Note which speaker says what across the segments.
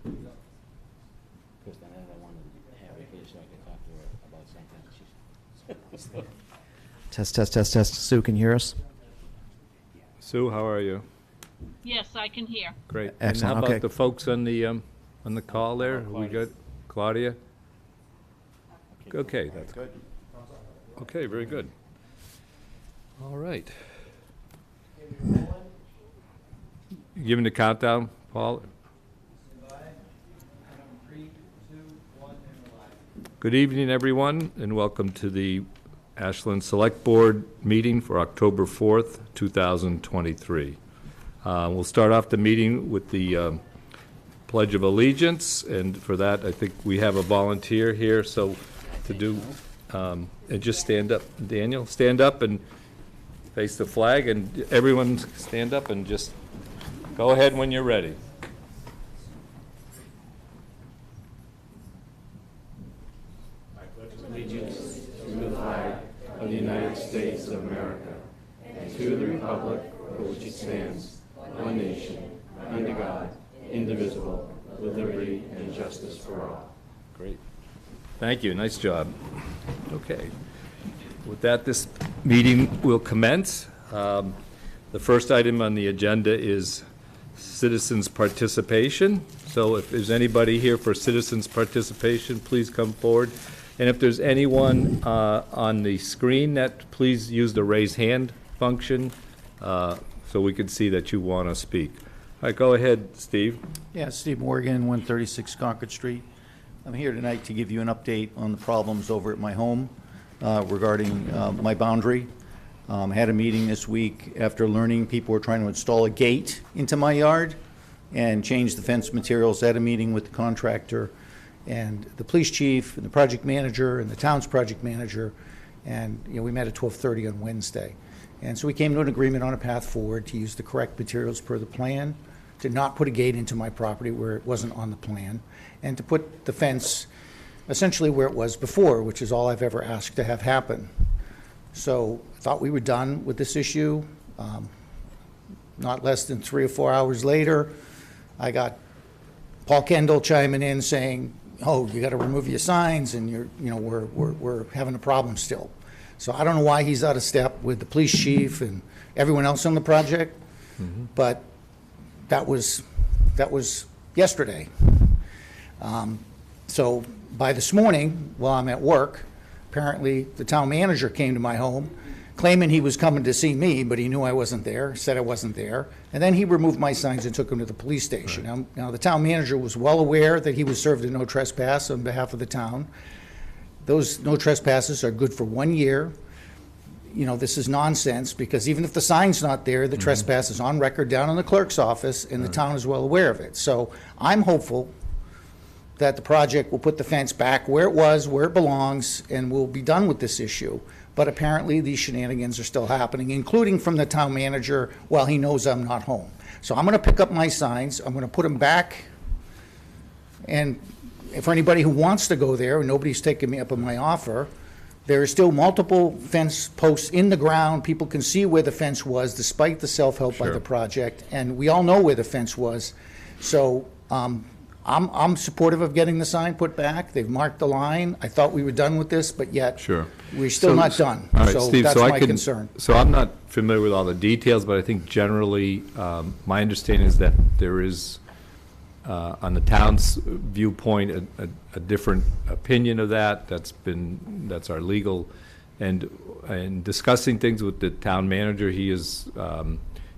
Speaker 1: please. Because then I want to have her here so I can talk to her about something.
Speaker 2: Test. Sue, can you hear us?
Speaker 3: Sue, how are you?
Speaker 4: Yes, I can hear.
Speaker 3: Great.
Speaker 2: Excellent,
Speaker 3: And how
Speaker 2: okay.
Speaker 3: about the folks on the call there? We got Claudia? Okay, that's good. Okay, very good. All right. You giving the countdown, Paul? Good evening, everyone, and welcome to the Ashland Select Board meeting for October 4th, 2023. We'll start off the meeting with the Pledge of Allegiance, and for that, I think we have a volunteer here, so to do, and just stand up, Daniel, stand up and face the flag, and everyone stand up and just go ahead when you're ready.
Speaker 5: Allegiance to the flag of the United States of America and to the republic for which it stands, one nation, under God, indivisible, with liberty and justice for all.
Speaker 3: Great. Thank you. Nice job. Okay. With that, this meeting will commence. The first item on the agenda is citizens' participation. So if there's anybody here for citizens' participation, please come forward. And if there's anyone on the screen, that please use the raise hand function so we can see that you want to speak. All right, go ahead, Steve.
Speaker 6: Yeah, Steve Morgan, 136 Concord Street. I'm here tonight to give you an update on the problems over at my home regarding my boundary. Had a meeting this week after learning people were trying to install a gate into my yard and change the fence materials. I had a meeting with the contractor and the police chief and the project manager and the town's project manager, and we met at 12:30 on Wednesday. And so we came to an agreement on a path forward to use the correct materials per the plan, to not put a gate into my property where it wasn't on the plan, and to put the fence essentially where it was before, which is all I've ever asked to have happen. So I thought we were done with this issue. Not less than 3 or 4 hours later, I got Paul Kendall chiming in saying, "Oh, you got to remove your signs, and we're having a problem still." So I don't know why he's out of step with the police chief and everyone else on the project, but that was yesterday. So by this morning, while I'm at work, apparently the town manager came to my home claiming he was coming to see me, but he knew I wasn't there, said I wasn't there, and then he removed my signs and took them to the police station.
Speaker 3: Right.
Speaker 6: Now the town manager was well aware that he was served a no trespass on behalf of the town. Those no trespasses are good for 1 year. This is nonsense, because even if the sign's not there, the trespass is on record down in the clerk's office, and the town is well aware of it. So I'm hopeful that the project will put the fence back where it was, where it belongs, and we'll be done with this issue. But apparently these shenanigans are still happening, including from the town manager while he knows I'm not home. So I'm going to pick up my signs, I'm going to put them back, and for anybody who wants to go there, and nobody's taken me up on my offer, there are still multiple fence posts in the ground. People can see where the fence was despite the self-help by
Speaker 3: Sure.
Speaker 6: the project, and we all know where the fence was. So I'm supportive of getting the sign put back. They've marked the line. I thought we were done with this, but yet
Speaker 3: Sure.
Speaker 6: we're still not done.
Speaker 3: All right,
Speaker 6: So
Speaker 3: Steve,
Speaker 6: that's
Speaker 3: so
Speaker 6: my concern.
Speaker 3: So I'm not familiar with all the details, but I think generally, my understanding is that there is, on the town's viewpoint, a different opinion of that. That's our legal, and discussing things with the town manager, he is,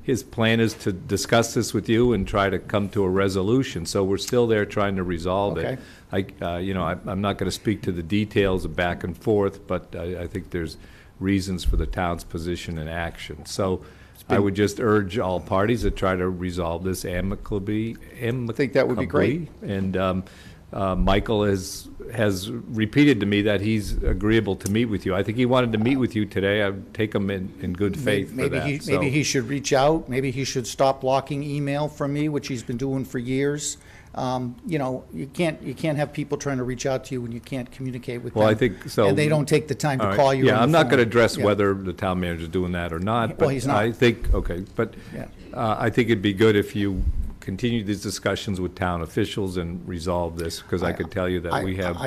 Speaker 3: his plan is to discuss this with you and try to come to a resolution. So we're still there trying to resolve it. I'm not going to speak to the details of back and forth, but I think there's reasons for the town's position and action. So I would just urge all parties to try to resolve this amicably.
Speaker 6: I think that would be great.
Speaker 3: And Michael has repeated to me that he's agreeable to meet with you. I think he wanted to meet with you today. I'd take him in good faith for that.
Speaker 6: Maybe he should reach out. Maybe he should stop blocking email from me, which he's been doing for years. You can't have people trying to reach out to you when you can't communicate with them.
Speaker 3: Well, I think so.
Speaker 6: And they don't take the time to
Speaker 3: All
Speaker 6: call you.
Speaker 3: Yeah,
Speaker 6: on the
Speaker 3: I'm not
Speaker 6: phone.
Speaker 3: going to address
Speaker 6: Yeah.
Speaker 3: whether the town manager's doing that or not.
Speaker 6: Well,
Speaker 3: But
Speaker 6: he's not.
Speaker 3: I think, okay, but
Speaker 6: Yeah.
Speaker 3: I think it'd be good if you continue these discussions with town officials and resolve this, because I could tell you that we have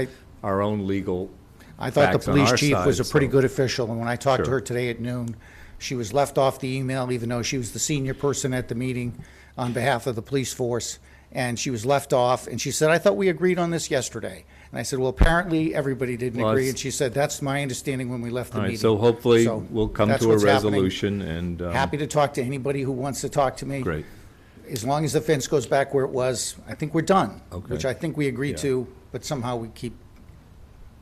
Speaker 3: our own legal
Speaker 7: I thought the
Speaker 3: facts on
Speaker 7: police
Speaker 3: our
Speaker 7: chief was a
Speaker 3: side,
Speaker 7: pretty
Speaker 3: so-
Speaker 7: good official, and when I talked to
Speaker 3: Sure.
Speaker 7: her today at noon, she was left off the email, even though she was the senior person at the meeting on behalf of the police force, and she was left off, and she said, I thought we agreed on this yesterday. And I said, well, apparently, everybody didn't
Speaker 3: Well,
Speaker 7: agree,
Speaker 3: it's-
Speaker 7: and she said, that's my understanding when we left the
Speaker 3: All right,
Speaker 7: meeting.
Speaker 3: so hopefully
Speaker 7: So
Speaker 3: we'll come
Speaker 7: that's
Speaker 3: to a
Speaker 7: what's happening.
Speaker 3: resolution and.
Speaker 7: Happy to talk to anybody who wants to talk to me.
Speaker 3: Great.
Speaker 7: As long as the fence goes back where it was, I think we're done.
Speaker 3: Okay.
Speaker 7: Which I think we agreed
Speaker 3: Yeah.
Speaker 7: to, but somehow we keep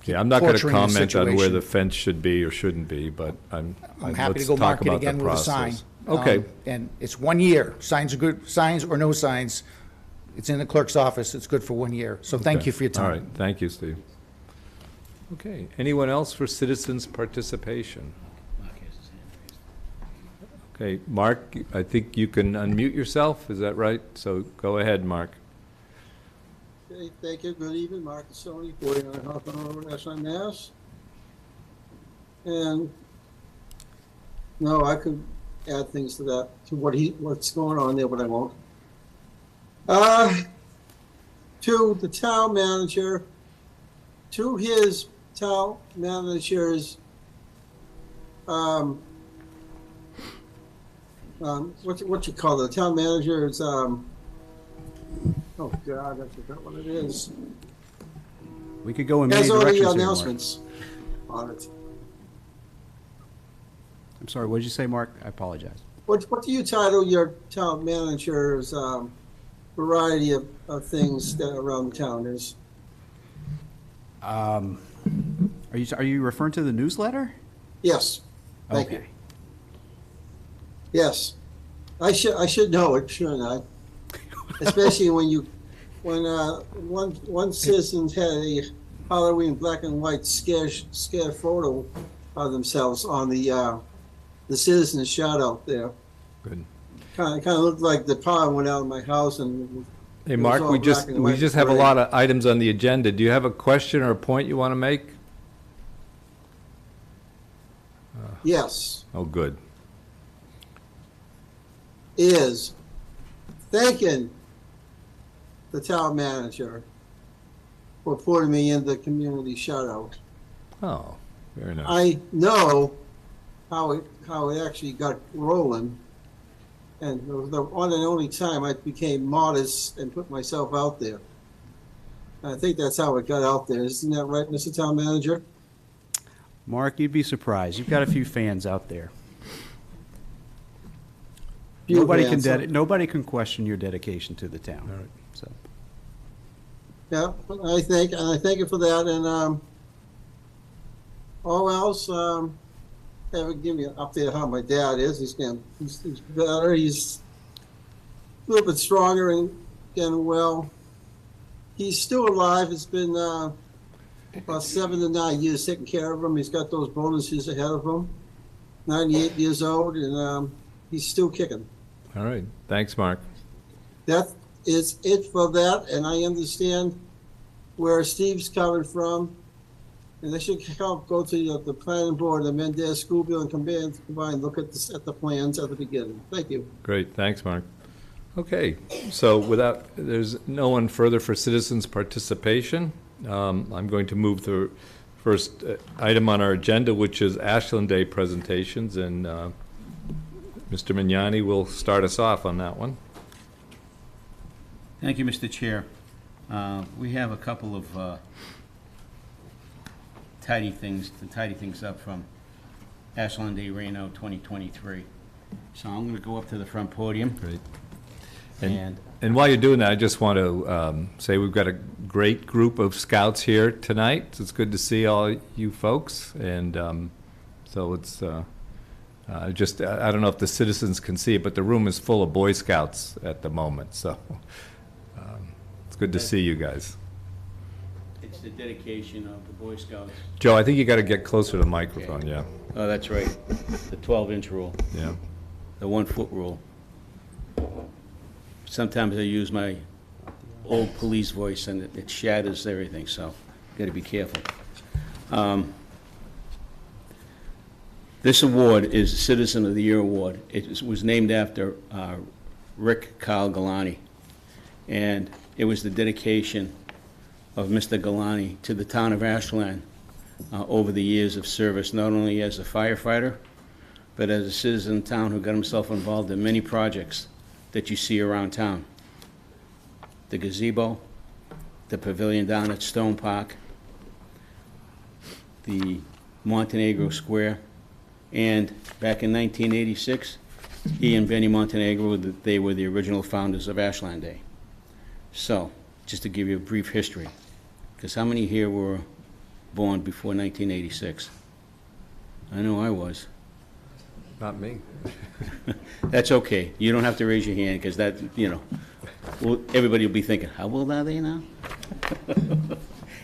Speaker 3: Yeah, I'm not going to
Speaker 7: torturing the
Speaker 3: comment on where
Speaker 7: situation.
Speaker 3: the fence should be or shouldn't be, but
Speaker 7: I'm happy to
Speaker 3: let's
Speaker 7: go
Speaker 3: talk
Speaker 7: mark it
Speaker 3: about the
Speaker 7: again with a sign.
Speaker 3: process. Okay.
Speaker 7: And it's 1 year. Signs are good, signs or no signs. It's in the clerk's office. It's good for 1 year. So thank
Speaker 3: Okay.
Speaker 7: you for your time.
Speaker 3: All right, thank you, Steve. Okay, anyone else for citizens' participation?
Speaker 1: Mark has his hand raised.
Speaker 3: Okay, Mark, I think you can unmute yourself, is that right? So go ahead, Mark.
Speaker 8: Okay, thank you. Good evening, Mark Sony, 49 Hawthorne Road, Ashland, Mass. And no, I could add things to that, to what's going on there, but I won't. To the town manager, to his town manager's, what you call it, the town manager's, oh God, I forgot what it is.
Speaker 9: We could go in many
Speaker 8: Has all
Speaker 9: directions
Speaker 8: the
Speaker 9: here, Mark.
Speaker 8: announcements on it.
Speaker 9: I'm sorry, what did you say, Mark? I apologize.
Speaker 8: What do you title your town manager's variety of things that around the town is?
Speaker 9: Are you referring to the newsletter?
Speaker 8: Yes. Thank you.
Speaker 9: Okay.
Speaker 8: Yes. I should know it, shouldn't I? Especially when one citizen had a Halloween black and white scare photo of themselves on the citizen shout out there.
Speaker 3: Good.
Speaker 8: Kind of looked like the power went out of my house and.
Speaker 3: Hey,
Speaker 8: it was
Speaker 3: Mark,
Speaker 8: all
Speaker 3: we
Speaker 8: black and
Speaker 3: we
Speaker 8: white
Speaker 3: just have a
Speaker 8: parade.
Speaker 3: lot of items on the agenda. Do you have a question or a point you want to make?
Speaker 8: Yes.
Speaker 3: Oh, good.
Speaker 8: Is thanking the town manager for putting me in the community shout out.
Speaker 3: Oh, very nice.
Speaker 8: I know how it actually got rolling, and it was the one and only time I became modest and put myself out there. And I think that's how it got out there. Isn't that right, Mr. Town Manager?
Speaker 9: Mark, you'd be surprised. You've got a few fans out there.
Speaker 8: Few
Speaker 9: Nobody
Speaker 8: fans,
Speaker 9: can nobody can question your dedication to the town.
Speaker 3: All right.
Speaker 9: So,
Speaker 8: Yeah, I thank you for that, and all else, give me an update on how my dad is. He's better. He's a little bit stronger and getting well. He's still alive. It's been about 7 to 9 years taking care of him. He's got those bonuses ahead of him. 98 years old, and he's still kicking.
Speaker 3: All right, thanks, Mark.
Speaker 8: That is it for that, and I understand where Steve's coming from. And they should go to the planning board, the Mindess School Building combine, look at the plans at the beginning. Thank you.
Speaker 3: Great, thanks, Mark. Okay, so there's no one further for citizens' participation. I'm going to move the first item on our agenda, which is Ashland Day presentations, and Mr. Mignani will start us off on that one.
Speaker 10: Thank you, Mr. Chair. We have a couple of tidy things up from Ashland Day Reno 2023. So I'm going to go up to the front podium.
Speaker 3: Great.
Speaker 10: And
Speaker 3: And while you're doing that, I just want to say we've got a great group of scouts here tonight. It's good to see all you folks, and so it's I don't know if the citizens can see it, but the room is full of Boy Scouts at the moment, so it's good to see you guys.
Speaker 10: it's the dedication of the Boy Scouts.
Speaker 3: Joe, I think you got to get closer to the microphone, yeah.
Speaker 10: Oh, that's right. The 12-inch rule,
Speaker 3: Yeah.
Speaker 10: the 1-foot rule. Sometimes I use my old police voice and it shatters everything, so got to be careful. This award is a Citizen of the Year award. It was named after Rick Kyle Galani. And it was the dedication of Mr. Galani to the town of Ashland over the years of service, not only as a firefighter, but as a citizen of town who got himself involved in many projects that you see around town. The gazebo, the pavilion down at Stone Park, the Montenegro Square, and back in 1986, he and Benny Montenegro, they were the original founders of Ashland Day. So, just to give you a brief history, because how many here were born before 1986? I know I was.
Speaker 3: Not me.
Speaker 10: That's okay. You don't have to raise your hand, because that, you know, well, everybody will be thinking, how old are they now?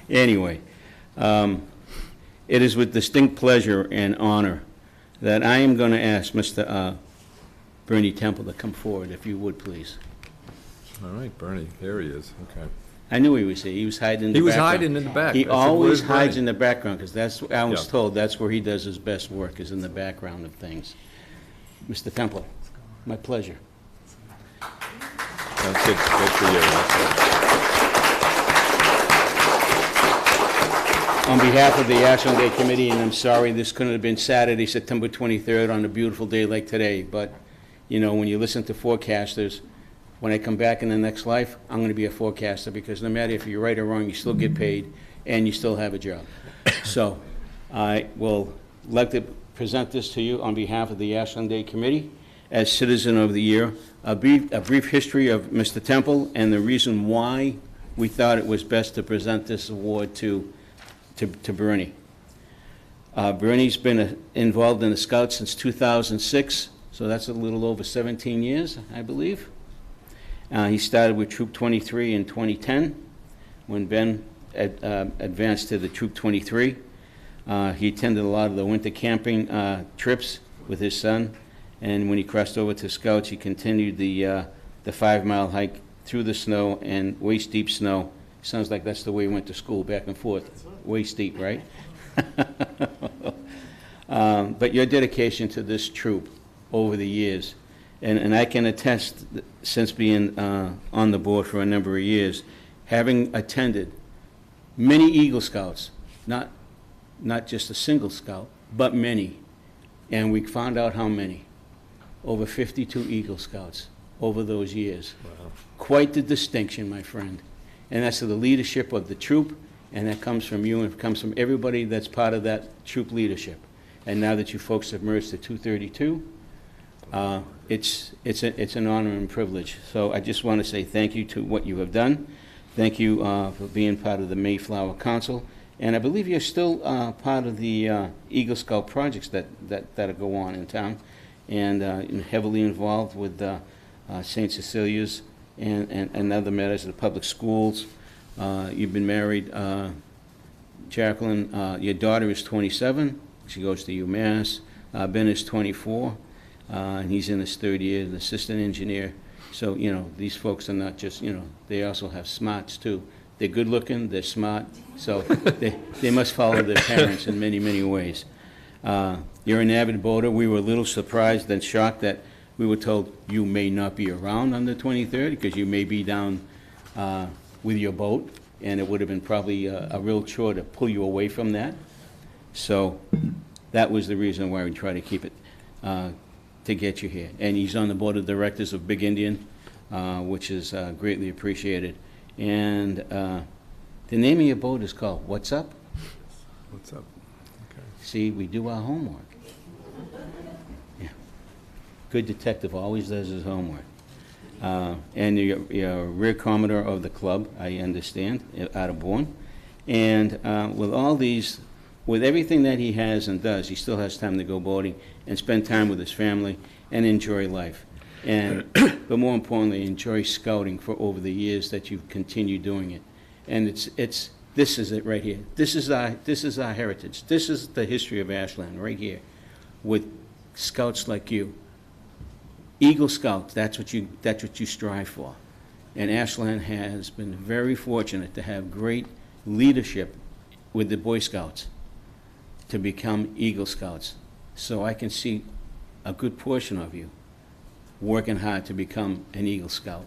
Speaker 10: Anyway, it is with distinct pleasure and honor that I am going to ask Mr. Bernie Temple to come forward, if you would, please.
Speaker 3: All right, Bernie, there he is, okay.
Speaker 10: I knew he was here. He was hiding in the background.
Speaker 3: He was hiding in the back.
Speaker 10: He
Speaker 3: I said,
Speaker 10: always
Speaker 3: "Where's
Speaker 10: hides
Speaker 3: Bernie?"
Speaker 10: in the background, because that's, I was
Speaker 3: Yeah.
Speaker 10: told, that's where he does his best work, is in the background of things. Mr. Temple, my pleasure.
Speaker 3: That's good for you. That's good.
Speaker 10: On behalf of the Ashland Day Committee, and I'm sorry this couldn't have been Saturday, September 23rd, on a beautiful day like today, but, you know, when you listen to forecasters, when I come back in the next life, I'm going to be a forecaster, because no matter if you're right or wrong, you still get paid, and you still have a job. So, I will like to present this to you on behalf of the Ashland Day Committee as Citizen of the Year, a brief history of Mr. Temple, and the reason why we thought it was best to present this award to Bernie. Bernie's been involved in the Scouts since 2006, so that's a little over 17 years, I believe. He started with Troop 23 in 2010, when Ben advanced to the Troop 23. He attended a lot of the winter camping trips with his son, and when he crossed over to Scouts, he continued the 5-mile hike through the snow and waist-deep snow. Sounds like that's the way he went to school, back and forth, waist-deep, right? But your dedication to this troop over the years, and I can attest, since being on the board for a number of years, having attended many Eagle Scouts, not just a single scout, but many, and we found out how many. Over 52 Eagle Scouts over those years. Wow. Quite the distinction, my friend. And that's the leadership of the troop, and that comes from you, and it comes from everybody that's part of that troop leadership. And now that you folks have merged to 232, it's an honor and privilege. So I just want to say thank you to what you have done. Thank you for being part of the Mayflower Council. And I believe you're still part of the Eagle Scout projects that go on in town, and heavily involved with St. Cecilia's and other matters, the public schools. You've been married, Jacqueline. Your daughter is 27. She goes to UMass. Ben is 24, and he's in his third year as an assistant engineer. So, you know, these folks are not just, you know, they also have smarts too. They're good looking, they're smart, so they must follow their parents in many, many ways. You're an avid boater. We were a little surprised and shocked that we were told you may not be around on the 23rd because you may be down with your boat, and it would have been probably a real chore to pull you away from that. So that was the reason why we tried to keep it, to get you here. And he's on the board of directors of Big Indian, which is greatly appreciated. And the name of your boat is called What's Up?
Speaker 3: What's up? Okay.
Speaker 10: See, we do our homework. Yeah. Good detective always does his homework. And you're rear commodore of the club, I understand, out of Bourne. And with all these, with everything that he has and does, he still has time to go boating and spend time with his family and enjoy life. And, but more importantly, enjoy scouting for over the years that you've continued doing it. And this is it right here. This is our heritage. This is the history of Ashland right here, with scouts like you. Eagle Scouts, that's what you strive for. And Ashland has been very fortunate to have great leadership with the Boy Scouts to become Eagle Scouts. So I can see a good portion of you working hard to become an Eagle Scout.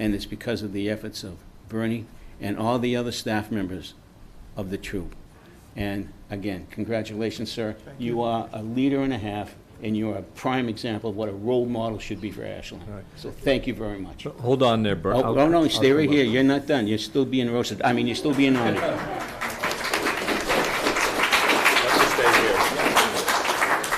Speaker 10: and it's because of the efforts of Bernie and all the other staff members of the troop. And again, congratulations, sir. You are a leader and a half, and you're a prime example of what a role model should be for Ashland.
Speaker 3: Right.
Speaker 10: So thank you very much.
Speaker 3: Hold on there, Bert.
Speaker 10: Oh, no, stay right here. You're not done. You're still being roasted. I mean, you're still being honored.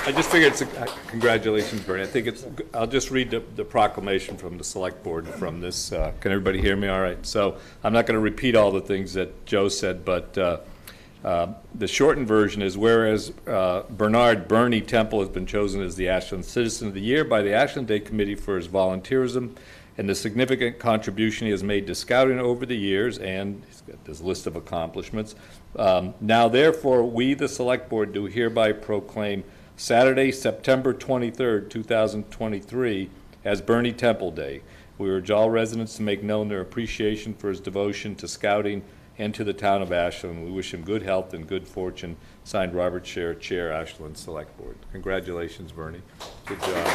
Speaker 3: I just figured it's congratulations, Bernie. I think I'll just read the proclamation from the select board from this. Can everybody hear me all right? So I'm not going to repeat all the things that Joe said, but the shortened version is, whereas Bernard Bernie Temple has been chosen as the Ashland Citizen of the Year by the Ashland Day Committee for his volunteerism and the significant contribution he has made to scouting over the years, and he's got this list of accomplishments. Now, therefore, we, the select board, do hereby proclaim Saturday, September 23rd, 2023, as Bernie Temple Day. We urge all residents to make known their appreciation for his devotion to scouting and to the town of Ashland. We wish him good health and good fortune. Signed, Robert Scher, Chair, Ashland Select Board. Congratulations, Bernie. Good job.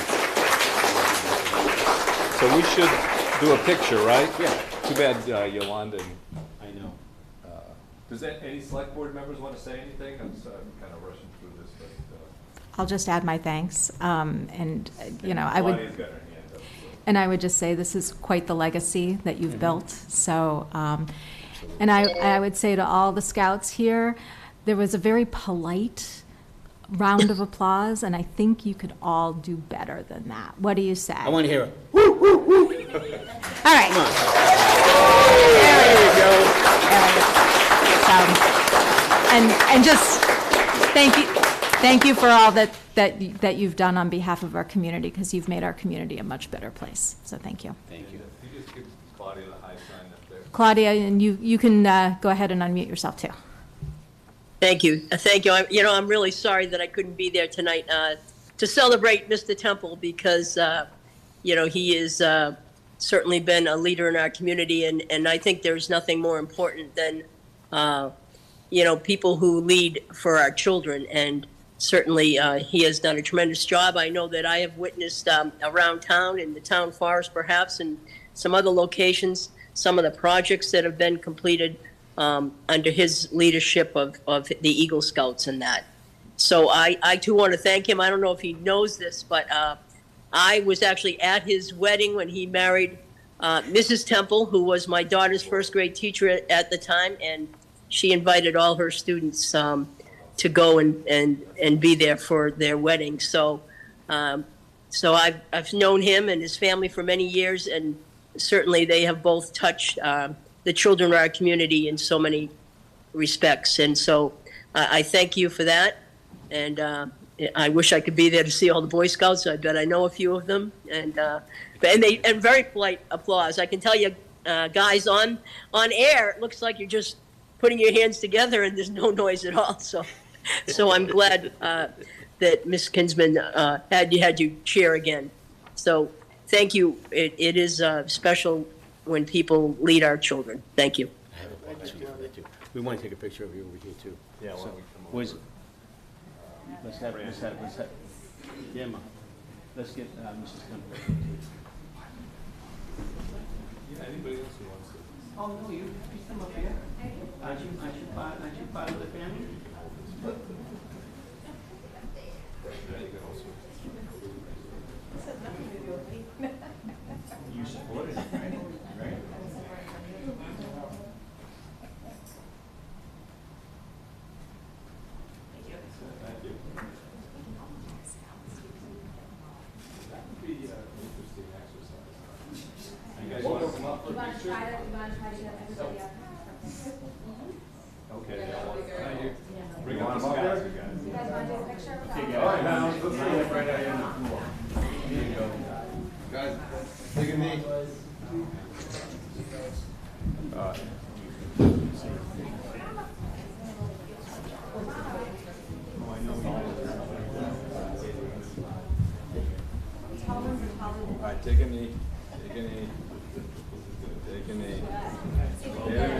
Speaker 3: So we should do a picture, right?
Speaker 10: Yeah.
Speaker 3: Too bad Yolanda and
Speaker 10: I know.
Speaker 3: does any select board members want to say anything? I'm kind of rushing through this, but
Speaker 11: I'll just add my thanks, and you know, I
Speaker 3: Claudia's
Speaker 11: would,
Speaker 3: got her hand up, so.
Speaker 11: and I would just say this is quite the legacy that you've built. So, and I would say to all the scouts here, there was a very polite round of applause, and I think you could all do better than that. What do you say?
Speaker 10: I want to hear it.
Speaker 11: All right.
Speaker 10: Come on.
Speaker 11: There we go. And just thank you for all that you've done on behalf of our community, because you've made our community a much better place. So thank you.
Speaker 10: Thank you.
Speaker 3: You just give Claudia the high sign up there.
Speaker 11: Claudia, and you can go ahead and unmute yourself too.
Speaker 12: Thank you. Thank you. I'm really sorry that I couldn't be there tonight to celebrate Mr. Temple, because, he has certainly been a leader in our community. And I think there's nothing more important than, people who lead for our children. And certainly he has done a tremendous job. I know that I have witnessed around town, in the town forest perhaps, and some other locations, some of the projects that have been completed under his leadership of the Eagle Scouts and that. So I too want to thank him. I don't know if he knows this, but I was actually at his wedding when he married Mrs. Temple, who was my daughter's first grade teacher at the time, and she invited all her students to go and be there for their wedding. So I've known him and his family for many years, and certainly they have both touched the children of our community in so many respects. And so I thank you for that. And I wish I could be there to see all the Boy Scouts. I bet I know a few of them. And very polite applause. I can tell you, guys, on air, it looks like you're just putting your hands together and there's no noise at all. So I'm glad that Ms. Kinsman had you cheer again. So thank you. It is special when people lead our children. Thank you.
Speaker 10: I have a picture of that too. We want to take a picture of you over here too.
Speaker 3: Yeah, why don't we come over?
Speaker 10: Let's have, yeah, Ma. Let's get Mrs. Temple.
Speaker 3: Yeah, anybody else who wants to?
Speaker 10: Oh, no, you come up here. Aren't you part of the family? You supported it, right?
Speaker 3: Thank you. That would be an interesting exercise. You guys want to come up for a picture? Okay. Bring up the scouts, you guys.
Speaker 11: You guys want to do a picture?
Speaker 3: All right, now, let's put it right out here on the floor. Here you go. Guys, look at me. All right, take a knee. Take a knee. Take a knee. There.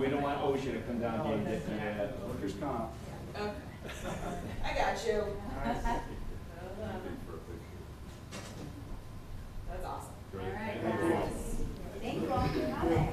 Speaker 9: We don't want OSHA to come down here and get the workers' comp.
Speaker 13: I got you. That's awesome.
Speaker 11: All right. Thank you all for coming.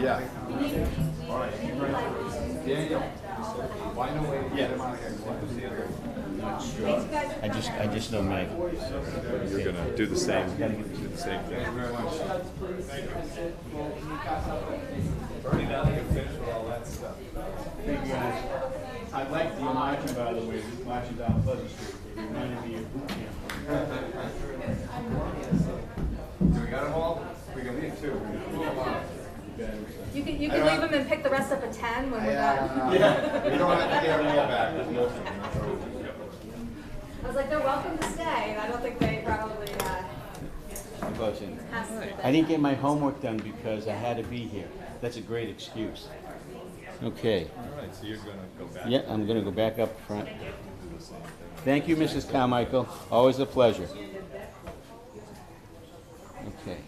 Speaker 3: Yeah. All right. Daniel.
Speaker 10: I just know Meg.
Speaker 3: You're going to do the same. Do the same thing. Bernie, now they can finish with all that stuff.
Speaker 9: Hey guys, I like the marching, by the way, marching down Pleasant Street. It reminded me of boot camp.
Speaker 3: Do we got them all? We can leave two.
Speaker 11: You can leave them and pick the rest up at 10 when we're done.
Speaker 3: Yeah, we don't have to get them all back. There's most of them.
Speaker 11: I was like, they're welcome to stay, and I don't think they probably
Speaker 10: I didn't get my homework done because I had to be here. That's a great excuse. Okay.
Speaker 3: All right, so you're going to go back.
Speaker 10: Yeah, I'm going to go back up front. Thank you, Mrs. Carmichael. Always a pleasure. Okay.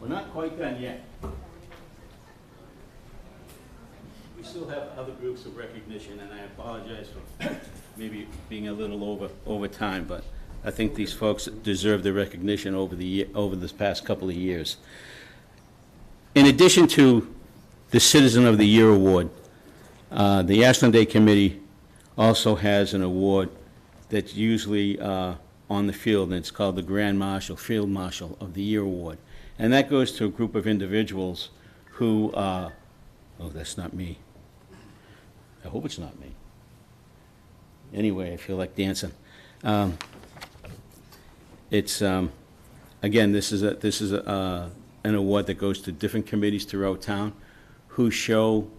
Speaker 10: We're not quite done yet. We still have other groups of recognition, and I apologize for maybe being a little over time, but I think these folks deserve the recognition over this past couple of years. In addition to the Citizen of the Year Award, the Ashland Day Committee also has an award that's usually on the field, and it's called the Grand Marshal, Field Marshal of the Year Award. And that goes to a group of individuals who, oh, that's not me. I hope it's not me. Anyway, I feel like dancing. It's, again, this is an award that goes to different committees throughout town who show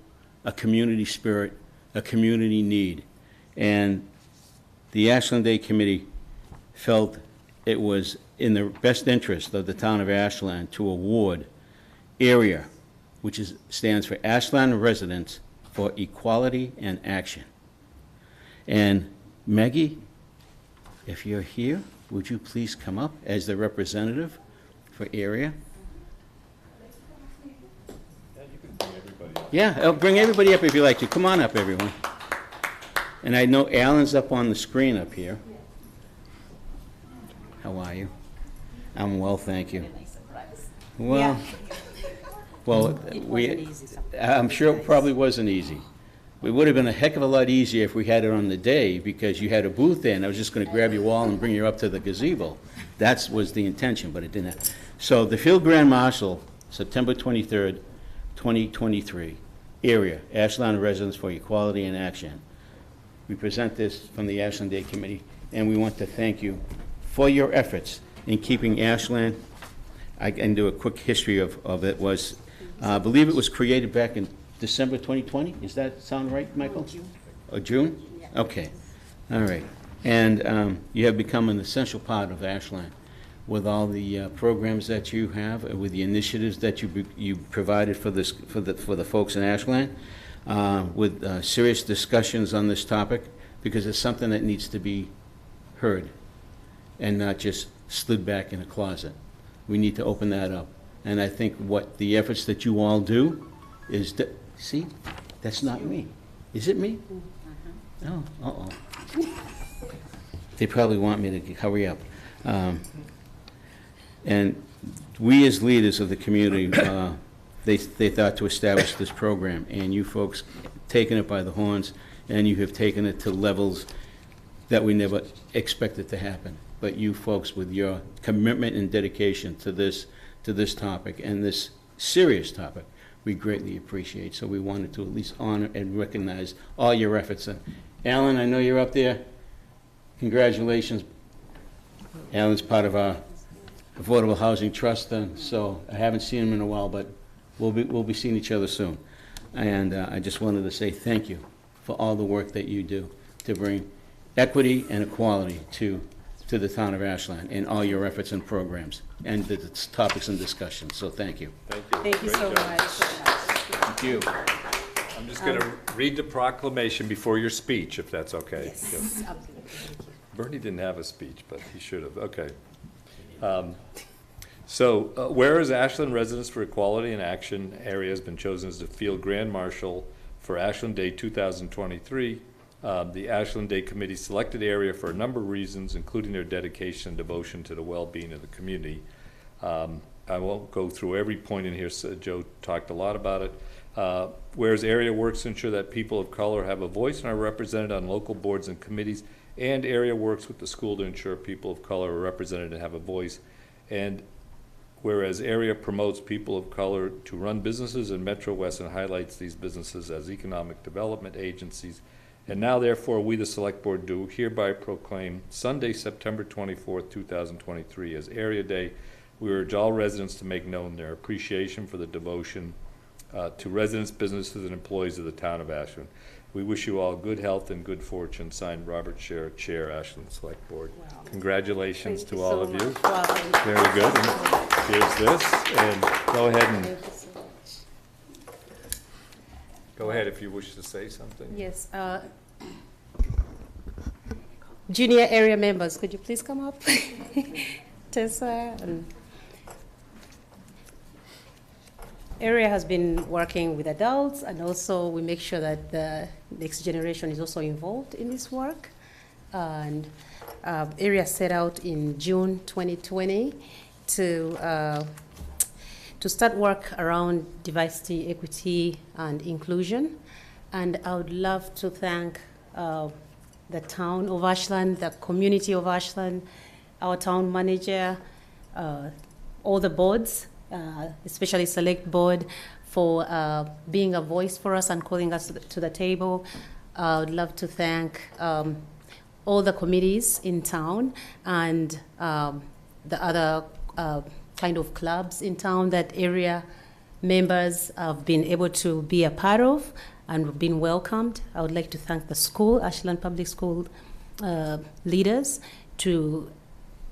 Speaker 10: a community spirit, a community need. And the Ashland Day Committee felt it was in the best interest of the town of Ashland to award AREA, which stands for Ashland Residents for Equality and Action. And Maggie, if you're here, would you please come up as the representative for AREA? Yeah, I'll bring everybody up if you like to. Come on up, everyone. And I know Alan's up on the screen up here. How are you? I'm well, thank you. Well, I'm sure it probably wasn't easy. It would have been a heck of a lot easier if we had it on the day, because you had a booth there, and I was just going to grab you all and bring you up to the gazebo. That was the intention, but it didn't happen. So the Field Grand Marshal, September 23rd, 2023, AREA, Ashland Residents for Equality and Action. We present this from the Ashland Day Committee, and we want to thank you for your efforts in keeping Ashland. I can do a quick history of it. I believe it was created back in December 2020. Does that sound right, Michael? June. Oh, June? Yeah. Okay. All right. And you have become an essential part of Ashland with all the programs that you have, with the initiatives that you provided for the folks in Ashland, with serious discussions on this topic, because it's something that needs to be heard and not just slid back in a closet. We need to open that up. And I think what the efforts that you all do is that, see, that's not me. Is it me? Oh, uh-oh. They probably want me to hurry up. And we as leaders of the community, they thought to establish this program, and you folks taken it by the horns, and you have taken it to levels that we never expected to happen. But you folks, with your commitment and dedication to this topic, and this serious topic, we greatly appreciate. So we wanted to at least honor and recognize all your efforts. And Alan, I know you're up there. congratulations. Alan's part of our Affordable Housing Trust, so I haven't seen him in a while, but we'll be seeing each other soon. And I just wanted to say thank you for all the work that you do to bring equity and equality to the town of Ashland in all your efforts and programs and the topics and discussions. So thank you.
Speaker 3: Thank you.
Speaker 13: Thank you
Speaker 3: Great
Speaker 13: so
Speaker 3: job.
Speaker 13: much.
Speaker 10: Thank you.
Speaker 3: I'm just going to read the proclamation before your speech, if that's okay.
Speaker 13: Yes, absolutely.
Speaker 3: Bernie didn't have a speech, but he should have. Okay. Whereas Ashland Residents for Equality in Action area has been chosen as the field grand marshal for Ashland Day 2023, the Ashland Day Committee selected area for a number of reasons, including their dedication and devotion to the well-being of the community. I won't go through every point in here. So Joe talked a lot about it. Whereas area works to ensure that people of color have a voice and are represented on local boards and committees, and area works with the school to ensure people of color are represented and have a voice. And whereas area promotes people of color to run businesses in Metro West and highlights these businesses as economic development agencies. And now, therefore, we, the Select Board, do hereby proclaim Sunday, September 24th, 2023 as Area Day. We urge all residents to make known their appreciation for the devotion to residents, businesses, and employees of the town of Ashland. We wish you all good health and good fortune. Signed, Robert Scher, Chair, Ashland Select Board. Wow. Congratulations to all of you.
Speaker 13: Wow.
Speaker 3: Very good. And here's this. And go ahead and go ahead if you wish to say something.
Speaker 14: Yes. Junior area members, could you please come up? Tessa. Area has been working with adults, and also we make sure that the next generation is also involved in this work. And area set out in June 2020 to start work around diversity, equity, and inclusion. And I would love to thank the town of Ashland, the community of Ashland, our town manager, all the boards, especially Select Board, for being a voice for us and calling us to the table. I would love to thank all the committees in town and the other kind of clubs in town that area members have been able to be a part of and been welcomed. I would like to thank the school, Ashland Public School leaders, to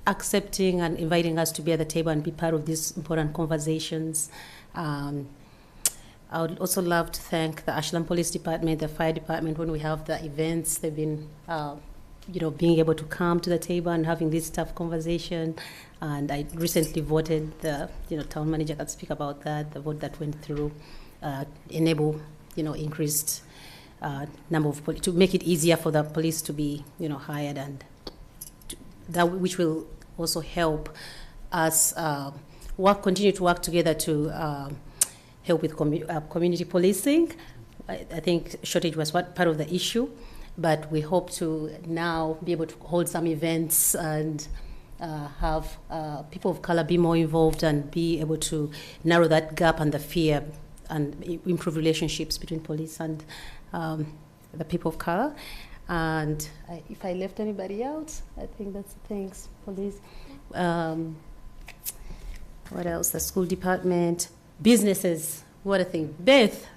Speaker 14: accepting and inviting us to be at the table and be part of these important conversations. I would also love to thank the Ashland Police Department, the Fire Department. When we have the events, they've been, being able to come to the table and having this tough conversation. And I recently voted the, town manager can speak about that, the vote that went through, enable, increased number of police, to make it easier for the police to be, hired, and that which will also help us continue to work together to help with community policing. I think shortage was part of the issue, but we hope to now be able to hold some events and have people of color be more involved and be able to narrow that gap and the fear and improve relationships between police and the people of color. And if I left anybody out, I think that's thanks, police. What else? The school department, businesses. What a thing. Beth,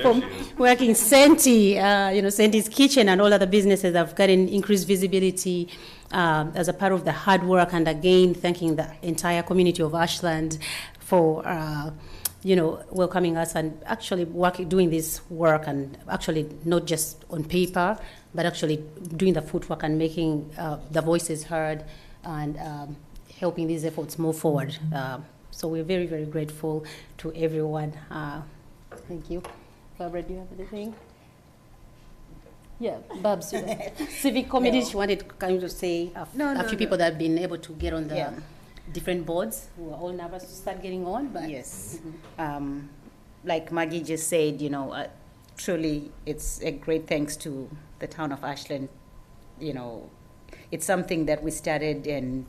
Speaker 14: from working Cynthia, Cynthia's Kitchen and all other businesses have gotten increased visibility as a part of the hard work. And again, thanking the entire community of Ashland for welcoming us and actually doing this work, and actually not just on paper, but actually doing the footwork and making the voices heard and helping these efforts move forward. So we're very, very grateful to everyone. Thank you. Barbara, do you have anything? Yeah, Babs, civic committee, she wanted kind of say a few people that have been able to get on the different boards who are all nervous to start getting on, but
Speaker 15: yes. Like Maggie just said, truly it's a great thanks to the town of Ashland. It's something that we started and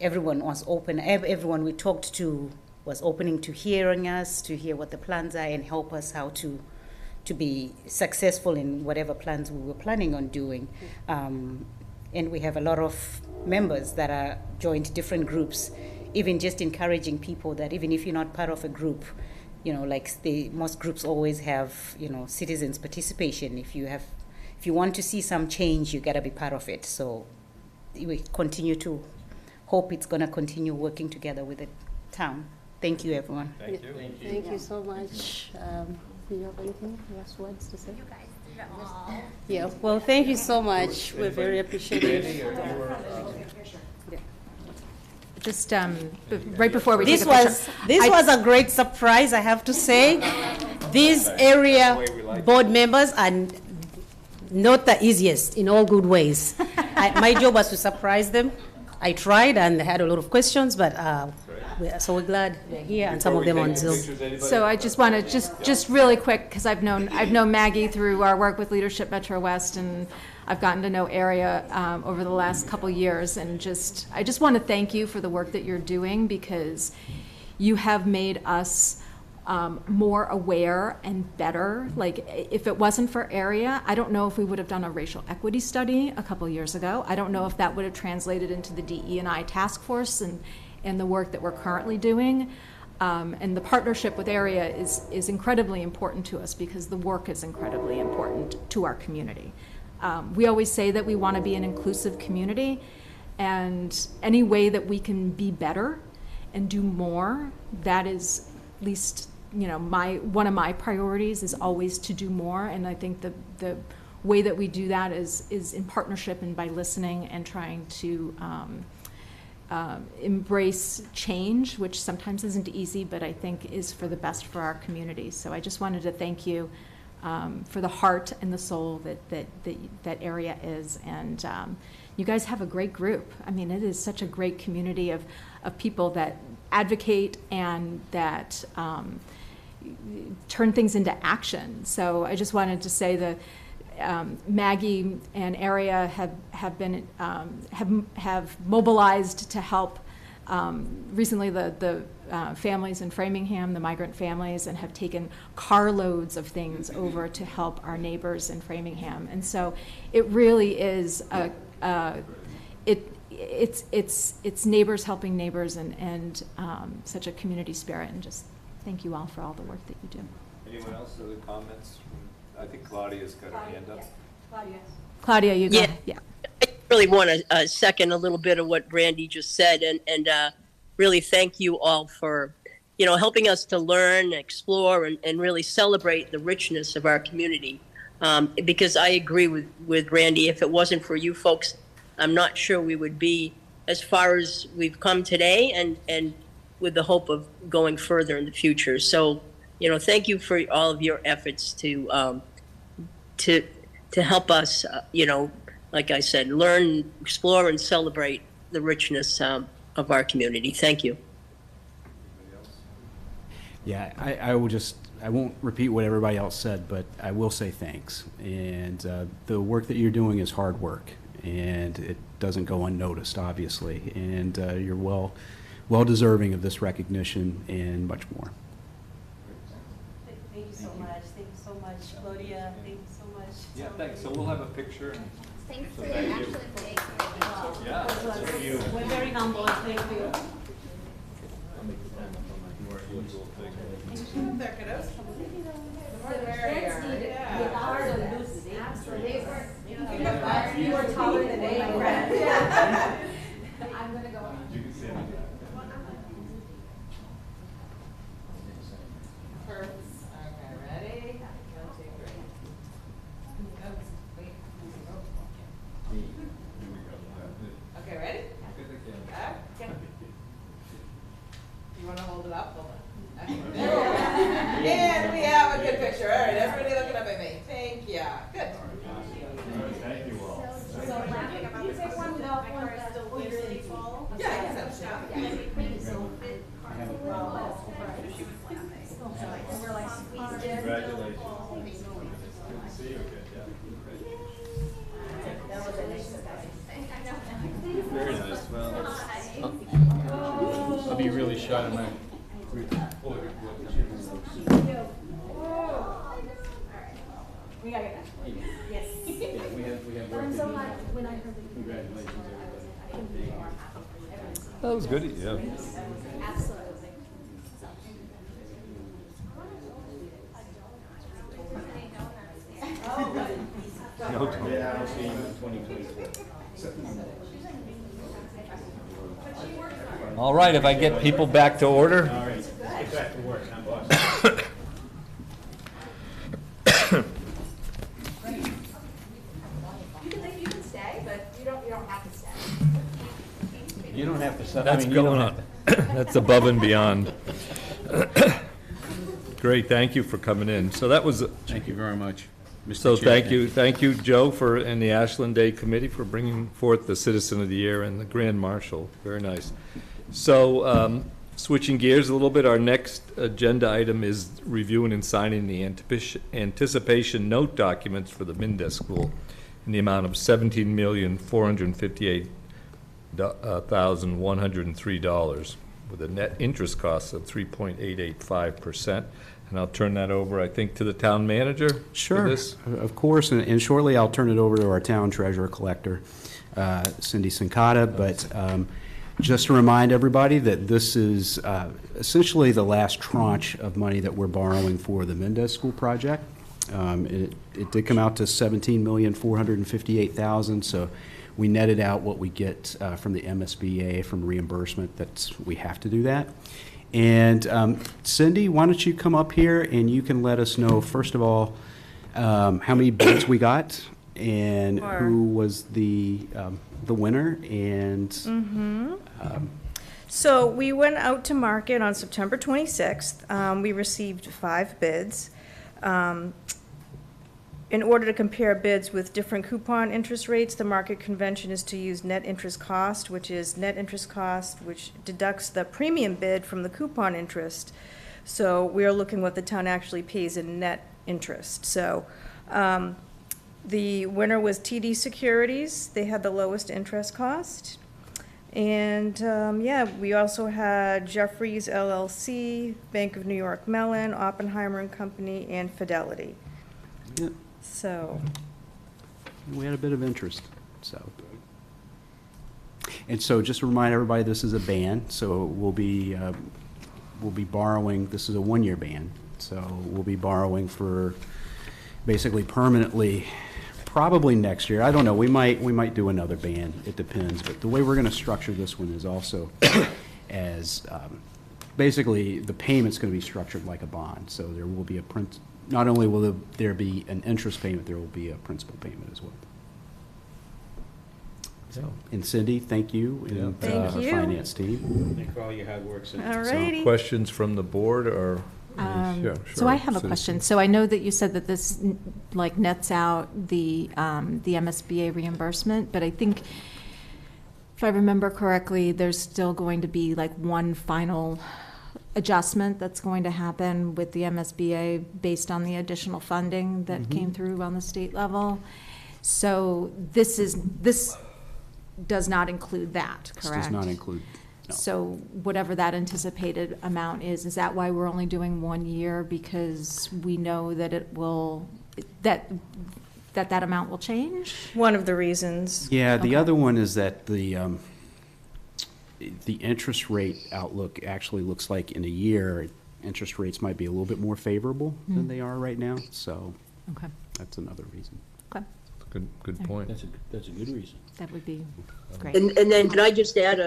Speaker 15: everyone was open. Everyone we talked to was opening to hearing us, to hear what the plans are and help us how to to be successful in whatever plans we were planning on doing. And we have a lot of members that are joined different groups, even just encouraging people that even if you're not part of a group, you know, like most groups always have, you know, citizens participation. If you want to see some change, you gotta be part of it. So we continue to hope it's gonna continue working together with the town. Thank you, everyone.
Speaker 3: Thank you.
Speaker 14: Thank you so much. Do you have anything, last words to say? Yeah, well, thank you so much. We're very appreciative.
Speaker 11: Just right before we
Speaker 14: This
Speaker 11: take a picture.
Speaker 14: this was a great surprise, I have to say. These area board members are not the easiest in all good ways. My job was to surprise them. I tried and had a lot of questions, but so we're glad they're here and some of them on Zoom.
Speaker 11: So I just want to just really quick, because I've known Maggie through our work with Leadership Metro West, and I've gotten to know Area over the last couple years, and I just want to thank you for the work that you're doing, because you have made us more aware and better. Like, if it wasn't for Area, I don't know if we would have done a racial equity study a couple years ago. I don't know if that would have translated into the DE&I task force and the work that we're currently doing. And the partnership with Area is incredibly important to us, because the work is incredibly important to our community. We always say that we want to be an inclusive community, and any way that we can be better and do more, that is at least, you know, one of my priorities is always to do more. And I think the way that we do that is in partnership and by listening and trying to embrace change, which sometimes isn't easy, but I think is for the best for our community. So I just wanted to thank you for the heart and the soul that Area is. And you guys have a great group. I mean, it is such a great community of people that advocate and that turn things into action. So I just wanted to say that Maggie and Area have mobilized to help recently the families in Framingham, the migrant families, and have taken carloads of things over to help our neighbors in Framingham. And so it really is it's neighbors helping neighbors, and such a community spirit. And just thank you all for all the work that you do.
Speaker 3: Anyone else, other comments? I think Claudia's got her hand up.
Speaker 11: Claudia, you go. Yeah.
Speaker 12: I really want to second a little bit of what Brandy just said, and really thank you all for, you know, helping us to learn, explore, and really celebrate the richness of our community. Because I agree with Randy, if it wasn't for you folks, I'm not sure we would be as far as we've come today, and with the hope of going further in the future. So, you know, thank you for all of your efforts to help us, you know, like I said, learn, explore, and celebrate the richness of our community. Thank you.
Speaker 16: Yeah, I won't repeat what everybody else said, but I will say thanks. And the work that you're doing is hard work, and it doesn't go unnoticed, obviously. And you're well deserving of this recognition and much more.
Speaker 14: Thank you so much. Thank you so much, Claudia. Thank you so much.
Speaker 3: Yeah, thanks. So we'll have a picture.
Speaker 13: Thanks
Speaker 3: So
Speaker 13: for
Speaker 3: thank you.
Speaker 13: actually thank you.
Speaker 3: Yeah, thank you.
Speaker 14: We're very humble. Thank you.
Speaker 1: I'll make the time up on my more usual thing.
Speaker 13: There kiddos. The more the merrier. Yeah. Absolutely. You were taller than me, my friend. I'm gonna go.
Speaker 3: You can stand.
Speaker 13: Perfect. Okay, ready? 1, 2, 3. Wait. Okay, ready? Okay. You want to hold it up? Hold on. Okay. There we go. And we have a good picture. All right, everybody looking up at me. Thank you. Good.
Speaker 3: Thank you all.
Speaker 13: So laughing about this. Take one without one that's still really full. Yeah, I guess that's yeah. We're like squeezed in.
Speaker 3: Congratulations. Good to see you again. Yeah.
Speaker 13: That was a nice surprise.
Speaker 3: Very nice. Well, I'll be really shy in my. That was good, yeah.
Speaker 13: Absolutely.
Speaker 9: Yeah, I'll see you in 2024.
Speaker 3: All right, if I get people back to order.
Speaker 9: All right, let's get back to work, I'm boss.
Speaker 13: You can stay, but you don't have to stay.
Speaker 10: You don't have to stop.
Speaker 3: That's going on. That's above and beyond. Great, thank you for coming in. So that was.
Speaker 10: Thank you very much, Mr.
Speaker 3: So
Speaker 10: Chair.
Speaker 3: thank you, Joe, and the Ashland Day Committee for bringing forth the Citizen of the Year and the Grand Marshal. Very nice. So, switching gears a little bit, our next agenda item is reviewing and signing the anticipation note documents for the Mindess School in the amount of $17,458,103 with a net interest cost of 3.885%. And I'll turn that over, I think, to the town manager.
Speaker 16: Sure,
Speaker 3: for this.
Speaker 16: of course, and shortly I'll turn it over to our town treasurer collector, Cindy Cincotta, but just to remind everybody that this is essentially the last tranche of money that we're borrowing for the Mindess School project. It did come out to $17,458,000, so we netted out what we get from the MSBA from reimbursement. We have to do that. And Cindy, why don't you come up here and you can let us know, first of all, how many bids we got and who was the winner, and
Speaker 17: so we went out to market on September 26th. We received 5 bids. In order to compare bids with different coupon interest rates, the market convention is to use net interest cost, which is net interest cost, which deducts the premium bid from the coupon interest. So we are looking what the town actually pays in net interest. So the winner was TD Securities. They had the lowest interest cost. And yeah, we also had Jeffries LLC, Bank of New York Mellon, Oppenheimer and Company, and Fidelity.
Speaker 16: Yep.
Speaker 17: So
Speaker 16: we had a bit of interest. And so just to remind everybody, this is a ban, so we'll be borrowing. This is a 1-year ban, so we'll be borrowing for basically permanently. Probably next year. I don't know. We might do another ban. It depends. But the way we're going to structure this one is also as basically the payment's going to be structured like a bond. So there will be not only will there be an interest payment, there will be a principal payment as well. So, and Cindy, thank you, and
Speaker 17: thank
Speaker 16: our
Speaker 17: you.
Speaker 16: finance team.
Speaker 10: Thank you for all your hard work, Cynthia.
Speaker 17: Alrighty.
Speaker 3: So questions from the board, or? Sure,
Speaker 11: So I have a
Speaker 3: Citizen.
Speaker 11: question. So I know that you said that this like nets out the MSBA reimbursement, but I think if I remember correctly, there's still going to be like one final adjustment that's going to happen with the MSBA based on the additional funding that came through on the state level. So this does not include that, correct?
Speaker 16: This does not include. No.
Speaker 11: So whatever that anticipated amount is that why we're only doing 1 year? Because we know that it will, that amount will change?
Speaker 17: One of the reasons.
Speaker 16: Yeah, the other one is that the interest rate outlook actually looks like in a year, interest rates might be a little bit more favorable than they are right now. So that's another reason.
Speaker 11: Okay.
Speaker 3: Good point.
Speaker 1: That's a good reason.
Speaker 11: That would be great.
Speaker 12: And then can I just add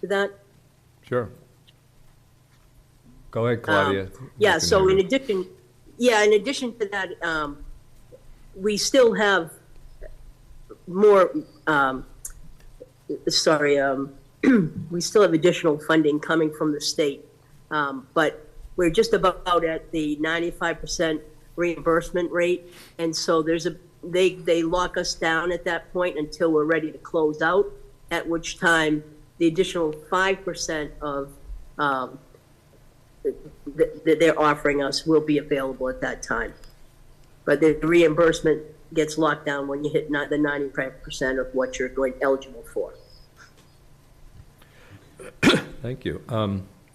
Speaker 12: to that?
Speaker 3: Sure. Go ahead, Claudia.
Speaker 12: Yeah, so in addition to that, we still have more, we still have additional funding coming from the state. But we're just about at the 95% reimbursement rate. And so they lock us down at that point until we're ready to close out, at which time the additional 5% of that they're offering us will be available at that time. But the reimbursement gets locked down when you hit the 95% of what you're eligible for.
Speaker 3: Thank you.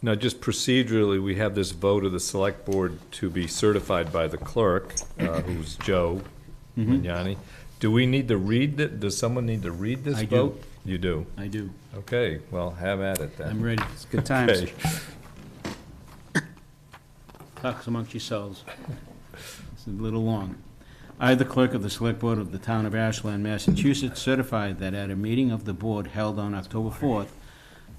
Speaker 3: Now, just procedurally, we have this vote of the select board to be certified by the clerk, who's Joe Mignani. Do we need to read it? Does someone need to read this vote? You do?
Speaker 16: I do.
Speaker 3: Okay, well, have at it then.
Speaker 16: I'm ready. It's good times.
Speaker 3: Okay.
Speaker 16: Talk amongst yourselves. It's a little long. I, the clerk of the Select Board of the Town of Ashland, Massachusetts, certify that at a meeting of the board held on October 4th,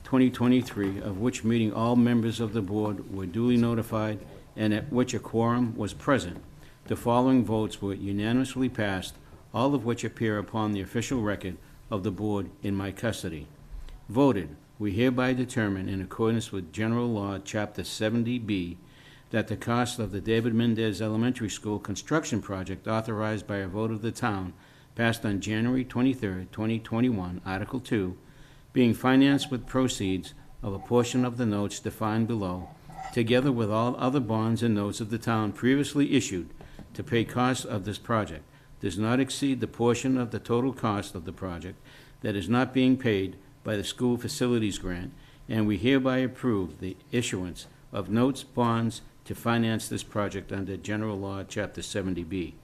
Speaker 16: 2023, of which meeting all members of the board were duly notified and at which a quorum was present, the following votes were unanimously passed, all of which appear upon the official record of the board in my custody. Voted, we hereby determine, in accordance with General Law, Chapter 70B, that the cost of the David Mindess Elementary School construction project authorized by a vote of the town passed on January 23, 2021, Article 2, being financed with proceeds of a portion of the notes defined below, together with all other bonds and notes of the town previously issued to pay costs of this project, does not exceed the portion of the total cost of the project that is not being paid by the school facilities grant, and we hereby approve the issuance of notes, bonds, to finance this project under General Law, Chapter 70B.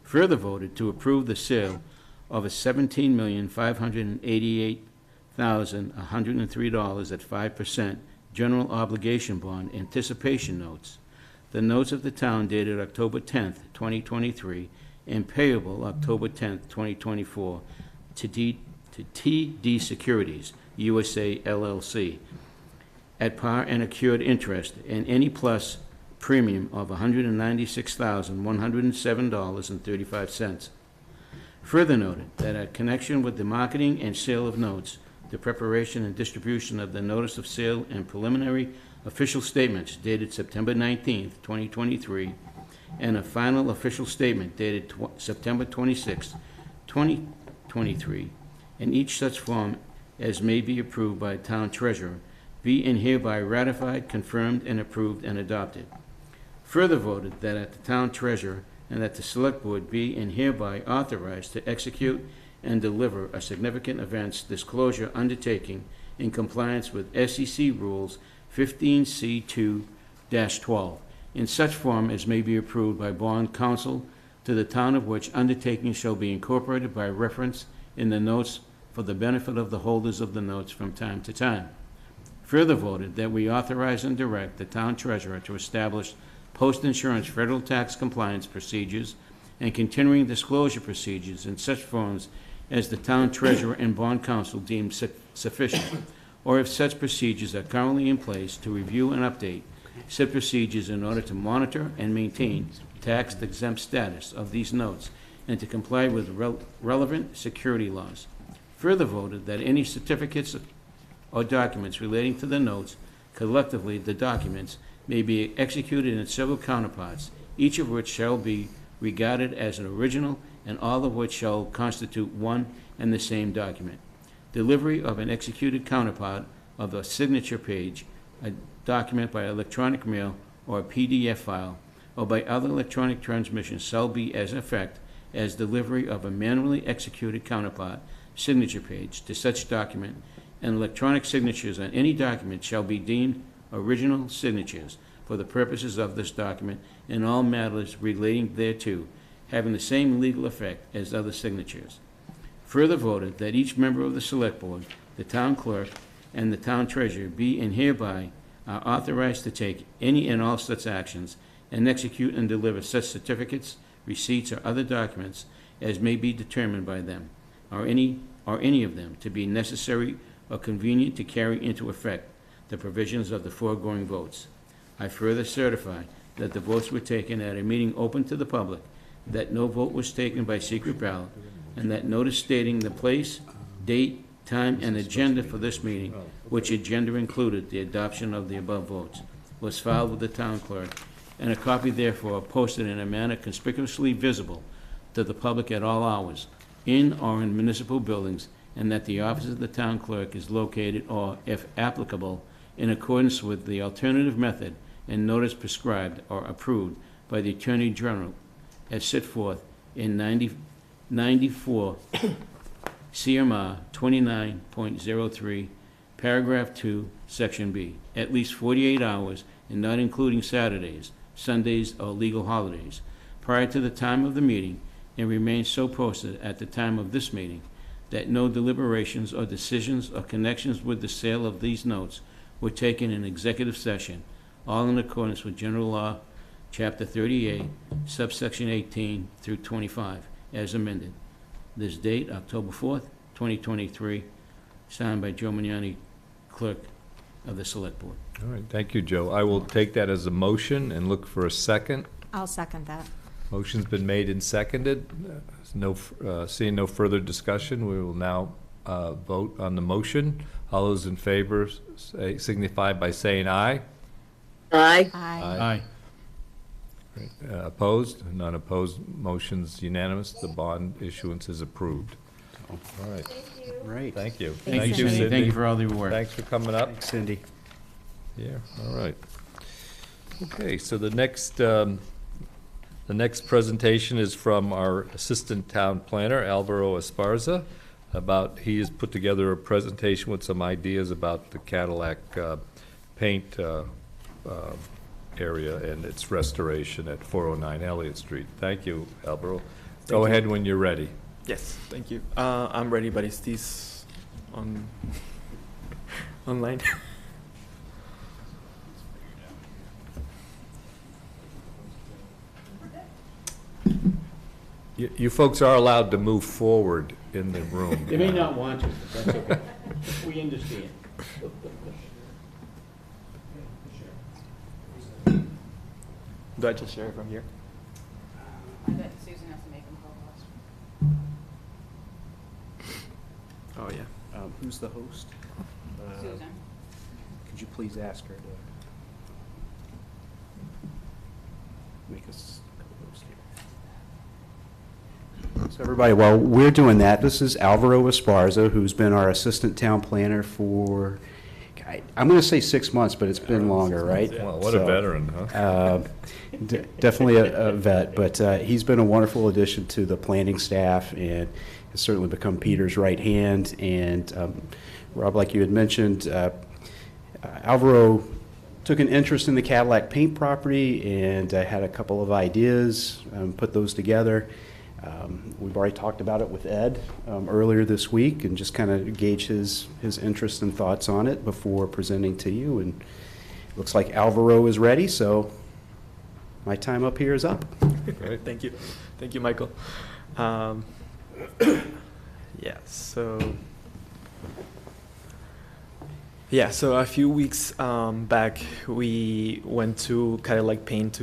Speaker 16: Further voted to approve the sale of a $17,588,103 at 5% general obligation bond anticipation notes. The notes of the town dated October 10th, 2023, and payable October 10th, 2024, to TD Securities, USA LLC, at par and accrued interest, and any plus premium of $196,107.35. Further noted that in connection with the marketing and sale of notes, the preparation and distribution of the notice of sale and preliminary official statements dated September 19th, 2023, and a final official statement dated September 26th, 2023, and each such form as may be approved by town treasurer, be and hereby ratified, confirmed, and approved and adopted. Further voted that at the town treasurer and that the select board be and hereby authorized to execute and deliver a significant events disclosure undertaking in compliance with SEC Rules 15C2-12 in such form as may be approved by bond counsel to the town of which undertaking shall be incorporated by reference in the notes for the benefit of the holders of the notes from time to time. Further voted that we authorize and direct the town treasurer to establish post-insurance federal tax compliance procedures and continuing disclosure procedures in such forms as the town treasurer and bond counsel deem sufficient, or if such procedures are currently in place, to review and update said procedures in order to monitor and maintain tax-exempt status of these notes and to comply with relevant security laws. Further voted that any certificates or documents relating to the notes, collectively the documents, may be executed in several counterparts, each of which shall be regarded as an original, and all of which shall constitute one and the same document. Delivery of an executed counterpart of the signature page, a document by electronic mail or a PDF file, or by other electronic transmission shall be as effect as delivery of a manually executed counterpart signature page to such document, and electronic signatures on any document shall be deemed original signatures for the purposes of this document in all matters relating thereto, having the same legal effect as other signatures. Further voted that each member of the Select Board, the town clerk, and the town treasurer be and hereby are authorized to take any and all such actions and execute and deliver such certificates, receipts, or other documents as may be determined by them, or any of them to be necessary or convenient to carry into effect the provisions of the foregoing votes. I further certify that the votes were taken at a meeting open to the public, that no vote was taken by secret ballot, and that notice stating the place, date, time, and agenda for this meeting, which agenda included the adoption of the above votes, was filed with the town clerk, and a copy therefore posted in a manner conspicuously visible to the public at all hours, in or in municipal buildings, and that the office of the town clerk is located, or, if applicable, in accordance with the alternative method and notice prescribed or approved by the Attorney General as set forth in 94 CMR 29.03, paragraph 2, section B, at least 48 hours and not including Saturdays, Sundays, or legal holidays, prior to the time of the meeting, and remain so posted at the time of this meeting.
Speaker 10: that no deliberations or decisions or connections with the sale of these notes were taken in executive session, all in accordance with General Law, Chapter 38, subsection 18 through 25, as amended. This date, October 4th, 2023, signed by Joe Magnani, Clerk of the Select Board.
Speaker 3: All right, thank you, Joe. I will take that as a motion and look for a second.
Speaker 11: I'll second that.
Speaker 3: Motion's been made and seconded. Seeing no further discussion, we will now vote on the motion. All those in favor signify by saying aye.
Speaker 12: Aye.
Speaker 10: Aye.
Speaker 3: Great. Opposed? None opposed. Motion's unanimous. The bond issuance is approved. All right.
Speaker 16: Right.
Speaker 3: Thank you.
Speaker 10: Thank you, Cindy. Thank you for all the work.
Speaker 3: Thanks for coming up.
Speaker 16: Thanks, Cindy.
Speaker 3: Yeah, all right. Okay, so the next presentation is from our Assistant Town Planner, Alvaro Esparza, he has put together a presentation with some ideas about the Cadillac paint area and its restoration at 409 Eliot Street. Thank you, Alvaro. Go ahead when you're ready.
Speaker 18: Yes, thank you. I'm ready, but is this online?
Speaker 3: You folks are allowed to move forward in the room.
Speaker 10: They may not want to, but that's okay. We understand.
Speaker 18: Do I just share it from here?
Speaker 15: I bet Susan has to make them
Speaker 18: Oh, yeah.
Speaker 16: Who's the host?
Speaker 15: Susan.
Speaker 16: Could you please ask her to make us co-host here? So everybody, while we're doing that, this is Alvaro Esparza, who's been our assistant town planner for, I'm going to say 6 months, but it's been longer, right?
Speaker 3: Well, what a veteran, huh?
Speaker 16: Definitely a vet, but he's been a wonderful addition to the planning staff and has certainly become Peter's right hand. And Rob, like you had mentioned, Alvaro took an interest in the Cadillac paint property and had a couple of ideas, put those together. We've already talked about it with Ed earlier this week and just kind of gauge his interest and thoughts on it before presenting to you. And it looks like Alvaro is ready, so my time up here is up.
Speaker 3: Great.
Speaker 18: Thank you. Thank you, Michael. So a few weeks back, we went to Cadillac Paint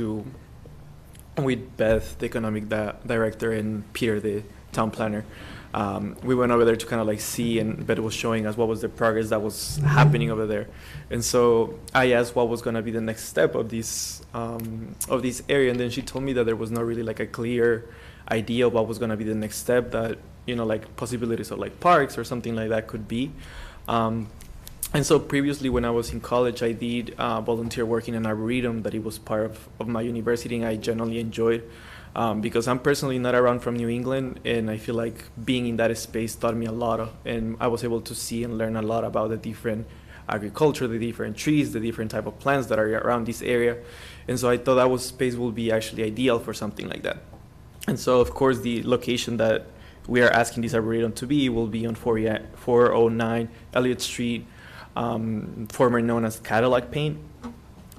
Speaker 18: with Beth, the economic director, and Peter, the town planner. We went over there to kind of like see, and Beth was showing us what was the progress that was happening over there. And so I asked what was going to be the next step of this area, and then she told me that there was not really like a clear idea of what was going to be the next step, that, you know, like possibilities of like parks or something like that could be. And so previously when I was in college, I did volunteer work in an arboretum that it was part of my university, and I generally enjoyed because I'm personally not around from New England, and I feel like being in that space taught me a lot, and I was able to see and learn a lot about the different agriculture, the different trees, the different type of plants that are around this area. And so I thought that space would be actually ideal for something like that. And so of course the location that we are asking this arboretum to be will be on 409 Eliot Street, formerly known as Cadillac Paint.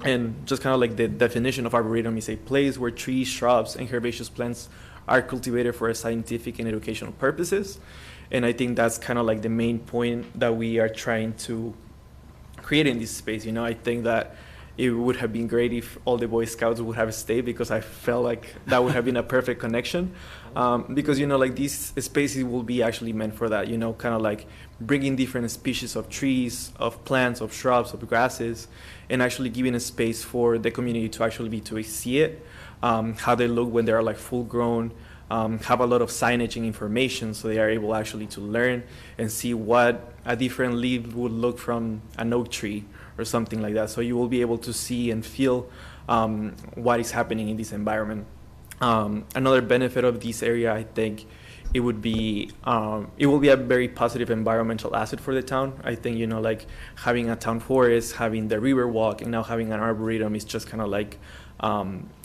Speaker 18: And just kind of like the definition of arboretum is a place where trees, shrubs, and herbaceous plants are cultivated for scientific and educational purposes. And I think that's kind of like the main point that we are trying to create in this space. You know, I think that it would have been great if all the Boy Scouts would have stayed, because I felt like that would have been a perfect connection. Because, you know, like these spaces will be actually meant for that, you know, kind of like bringing different species of trees, of plants, of shrubs, of grasses, and actually giving a space for the community to actually be to see it, how they look when they are like full grown, have a lot of signage and information, so they are able actually to learn and see what a different leaf would look from an oak tree or something like that. So you will be able to see and feel what is happening in this environment. Another benefit of this area, I think, it will be a very positive environmental asset for the town. I think, you know, like having a town forest, having the river walk, and now having an arboretum is just kind of like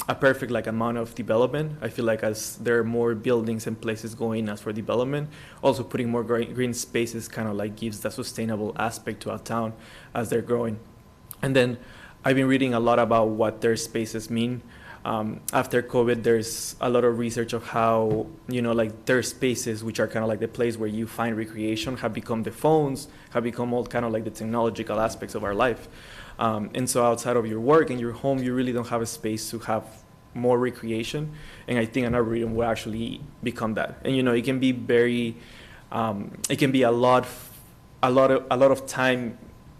Speaker 18: a perfect like amount of development. I feel like as there are more buildings and places going as for development, also putting more green spaces kind of like gives the sustainable aspect to our town as they're growing. And then I've been reading a lot about what their spaces mean. After COVID, there's a lot of research of how, like their spaces, which are kind of like the place where you find recreation, have become the phones, have become all kind of like the technological aspects of our life. And so outside of your work and your home, you really don't have a space to have more recreation. And I think an arboretum will actually become that. And, it can be very, it can be a lot of time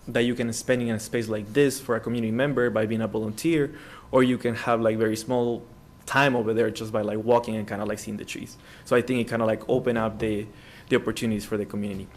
Speaker 18: that you can spend in a space like this for a community member by being a volunteer, or you can have like very small time over there just by like walking and kind of like seeing the trees. So I think it kind of like open up the opportunities for the community.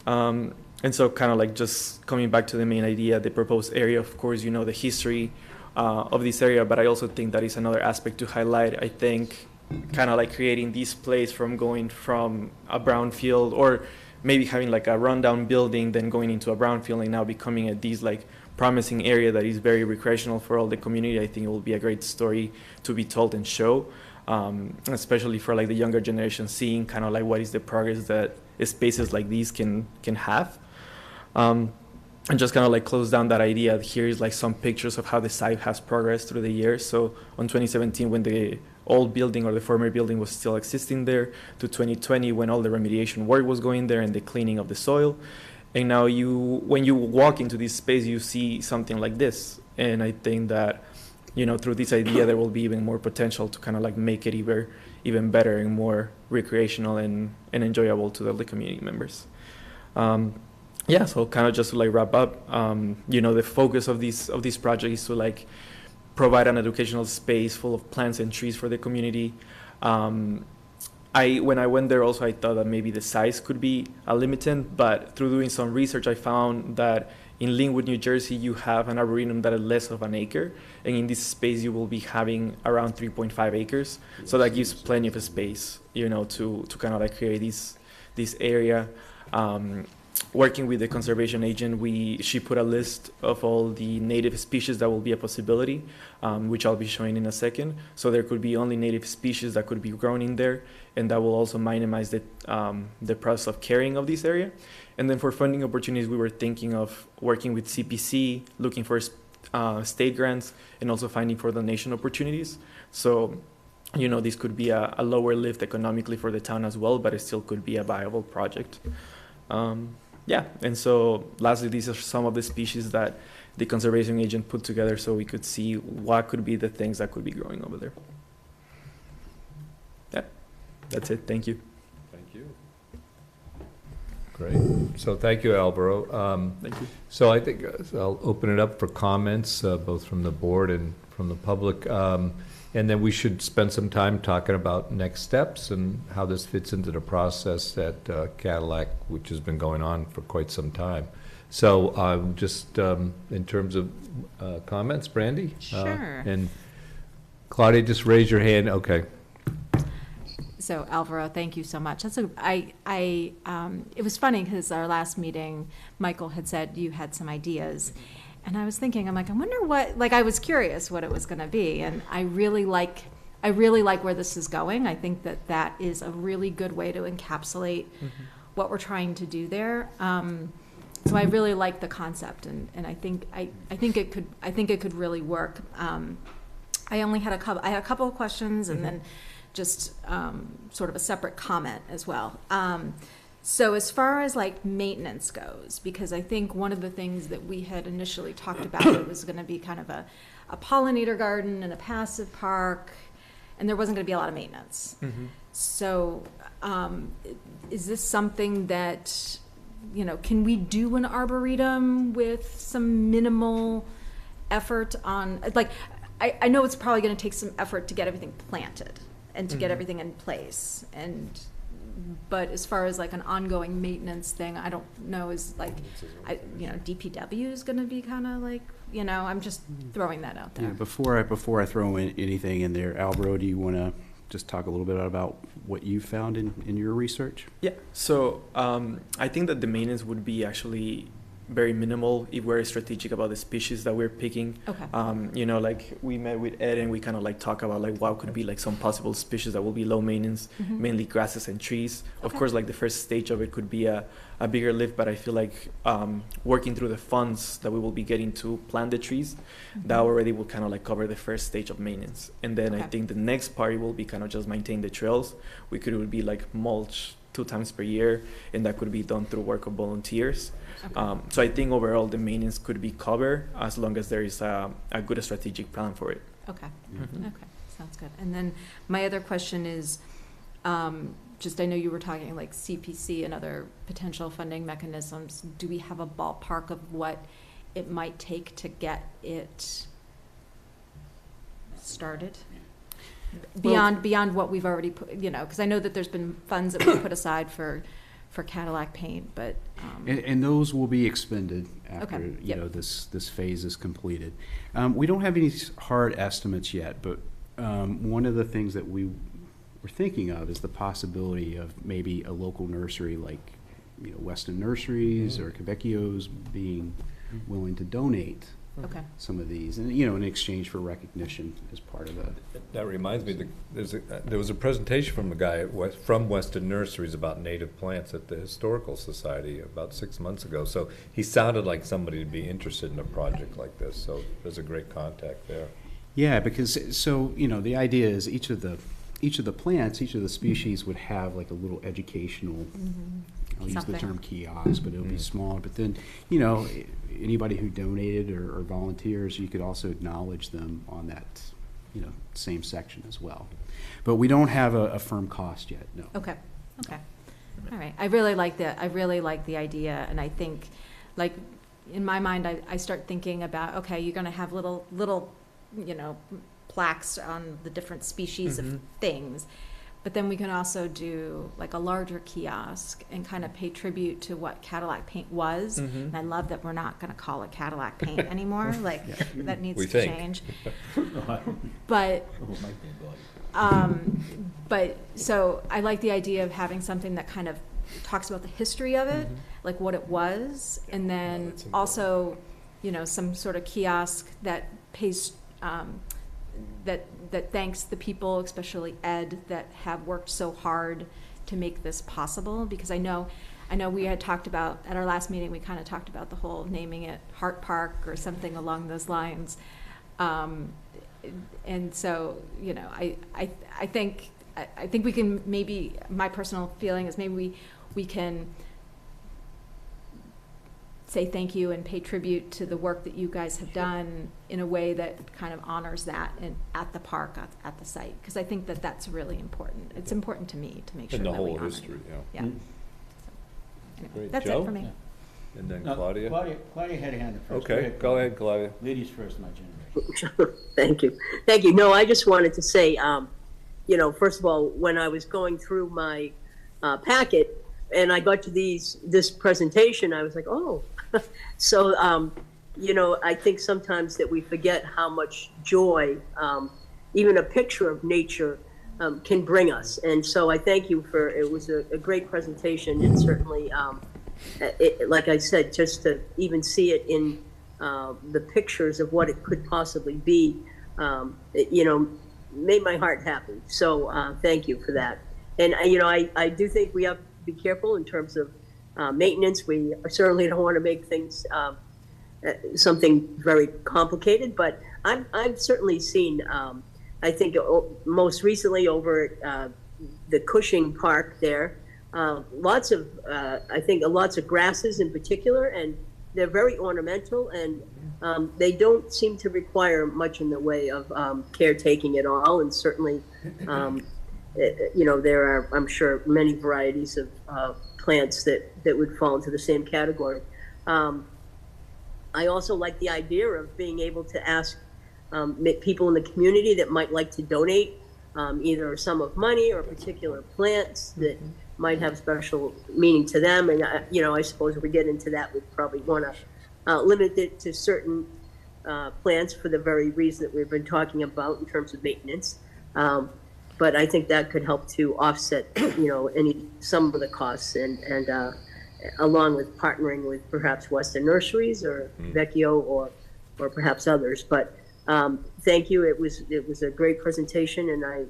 Speaker 18: And so kind of like just coming back to the main idea, the proposed area, of course, the history of this area, but I also think that is another aspect to highlight. I think kind of like creating this place from going from a brownfield, or maybe having like a rundown building, then going into a brownfield and now becoming this like promising area that is very recreational for all the community. I think it will be a great story to be told and show, especially for like the younger generation, seeing kind of like what is the progress that spaces like these can have. And just kind of like close down that idea. Here is like some pictures of how the site has progressed through the years. So on 2017, when the old building or the former building was still existing there, to 2020 when all the remediation work was going there and the cleaning of the soil. And now when you walk into this space, you see something like this. And I think that, through this idea, there will be even more potential to kind of like make it even better and more recreational and enjoyable to the community members. So kind of just to like wrap up, the focus of this project is to like provide an educational space full of plants and trees for the community. When I went there also, I thought that maybe the size could be a limiting, but through doing some research, I found that in Linwood, New Jersey, you have an arboretum that is less of an acre, and in this space you will be having around 3.5 acres. So that gives plenty of space, to kind of like create this area. Working with the conservation agent, she put a list of all the native species that will be a possibility, which I'll be showing in a second. So there could be only native species that could be grown in there, and that will also minimize the process of caring of this area. And then for funding opportunities, we were thinking of working with CPC, looking for state grants, and also finding for donation opportunities. So, this could be a lower lift economically for the town as well, but it still could be a viable project. And so lastly, these are some of the species that the conservation agent put together so we could see what could be the things that could be growing over there. Yeah, that's it. Thank you.
Speaker 3: Thank you. Great. So thank you, Alvaro.
Speaker 18: Thank you.
Speaker 3: So I think I'll open it up for comments, both from the board and from the public. And then we should spend some time talking about next steps and how this fits into the process at Cadillac, which has been going on for quite some time. So just in terms of comments, Brandy?
Speaker 11: Sure.
Speaker 3: And Claudia, just raise your hand. Okay.
Speaker 11: So Alvaro, thank you so much. It was funny because our last meeting, Michael had said you had some ideas. And I was thinking, I wonder what, I was curious what it was going to be. And I really like where this is going. I think that is a really good way to encapsulate what we're trying to do there. So I really like the concept, and I think it could really work. I had a couple of questions, and then just sort of a separate comment as well. So as far as maintenance goes, because I think one of the things that we had initially talked about, it was going to be kind of a pollinator garden and a passive park, and there wasn't going to be a lot of maintenance. So is this something that, can we do an arboretum with some minimal effort on, I know it's probably going to take some effort to get everything planted and to get everything in place, but as far as an ongoing maintenance thing, I don't know, DPW is going to be kind of I'm just throwing that out there.
Speaker 16: Yeah, before I throw anything in there, Alvaro, do you want to just talk a little bit about what you found in your research?
Speaker 18: Yeah, so I think that the maintenance would be actually very minimal if we're strategic about the species that we're picking.
Speaker 11: Okay.
Speaker 18: You know, like we met with Ed and we kind of like talk about like what could be like some possible species that will be low maintenance, mainly grasses and trees. Of course, like the first stage of it could be a bigger lift, but I feel like working through the funds that we will be getting to plant the trees, that already will kind of like cover the first stage of maintenance. And then I think the next part will be kind of just maintain the trails. We could would be like mulch 2 times per year, and that could be done through work of volunteers.
Speaker 11: Okay.
Speaker 18: So I think overall the maintenance could be covered as long as there is a good strategic plan for it.
Speaker 11: Okay. Okay, sounds good. And then my other question is, just I know you were talking like CPC and other potential funding mechanisms. Do we have a ballpark of what it might take to get it started? Beyond what we've already put, you know, because I know that there's been funds that we've put aside for Cadillac paint, but
Speaker 16: and those will be expended after
Speaker 11: Okay.
Speaker 16: you know this phase is completed. We don't have any hard estimates yet, but one of the things that we were thinking of is the possibility of maybe a local nursery like Weston Nurseries or Quebecio's being willing to donate some of these, and in exchange for recognition as part of that.
Speaker 3: That reminds me, there was a presentation from a guy from Weston Nurseries about native plants at the Historical Society about 6 months ago. So he sounded like somebody to be interested in a project like this. So there's a great contact there.
Speaker 16: Yeah, because the idea is each of the plants, each of the species would have like a little educational. I'll use the term kiosk, but it'll be smaller. But then, anybody who donated or volunteers, you could also acknowledge them on that, same section as well. But we don't have a firm cost yet. No.
Speaker 11: Okay. All right. I really like the idea, and I think, like, in my mind, I start thinking about, okay, you're going to have little, plaques on the different species of things. But then we can also do like a larger kiosk and kind of pay tribute to what Cadillac paint was. And I love that we're not going to call it Cadillac paint anymore. Like that needs to change. But so I like the idea of having something that kind of talks about the history of it, like what it was, and then also, some sort of kiosk that pays that thanks the people, especially Ed, that have worked so hard to make this possible. Because I know we had talked about, at our last meeting, we kind of talked about the whole naming it Hart Park or something along those lines. And so, I think we can maybe, my personal feeling is maybe we can say thank you and pay tribute to the work that you guys have done in a way that kind of honors that at the park, at the site, because I think that that's really important. It's important to me to make sure that we honor it.
Speaker 3: In the whole history,
Speaker 11: yeah. So, anyway,
Speaker 3: Great.
Speaker 11: that's
Speaker 3: Joe?
Speaker 11: it for me.
Speaker 3: And then
Speaker 10: No,
Speaker 3: Claudia?
Speaker 10: Claudia had a hand up first.
Speaker 3: Okay, go ahead, Claudia.
Speaker 10: Ladies first, my generation.
Speaker 12: Thank you. No, I just wanted to say, first of all, when I was going through my packet and I got to this presentation, I was like, oh. So, I think sometimes that we forget how much joy even a picture of nature can bring us. And so I thank you it was a great presentation, and certainly, like I said, just to even see it in the pictures of what it could possibly be, made my heart happy. So thank you for that. And, I do think we have to be careful in terms of maintenance. We certainly don't want to make things something very complicated, but I've certainly seen, I think most recently over at the Cushing Park there, lots of grasses in particular, and they're very ornamental, and they don't seem to require much in the way of caretaking at all. And certainly, there are, I'm sure, many varieties of plants that would fall into the same category. I also like the idea of being able to ask people in the community that might like to donate either a sum of money or particular plants that might have special meaning to them. And, I suppose if we get into that, we'd probably want to limit it to certain plants for the very reason that we've been talking about in terms of maintenance. But I think that could help to offset, some of the costs. And along with partnering with perhaps Western Nurseries or Vecchio or perhaps others. But thank you. It was a great presentation, and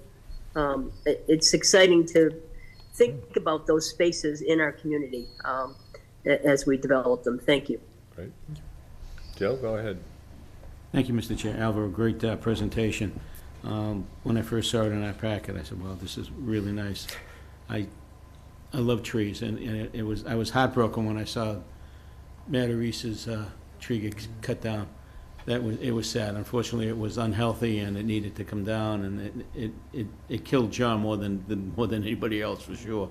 Speaker 12: it's exciting to think about those spaces in our community as we develop them. Thank you.
Speaker 3: Great. Joe, go ahead.
Speaker 10: Thank you, Mr. Chair. Alvaro, great presentation. When I first saw it in our packet, I said, "Wow, this is really nice." I love trees, and I was heartbroken when I saw Matt-Reese's tree get cut down. It was sad. Unfortunately, it was unhealthy, and it needed to come down, and it killed John more than anybody else, for sure.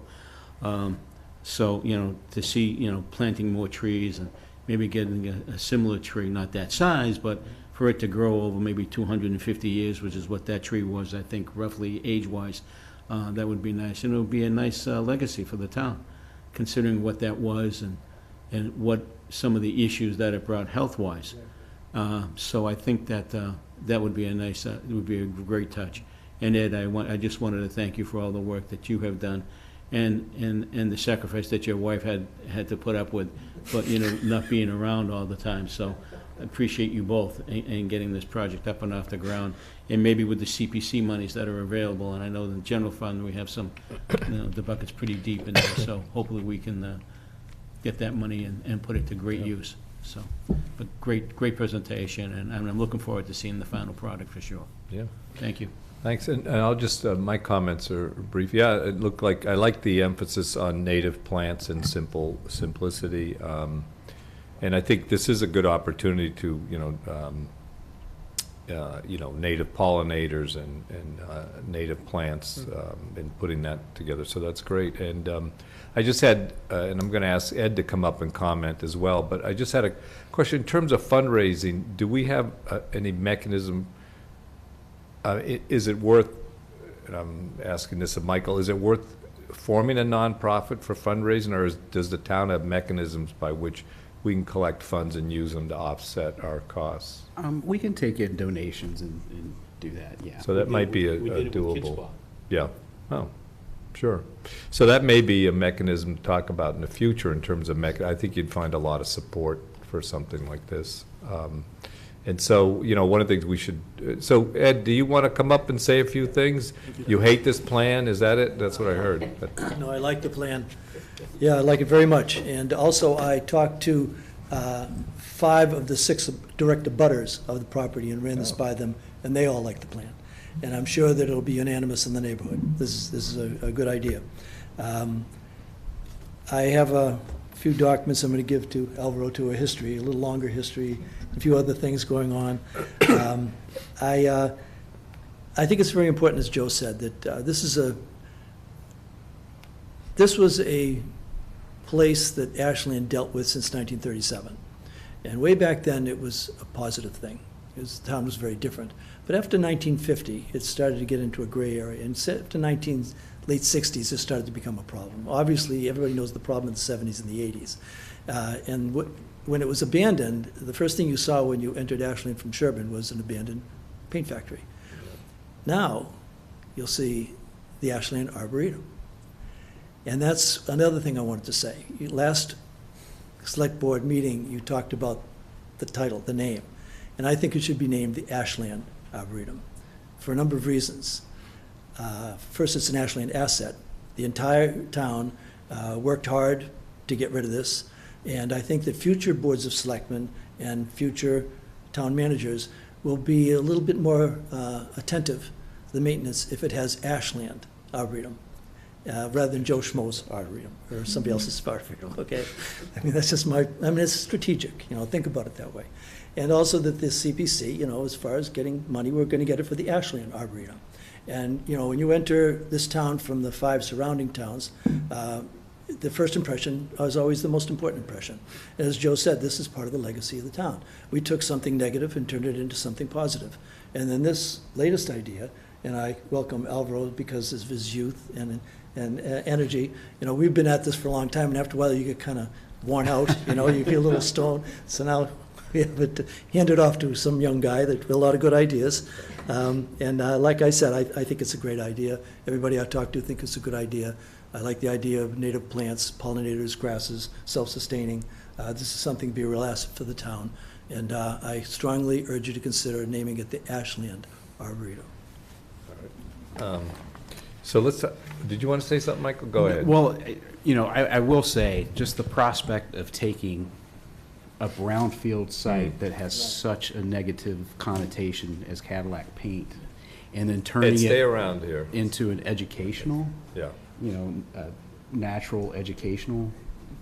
Speaker 10: So, to see, planting more trees and maybe getting a similar tree, not that size, but for it to grow over maybe 250 years, which is what that tree was, I think, roughly age-wise, that would be nice. And it would be a nice legacy for the town, considering what that was and what some of the issues that it brought health-wise. So I think that that would be a nice, it would be a great touch. And Ed, I just wanted to thank you for all the work that you have done, and the sacrifice that your wife had to put up with, but not being around all the time. So I appreciate you both in getting this project up and off the ground, and maybe with the CPC monies that are available. And I know in the general fund we have some, the bucket's pretty deep in there. So hopefully we can get that money and put it to great use. So, but great presentation, and I'm looking forward to seeing the final product for sure.
Speaker 3: Yeah.
Speaker 10: Thank you.
Speaker 3: Thanks, and I'll just, my comments are brief. Yeah, it looked like, I like the emphasis on native plants and simplicity. And I think this is a good opportunity to, native pollinators and native plants, and putting that together. So that's great. And I just had, and I'm going to ask Ed to come up and comment as well, but I just had a question in terms of fundraising. Do we have any mechanism? Is it worth, and I'm asking this of Michael, is it worth forming a nonprofit for fundraising, or does the town have mechanisms by which we can collect funds and use them to offset our costs?
Speaker 16: We can take in donations and do that, yeah.
Speaker 3: So that might be a doable. Yeah. Oh, sure. So that may be a mechanism to talk about in the future in terms of I think you'd find a lot of support for something like this. And so, one of the things we should, so Ed, do you want to come up and say a few things? You hate this plan, is that it? That's what I heard. But.
Speaker 19: No, I like the plan. Yeah, I like it very much. And also, I talked to 5 of the 6 direct abutters of the property and ran this by them, and they all like the plan. And I'm sure that it'll be unanimous in the neighborhood. This is a good idea. I have a few documents I'm going to give to Alvaro, to a history, a little longer history, a few other things going on. I think it's very important, as Joe said, that this was a place that Ashland dealt with since 1937. And way back then, it was a positive thing, because the town was very different. But after 1950, it started to get into a gray area. And after late 60s, it started to become a problem. Obviously, everybody knows the problem in the 70s and the 80s. And when it was abandoned, the first thing you saw when you entered Ashland from Sherburne was an abandoned paint factory. Now, you'll see the Ashland Arboretum. And that's another thing I wanted to say. Last select board meeting, you talked about the title, the name. And I think it should be named the Ashland Arboretum for a number of reasons. First, it's an Ashland asset. The entire town worked hard to get rid of this. And I think that future boards of selectmen and future town managers will be a little bit more attentive to the maintenance if it has Ashland Arboretum. Rather than Joe Schmo's Arboretum or somebody else's Arboretum, okay? I mean, that's just it's strategic, think about it that way. And also that the CPC, as far as getting money, we're going to get it for the Ashland Arboretum. And, when you enter this town from the 5 surrounding towns, the first impression is always the most important impression. And as Joe said, this is part of the legacy of the town. We took something negative and turned it into something positive. And then this latest idea, and I welcome Alvaro because of his youth and energy. We've been at this for a long time, and after a while you get kind of worn out, you feel a little stoned. So now we have it handed off to some young guy that with a lot of good ideas. And like I said, I think it's a great idea. Everybody I talk to think it's a good idea. I like the idea of native plants, pollinators, grasses, self-sustaining. This is something to be a real asset for the town. And I strongly urge you to consider naming it the Ashland Arboretum.
Speaker 3: So let's, did you want to say something, Michael? Go ahead.
Speaker 16: Well, you know, I will say, just the prospect of taking a brownfield site that has such a negative connotation as Cadillac paint, and then turning
Speaker 3: Stay around here.
Speaker 16: into an educational,
Speaker 3: Yeah.
Speaker 16: you know, natural educational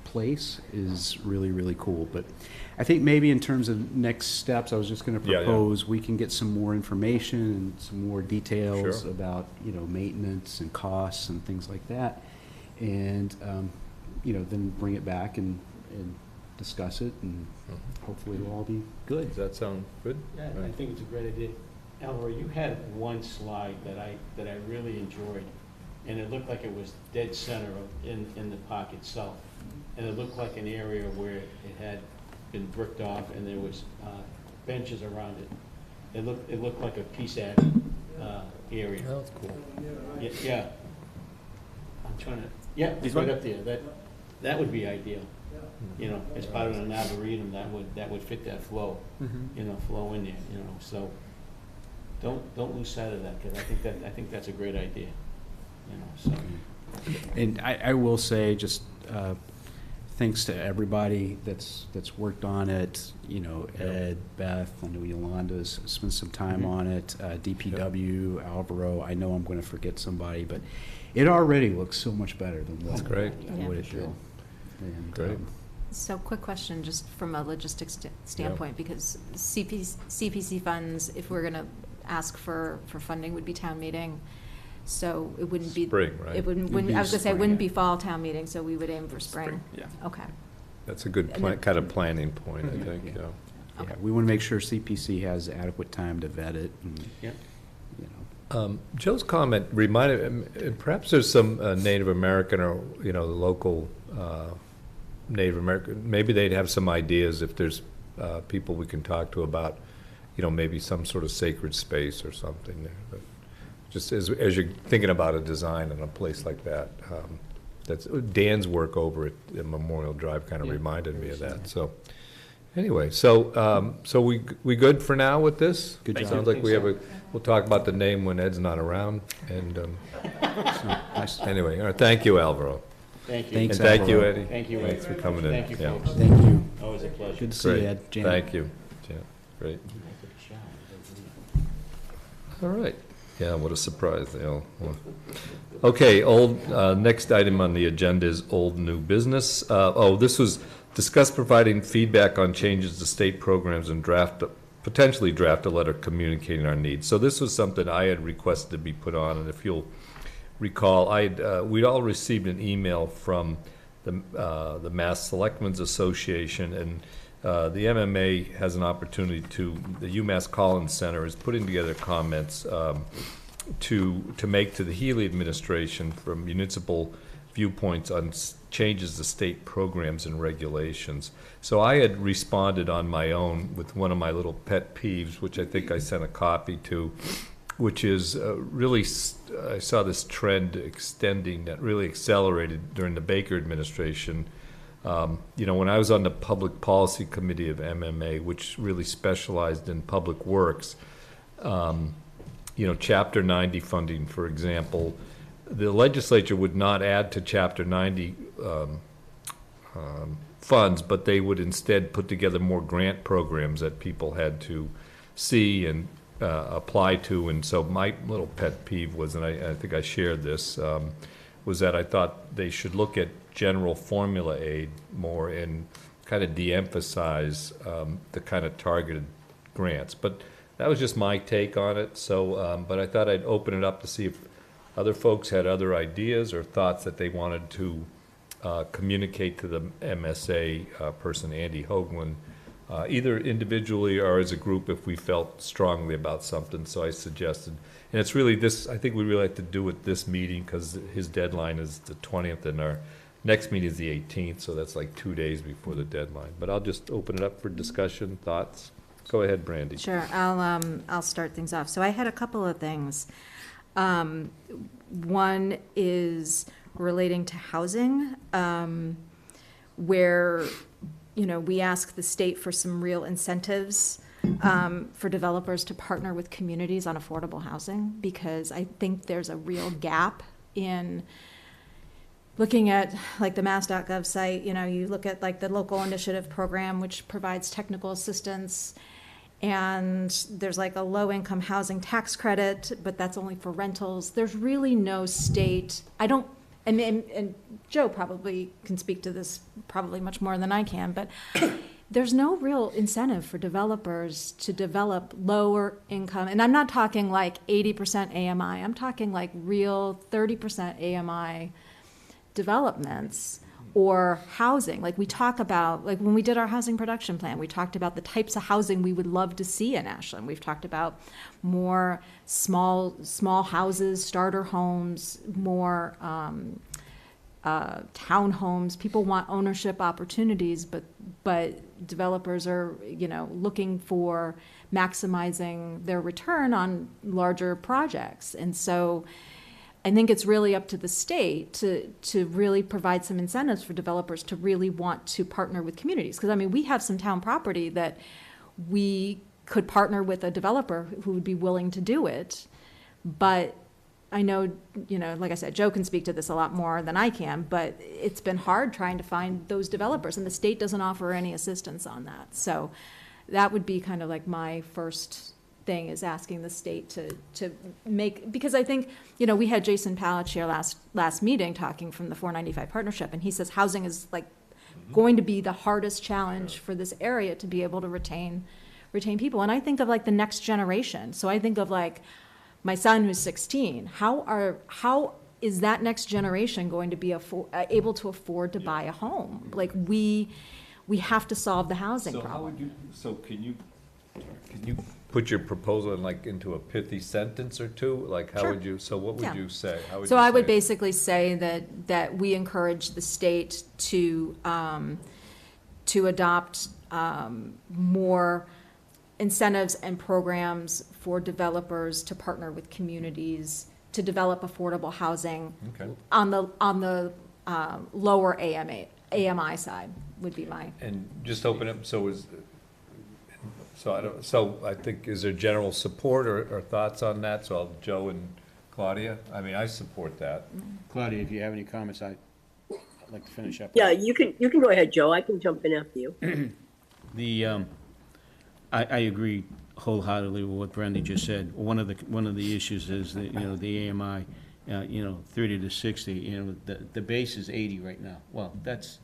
Speaker 16: place is really, really cool. But I think maybe in terms of next steps, I was just going to propose we can get some more information and some more details
Speaker 3: Sure.
Speaker 16: about, you know, maintenance and costs and things like that. And, you know, then bring it back and discuss it, and hopefully it'll all be good.
Speaker 3: Does that sound good?
Speaker 1: Yeah, I think it's a great idea. Alvaro, you had one slide that I really enjoyed, and it looked like it was dead center in the park itself. And it looked like an area where it had been bricked off and there was benches around it. It looked like a peace area.
Speaker 3: That's cool.
Speaker 1: Yeah. I'm trying to, yeah, it's right up there. That would be ideal. You know, as part of an arboretum, that would fit that flow. You know, flow in there. You know, so don't lose sight of that, because I think that's a great idea. You know, so.
Speaker 16: And I will say, just thanks to everybody that's worked on it. You know, Ed, Beth, I know Yolanda's spent some time on it. DPW, Alvaro. I know I'm going to forget somebody, but it already looks so much better than what it did. And,
Speaker 3: Great.
Speaker 11: So quick question, just from a logistics standpoint, because CPC funds, if we're going to ask for funding, would be town meeting. So it wouldn't be
Speaker 3: spring, right?
Speaker 11: It wouldn't. I was going to say it wouldn't be fall town meeting, so we would aim for spring.
Speaker 3: Yeah.
Speaker 11: Okay.
Speaker 3: That's a good kind of planning point, I think. Yeah.
Speaker 16: Yeah, we want to make sure CPC has adequate time to vet it. And,
Speaker 1: yeah.
Speaker 16: You know.
Speaker 3: Joe's comment reminded, perhaps there's some Native American or, you know, the local Native American, maybe they'd have some ideas if there's people we can talk to about, you know, maybe some sort of sacred space or something there. But just as you're thinking about a design in a place like that, that's Dan's work over at Memorial Drive kind of reminded me of that. So anyway, so we good for now with this?
Speaker 16: Good job.
Speaker 3: Sounds like we have we'll talk about the name when Ed's not around. And anyway, all right, thank you, Alvaro.
Speaker 1: Thank you.
Speaker 16: Thanks,
Speaker 3: and thank
Speaker 16: Alvaro.
Speaker 3: you, Eddie.
Speaker 1: Thank you,
Speaker 3: Thanks
Speaker 1: Ed.
Speaker 3: for coming in.
Speaker 1: Thank you, folks.
Speaker 16: Thank you.
Speaker 1: Always a pleasure.
Speaker 16: Good to see you, Ed. Jan.
Speaker 3: Thank you. Jan. Great. All right. Yeah, what a surprise. They all. Okay, next item on the agenda is old new business. This was discuss providing feedback on changes to state programs and potentially draft a letter communicating our needs. So this was something I had requested to be put on, and if you'll recall, we'd all received an email from the Mass Selectmen's Association, and the MMA has an opportunity the UMass Collins Center is putting together comments to make to the Healy administration from municipal viewpoints on changes to state programs and regulations. So I had responded on my own with one of my little pet peeves, which I think I sent a copy to, which is really, I saw this trend extending that really accelerated during the Baker administration. You know, when I was on the Public Policy Committee of MMA, which really specialized in public works, you know, Chapter 90 funding, for example, the legislature would not add to Chapter 90 funds, but they would instead put together more grant programs that people had to see and apply to. And so my little pet peeve was, and I think I shared this, was that I thought they should look at general formula aid more and kind of de-emphasize the kind of targeted grants. But that was just my take on it. So, but I thought I'd open it up to see if other folks had other ideas or thoughts that they wanted to communicate to the MSA person, Andy Hoagland, either individually or as a group if we felt strongly about something. So I suggested, and it's really this, I think we really have to do it this meeting because his deadline is the 20th and our next meeting is the 18th, so that's like 2 days before the deadline. But I'll just open it up for discussion, thoughts. Go ahead, Brandy.
Speaker 11: Sure, I'll start things off. So I had a couple of things. One is relating to housing, where, we ask the state for some real incentives for developers to partner with communities on affordable housing, because I think there's a real gap in looking at like the mass.gov site. You look at like the local initiative program, which provides technical assistance, and there's like a low-income housing tax credit, but that's only for rentals. There's really no state, and Joe probably can speak to this probably much more than I can, but there's no real incentive for developers to develop lower income. And I'm not talking like 80% AMI. I'm talking like real 30% AMI developments or housing. Like we talk about, like when we did our housing production plan, we talked about the types of housing we would love to see in Ashland. We've talked about more small houses, starter homes, more townhomes. People want ownership opportunities, but developers are, looking for maximizing their return on larger projects. And so I think it's really up to the state to really provide some incentives for developers to really want to partner with communities. Because, we have some town property that we could partner with a developer who would be willing to do it. But I know, like I said, Joe can speak to this a lot more than I can, but it's been hard trying to find those developers, and the state doesn't offer any assistance on that. So that would be kind of like my first thing, is asking the state to make, because I think, we had Jason Palich here last meeting talking from the 495 partnership, and he says housing is like going to be the hardest challenge for this area to be able to retain people. And I think of like the next generation. So I think of like my son who's 16. How is that next generation going to be able to afford to buy a home? Like we have to solve the housing problem.
Speaker 3: Can you put your proposal into a pithy sentence or two? Like how would you, what would you say?
Speaker 11: So I would basically say that we encourage the state to adopt more incentives and programs for developers to partner with communities to develop affordable housing on the lower AMI side would be my.
Speaker 3: And just open up. I think, is there general support or thoughts on that? So Joe and Claudia. I support that.
Speaker 1: Claudia, if you have any comments, I'd like to finish up.
Speaker 12: Yeah, you can go ahead, Joe. I can jump in after you.
Speaker 1: I agree wholeheartedly with what Brandy just said. One of the issues is that, the AMI, 30 to 60, the base is 80 right now. Well, that's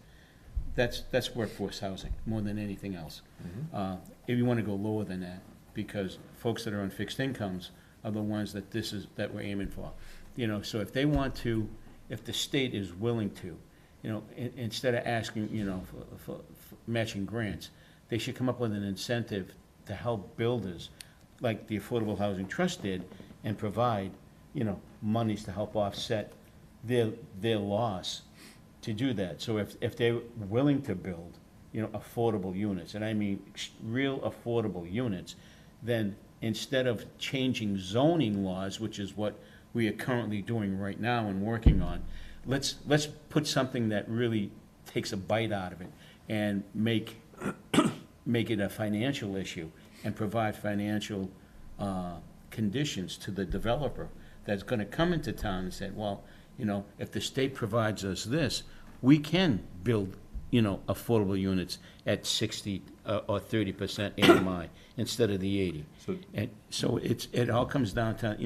Speaker 1: workforce housing more than anything else. Mm-hmm. If you want to go lower than that, because folks that are on fixed incomes are the ones that we're aiming for. So if they want to, if the state is willing to, instead of asking, for matching grants, they should come up with an incentive to help builders, like the Affordable Housing Trust did, and provide, monies to help offset their loss to do that. So if they're willing to build, affordable units, and I mean real affordable units, then instead of changing zoning laws, which is what we are currently doing right now and working on, let's put something that really takes a bite out of it and make it a financial issue and provide financial conditions to the developer that's going to come into town and say, well, if the state provides us this, we can build, affordable units at 60 or 30% AMI instead of the 80. So it all comes down to,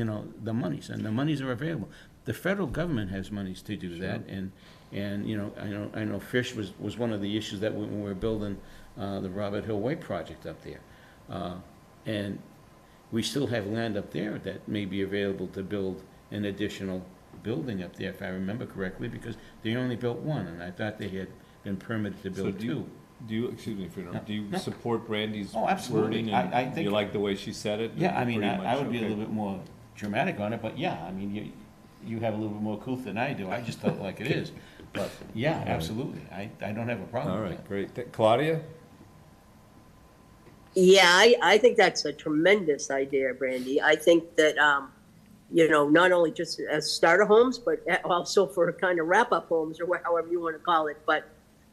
Speaker 1: the monies, and the monies are available. The federal government has monies to do that, and I know Fish was one of the issues that when we were building the Robert Hill Way project up there, and we still have land up there that may be available to build an additional building up there, if I remember correctly, because they only built one, and I thought they had been permitted to build two.
Speaker 3: Do you, excuse me for interrupting, do you support Brandy's
Speaker 1: absolutely.
Speaker 3: wording?
Speaker 1: I think
Speaker 3: you like the way she said it?
Speaker 1: Yeah, I would be a little bit more dramatic on it, but yeah, you have a little bit more couth than I do. I just tell it like it is. But yeah, absolutely. I don't have a problem with that.
Speaker 3: All right, great. Claudia?
Speaker 12: Yeah, I think that's a tremendous idea, Brandy. I think that not only just as starter homes, but also for kind of wrap-up homes or however you want to call it. But,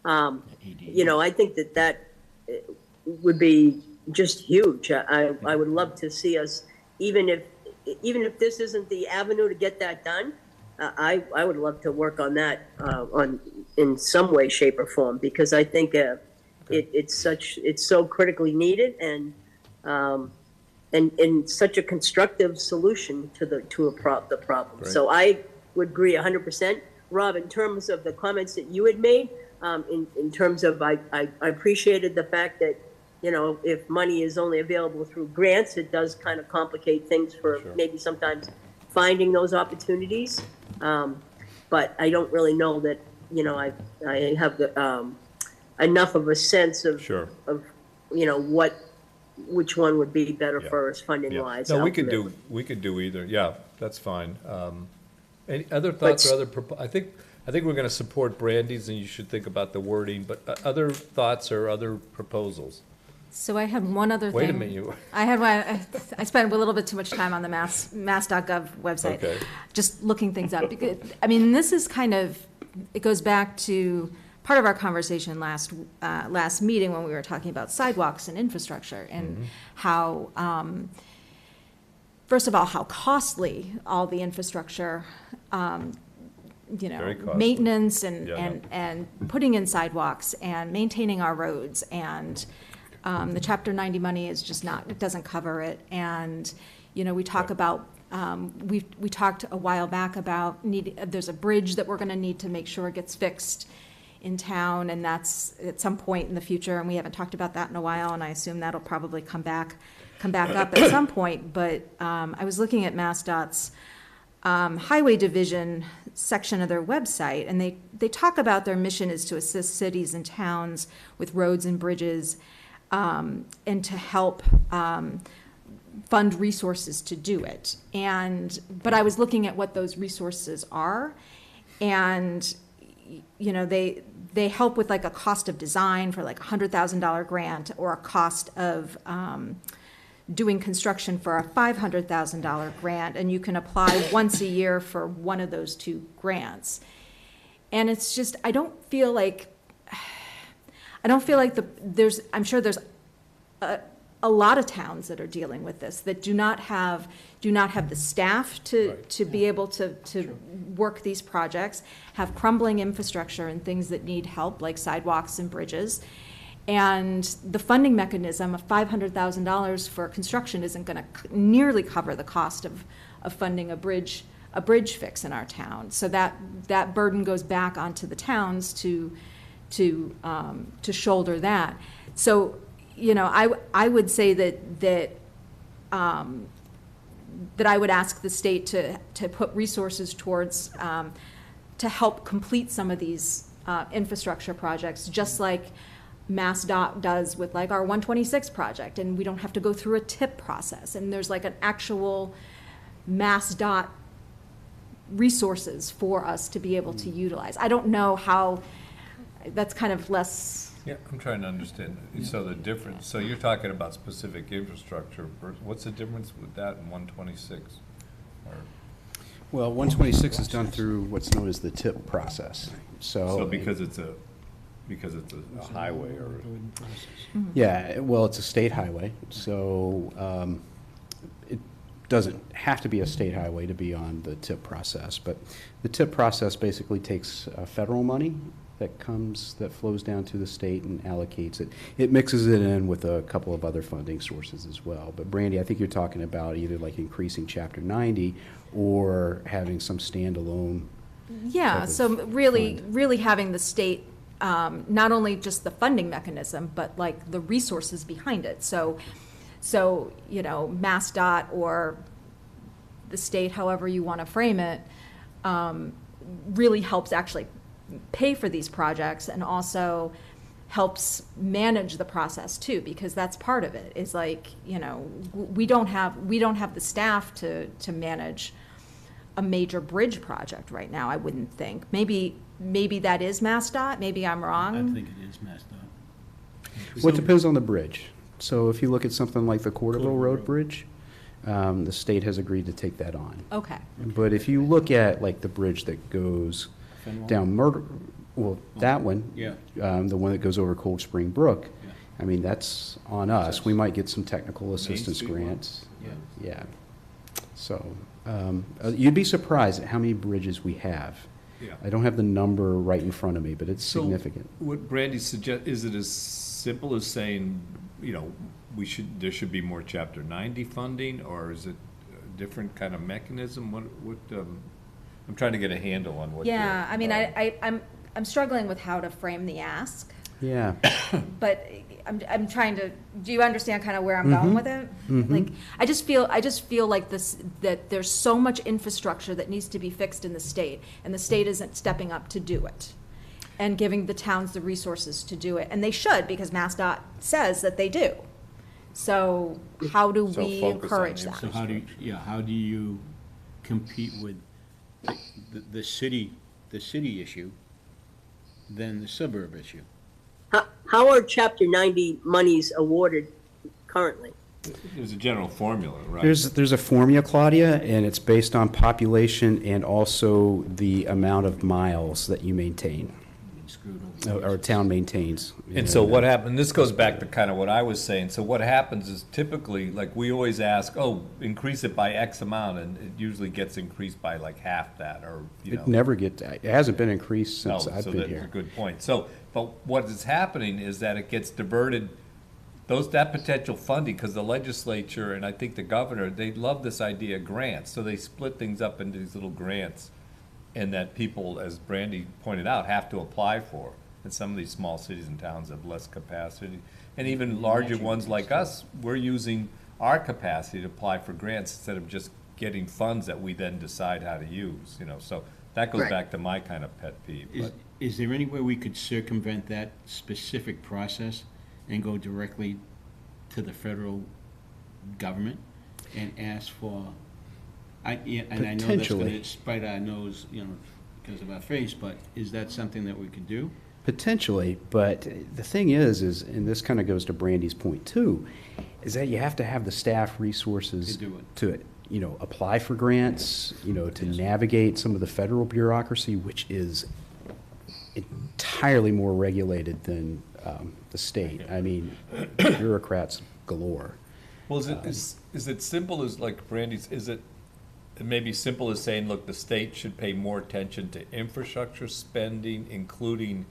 Speaker 12: I think that would be just huge. I would love to see us, even if this isn't the avenue to get that done, I would love to work on that in some way, shape, or form, because I think it's so critically needed and such a constructive solution to the problem.
Speaker 3: Great.
Speaker 12: So I would agree 100%. Rob, in terms of the comments that you had made, in terms of I appreciated the fact that if money is only available through grants, it does kind of complicate things for maybe sometimes finding those opportunities. But I don't really know that, I have enough of a sense of which one would be better for us funding wise.
Speaker 3: No, we could do either. Yeah, that's fine. Any other thoughts or other, I think we're going to support Brandy's, and you should think about the wording, but other thoughts or other proposals?
Speaker 11: So I had one other thing.
Speaker 3: Wait a minute.
Speaker 11: I spent a little bit too much time on the mass.gov website, just looking things up. Because, this is it goes back to part of our conversation last meeting when we were talking about sidewalks and infrastructure and how, first of all, how costly all the infrastructure, maintenance and putting in sidewalks and maintaining our roads, and the Chapter 90 money is just it doesn't cover it. And, we talk about, we talked a while back about there's a bridge that we're going to need to make sure it gets fixed in town, and that's at some point in the future, and we haven't talked about that in a while, and I assume that'll probably come back up at some point. But I was looking at MassDOT's Highway Division section of their website, and they talk about their mission is to assist cities and towns with roads and bridges, and to help fund resources to do it. But I was looking at what those resources are, and they help with like a cost of design for like $100,000 grant, or a cost of doing construction for a $500,000 grant, and you can apply once a year for one of those two grants. And it's just, I don't feel like I'm sure there's a lot of towns that are dealing with this that do not have the staff to be able to work these projects, have crumbling infrastructure and things that need help, like sidewalks and bridges. And the funding mechanism of $500,000 for construction isn't going to nearly cover the cost of funding a bridge fix in our town. So that burden goes back onto the towns to shoulder that. So, I would say that I would ask the state to put resources towards to help complete some of these infrastructure projects, just like MassDOT does with like our 126 project, and we don't have to go through a TIP process, and there's like an actual MassDOT resources for us to be able to utilize. I don't know how, that's kind of less.
Speaker 3: Yeah, I'm trying to understand. So the difference, so you're talking about specific infrastructure. What's the difference with that and 126?
Speaker 16: Well, 126 is done through what's known as the TIP process.
Speaker 3: So because it's a highway, or
Speaker 16: yeah, well, it's a state highway, so it doesn't have to be a state highway to be on the TIP process. But the TIP process basically takes federal money that flows down to the state and allocates it. It mixes it in with a couple of other funding sources as well. But Brandy, I think you're talking about either like increasing Chapter 90 or having some standalone.
Speaker 11: Yeah, so really having the state, not only just the funding mechanism, but like the resources behind it. So MassDOT or the state, however you want to frame it, really helps actually pay for these projects, and also helps manage the process too, because that's part of it. Is like, we don't have the staff to manage a major bridge project right now. I wouldn't think. Maybe that is MassDOT. Maybe I'm wrong.
Speaker 1: I think it is MassDOT.
Speaker 16: Well, it depends on the bridge. So if you look at something like the Corderville Road Bridge, The state has agreed to take that on.
Speaker 11: Okay.
Speaker 16: But if you look at like the bridge that goes
Speaker 1: Fenwell?
Speaker 16: down that one.
Speaker 1: Yeah.
Speaker 16: The one that goes over Cold Spring Brook.
Speaker 1: Yeah.
Speaker 16: I mean, that's on us. We might get some technical assistance
Speaker 1: Street one?
Speaker 16: grants.
Speaker 1: Yeah.
Speaker 16: Yeah. So, you'd be surprised at how many bridges we have.
Speaker 3: Yeah.
Speaker 16: I don't have the number right in front of me, but it's significant.
Speaker 3: What Brandy suggests, is it as simple as saying, there should be more Chapter 90 funding, or is it a different kind of mechanism? I'm trying to get a handle on what.
Speaker 11: Yeah, I mean, I'm struggling with how to frame the ask.
Speaker 16: Yeah.
Speaker 11: But I'm trying to, do you understand kind of where I'm going with it? Like, I just feel like that there's so much infrastructure that needs to be fixed in the state, and the state isn't stepping up to do it and giving the towns the resources to do it. And they should, because MassDOT says that they do. So how do we encourage that?
Speaker 1: So how do you compete with the city issue than the suburb issue?
Speaker 12: How are Chapter 90 monies awarded currently?
Speaker 3: There's a general formula, right?
Speaker 16: There's a formula, Claudia, and it's based on population and also the amount of miles that you maintain, or town maintains.
Speaker 3: And so what happened, this goes back to kind of what I was saying, so what happens is typically, like, we always ask, increase it by X amount, and it usually gets increased by like half that, or,
Speaker 16: It never it hasn't been increased since I've been
Speaker 3: that's
Speaker 16: here.
Speaker 3: a good point. So, but what is happening is that it gets diverted, that potential funding, because the legislature, and I think the governor, they love this idea of grants, so they split things up into these little grants, and that people, as Brandy pointed out, have to apply for. And some of these small cities and towns have less capacity. And even larger ones like us, we're using our capacity to apply for grants instead of just getting funds that we then decide how to use, So that goes back to my kind of pet peeve.
Speaker 1: Is there any way we could circumvent that specific process and go directly to the federal government and ask for, and I know that's going to spite our nose, because of our face, but is that something that we could do?
Speaker 16: Potentially, but the thing is, and this kind of goes to Brandy's point too, is that you have to have the staff resources to apply for grants, to navigate some of the federal bureaucracy, which is entirely more regulated than the state. I mean, bureaucrats galore.
Speaker 3: Well, is it simple as, like Brandy's, is it maybe simple as saying, look, the state should pay more attention to infrastructure spending, including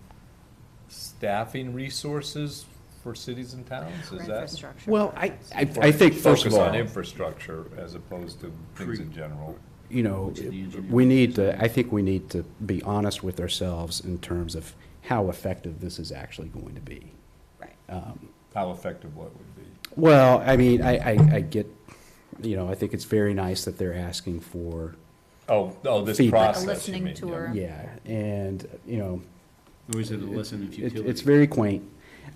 Speaker 3: staffing resources for cities and towns? Is that?
Speaker 16: Well, I think, first of all,
Speaker 3: focus on infrastructure as opposed to things in general.
Speaker 16: I think we need to be honest with ourselves in terms of how effective this is actually going to be.
Speaker 11: Right.
Speaker 3: How effective what would be?
Speaker 16: Well, I mean, I get, I think it's very nice that they're asking for
Speaker 3: this
Speaker 16: feedback.
Speaker 3: process,
Speaker 11: a listening tour.
Speaker 16: Yeah, and,
Speaker 1: Or is it a lesson in futility?
Speaker 16: it's very quaint.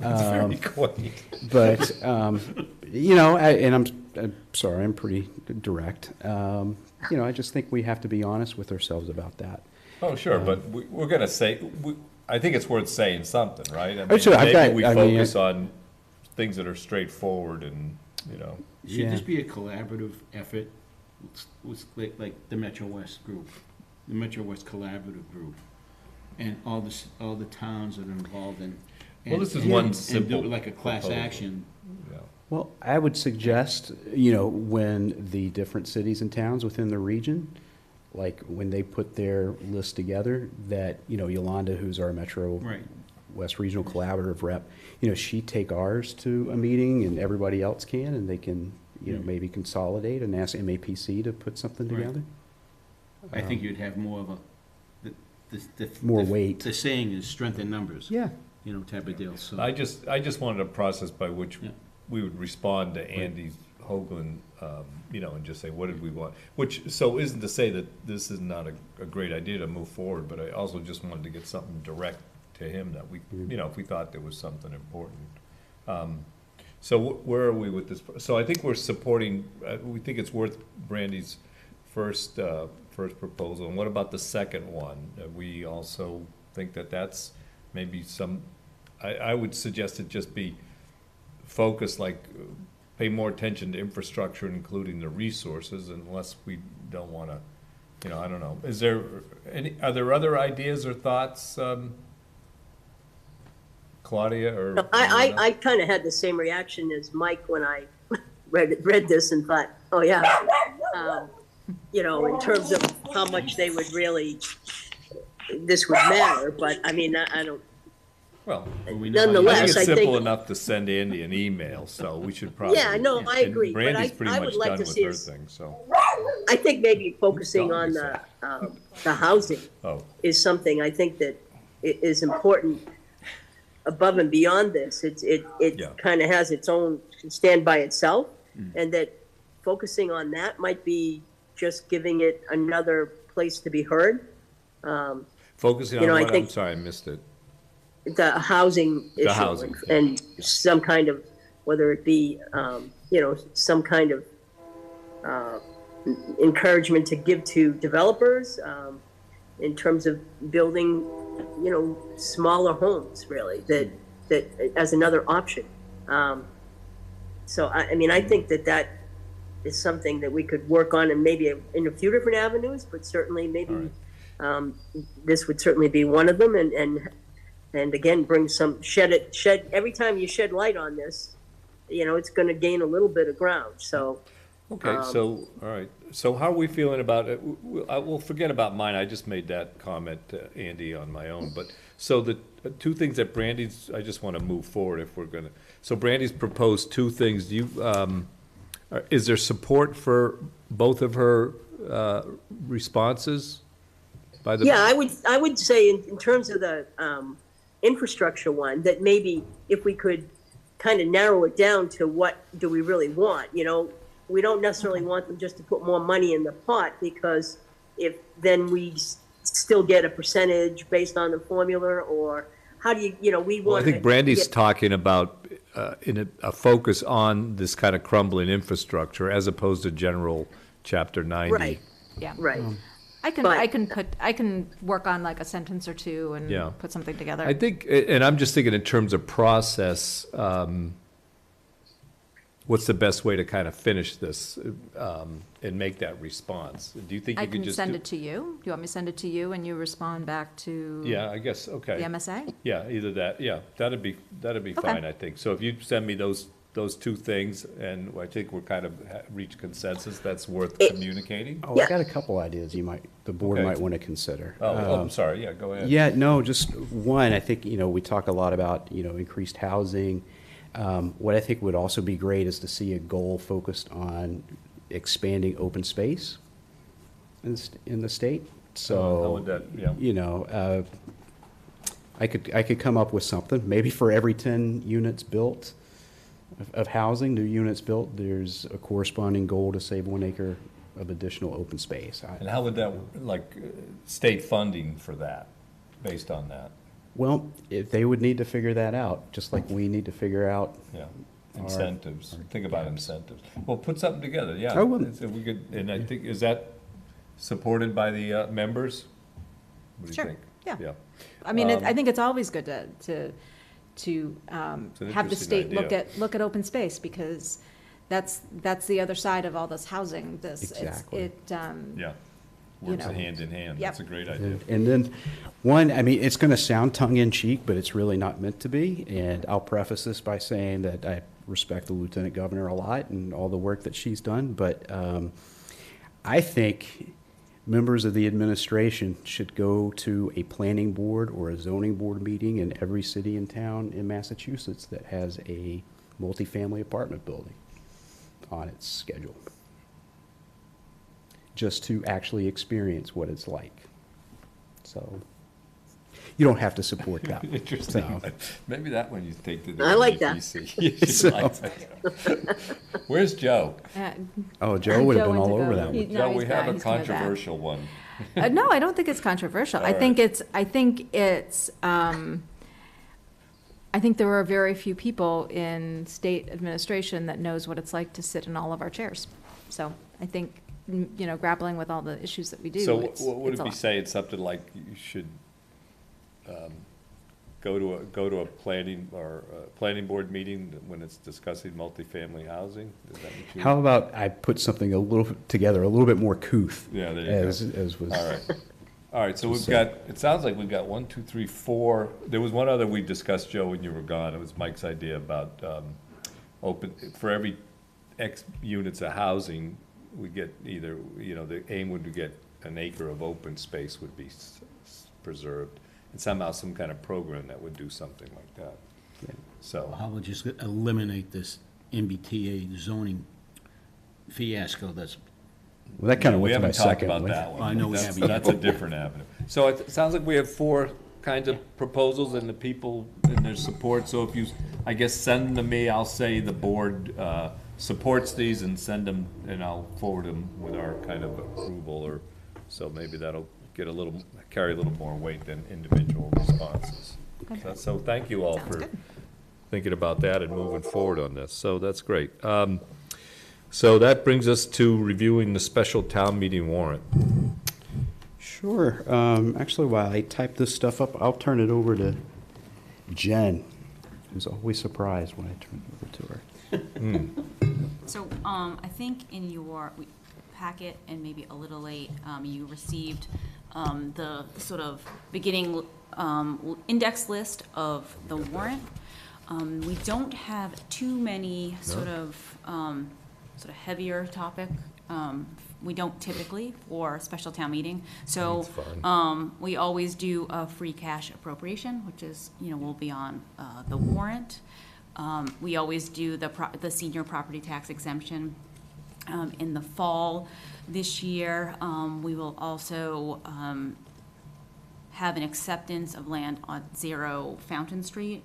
Speaker 3: It's very quaint.
Speaker 16: But, I'm sorry, I'm pretty direct. I just think we have to be honest with ourselves about that.
Speaker 3: Oh, sure, but we're going to say, I think it's worth saying something, right? I mean,
Speaker 16: Sure,
Speaker 3: maybe we focus on things that are straightforward and,
Speaker 1: Should this be a collaborative effort with like the Metro West group, the Metro West Collaborative Group, and all the towns that are involved in?
Speaker 3: Well, this is one simple
Speaker 1: and do it like a class
Speaker 3: proposal.
Speaker 1: action.
Speaker 3: Yeah.
Speaker 16: Well, I would suggest, when the different cities and towns within the region, like when they put their list together, that, Yolanda, who's our Metro West Regional Collaborative rep, she take ours to a meeting and everybody else can, and they can, maybe consolidate and ask MAPC to put something together.
Speaker 1: I think you'd have more of
Speaker 16: more weight.
Speaker 1: The saying is strength in numbers.
Speaker 16: Yeah.
Speaker 1: Type of deal. So
Speaker 3: I just wanted a process by which we would respond to Andy Hoagland, and just say, what did we want? So isn't to say that this is not a great idea to move forward, but I also just wanted to get something direct to him that we, if we thought there was something important. So where are we with this? So I think we're supporting, we think it's worth Brandy's first proposal. And what about the second one? We also think that that's maybe I would suggest it just be focused like pay more attention to infrastructure, including the resources, unless we don't want to, you know, I don't know. Are there other ideas or thoughts, Claudia, or?
Speaker 12: I kind of had the same reaction as Mike when I read this and thought, oh yeah, you know, in terms of how much they would really, this would matter, but I mean, I don't.
Speaker 3: Well,
Speaker 12: nonetheless,
Speaker 3: I think it's simple enough to send Andy an email, so we should probably.
Speaker 12: Yeah, no, I agree. But
Speaker 3: Brandy's pretty
Speaker 12: I
Speaker 3: much
Speaker 12: would like
Speaker 3: done
Speaker 12: to
Speaker 3: with
Speaker 12: see
Speaker 3: her
Speaker 12: us,
Speaker 3: thing, so.
Speaker 12: I think maybe focusing on the housing is something I think that is important above and beyond this. It kind of has its own, stand by itself, and that focusing on that might be just giving it another place to be heard.
Speaker 3: Focusing on what? I'm sorry, I missed it.
Speaker 12: The housing issue,
Speaker 3: housing,
Speaker 12: and some kind of, whether it be, you know, some kind of encouragement to give to developers in terms of building, you know, smaller homes, really, that as another option. So I mean, I think that is something that we could work on, and maybe in a few different avenues, but certainly maybe this would certainly be one of them, and again, bring some shed every time you shed light on this, you know, it's going to gain a little bit of ground. So
Speaker 3: okay, so all right, so how are we feeling about it? We'll forget about mine. I just made that comment to Andy on my own. But so the two things that Brandy's, I just want to move forward if we're going to. So Brandy's proposed two things. Do you is there support for both of her responses? By the
Speaker 12: I would say in terms of the infrastructure one, that maybe if we could kind of narrow it down to what do we really want, you know, we don't necessarily want them just to put more money in the pot, because if then we still get a percentage based on the formula, or how do you know, we want.
Speaker 3: I think Brandy's talking about in a focus on this kind of crumbling infrastructure as opposed to general Chapter 90.
Speaker 12: Right. Yeah. Right.
Speaker 11: I can work on like a sentence or two and put something together.
Speaker 3: I think, and I'm just thinking in terms of process, what's the best way to kind of finish this and make that response? Do you think you could just
Speaker 11: send it to you? Do you want me to send it to you and you respond back to?
Speaker 3: Yeah, I guess, okay.
Speaker 11: The MSA?
Speaker 3: Yeah, either that, yeah, that'd be fine, I think. So if you send me those two things, and I think we're kind of reached consensus, that's worth communicating.
Speaker 16: Oh, I got a couple ideas the board might want to consider.
Speaker 3: I'm sorry, yeah, go ahead.
Speaker 16: Yeah, no, just one, I think, you know, we talk a lot about, you know, increased housing. What I think would also be great is to see a goal focused on expanding open space in the state. So,
Speaker 3: how would that,
Speaker 16: you know, I could come up with something, maybe for every 10 units built, of housing, new units built, there's a corresponding goal to save 1 acre of additional open space.
Speaker 3: And how would that, like, state funding for that, based on that?
Speaker 16: Well, they would need to figure that out, just like we need to figure out.
Speaker 3: Yeah, incentives. Think about incentives. Well, put something together, yeah. If we could, and I think, is that supported by the members? What do you think?
Speaker 11: Yeah. I mean, I think it's always good to have the state look at open space, because that's the other side of all this housing.
Speaker 16: Exactly.
Speaker 3: Works hand in hand. That's a great idea.
Speaker 16: And then one, I mean, it's going to sound tongue-in-cheek, but it's really not meant to be. And I'll preface this by saying that I respect the Lieutenant Governor a lot and all the work that she's done. But I think members of the administration should go to a planning board or a zoning board meeting in every city and town in Massachusetts that has a multifamily apartment building on its schedule, just to actually experience what it's like. So you don't have to support that.
Speaker 3: Interesting. So. Maybe that one you take to the
Speaker 12: I like that.
Speaker 3: Where's Joe?
Speaker 16: Joe would have been all over that one.
Speaker 3: Joe, we have a controversial one.
Speaker 11: No, I don't think it's controversial. I think there are very few people in state administration that knows what it's like to sit in all of our chairs. So I think, you know, grappling with all the issues that we do.
Speaker 3: So what would it be saying? Something like you should go to a planning or a planning board meeting when it's discussing multifamily housing? Is that what you?
Speaker 16: How about I put something together a little bit more couth?
Speaker 3: Yeah, there you go.
Speaker 16: As was.
Speaker 3: All right. All right, so we've got, it sounds like we've got 1, 2, 3, 4. There was one other we discussed, Joe, when you were gone. It was Mike's idea about open, for every X units of housing, we get either, the aim would be get an acre of open space would be preserved. And somehow some kind of program that would do something like that.
Speaker 16: Yeah.
Speaker 3: So.
Speaker 1: How would you eliminate this MBTA zoning fiasco that's.
Speaker 16: Well, that kind of
Speaker 3: we
Speaker 16: went to my
Speaker 3: haven't talked
Speaker 16: second
Speaker 3: about
Speaker 16: one.
Speaker 3: that one.
Speaker 1: I know we haven't yet.
Speaker 3: That's a different avenue. So it sounds like we have 4 kinds of proposals and the people and their support. So if you, I guess, send them to me, I'll say the board supports these and send them, and I'll forward them with our kind of approval, or so maybe that'll get carry a little more weight than individual responses.
Speaker 11: Okay.
Speaker 3: So thank you all for thinking about that and moving forward on this. So that's great. So that brings us to reviewing the special town meeting warrant.
Speaker 16: Sure. Actually, while I type this stuff up, I'll turn it over to Jen, who's always surprised when I turn it over to her.
Speaker 20: So I think in your packet, and maybe a little late, you received the sort of beginning index list of the warrant. We don't have too many sort of heavier topic. We don't typically for a special town meeting. So we always do a free cash appropriation, which is, will be on the warrant. We always do the senior property tax exemption in the fall. This year, we will also have an acceptance of land on 0 Fountain Street.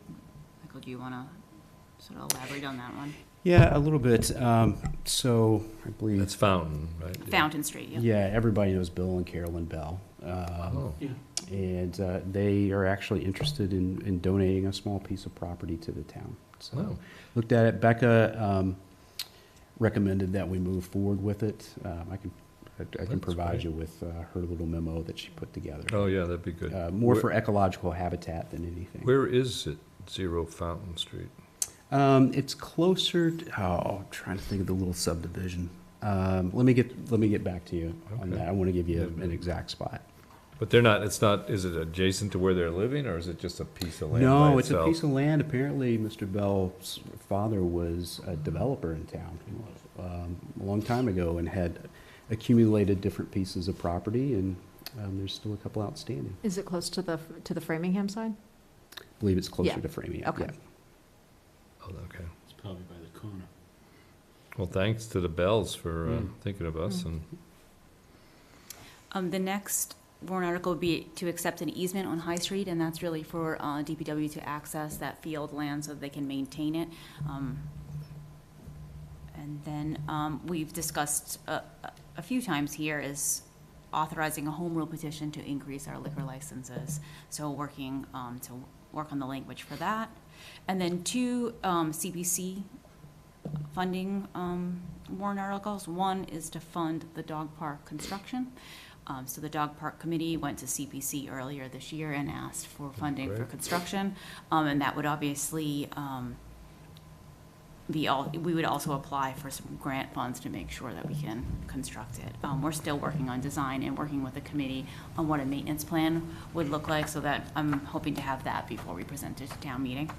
Speaker 20: Michael, do you want to sort of elaborate on that one?
Speaker 16: Yeah, a little bit. So I believe
Speaker 3: That's Fountain, right?
Speaker 20: Fountain Street, yeah.
Speaker 16: Yeah, everybody knows Bill and Carolyn Bell. And they are actually interested in donating a small piece of property to the town. So looked at it. Becca recommended that we move forward with it. I can provide you with her little memo that she put together.
Speaker 3: Oh, yeah, that'd be good.
Speaker 16: More for ecological habitat than anything.
Speaker 3: Where is it, 0 Fountain Street?
Speaker 16: It's closer to, I'm trying to think of the little subdivision. Let me get back to you on that. I want to give you an exact spot.
Speaker 3: But they're not, is it adjacent to where they're living, or is it just a piece of land by
Speaker 16: No, it's
Speaker 3: itself?
Speaker 16: a piece of land. Apparently, Mr. Bell's father was a developer in town a long time ago and had accumulated different pieces of property, and there's still a couple outstanding.
Speaker 11: Is it close to the Framingham side?
Speaker 16: I believe it's closer to Framingham.
Speaker 11: Okay.
Speaker 16: Yeah.
Speaker 3: Oh, okay.
Speaker 1: It's probably by the corner.
Speaker 3: Well, thanks to the Bells for thinking of us.
Speaker 20: The next warrant article would be to accept an easement on High Street, and that's really for DPW to access that field land so they can maintain it. And then we've discussed a few times here is authorizing a home rule petition to increase our liquor licenses. So working to work on the language for that. And then 2 CPC funding warrant articles. One is to fund the dog park construction. So the dog park committee went to CPC earlier this year and asked for funding for construction. And that would obviously we would also apply for some grant funds to make sure that we can construct it. We're still working on design and working with the committee on what a maintenance plan would look like, so that I'm hoping to have that before we present it to town meeting.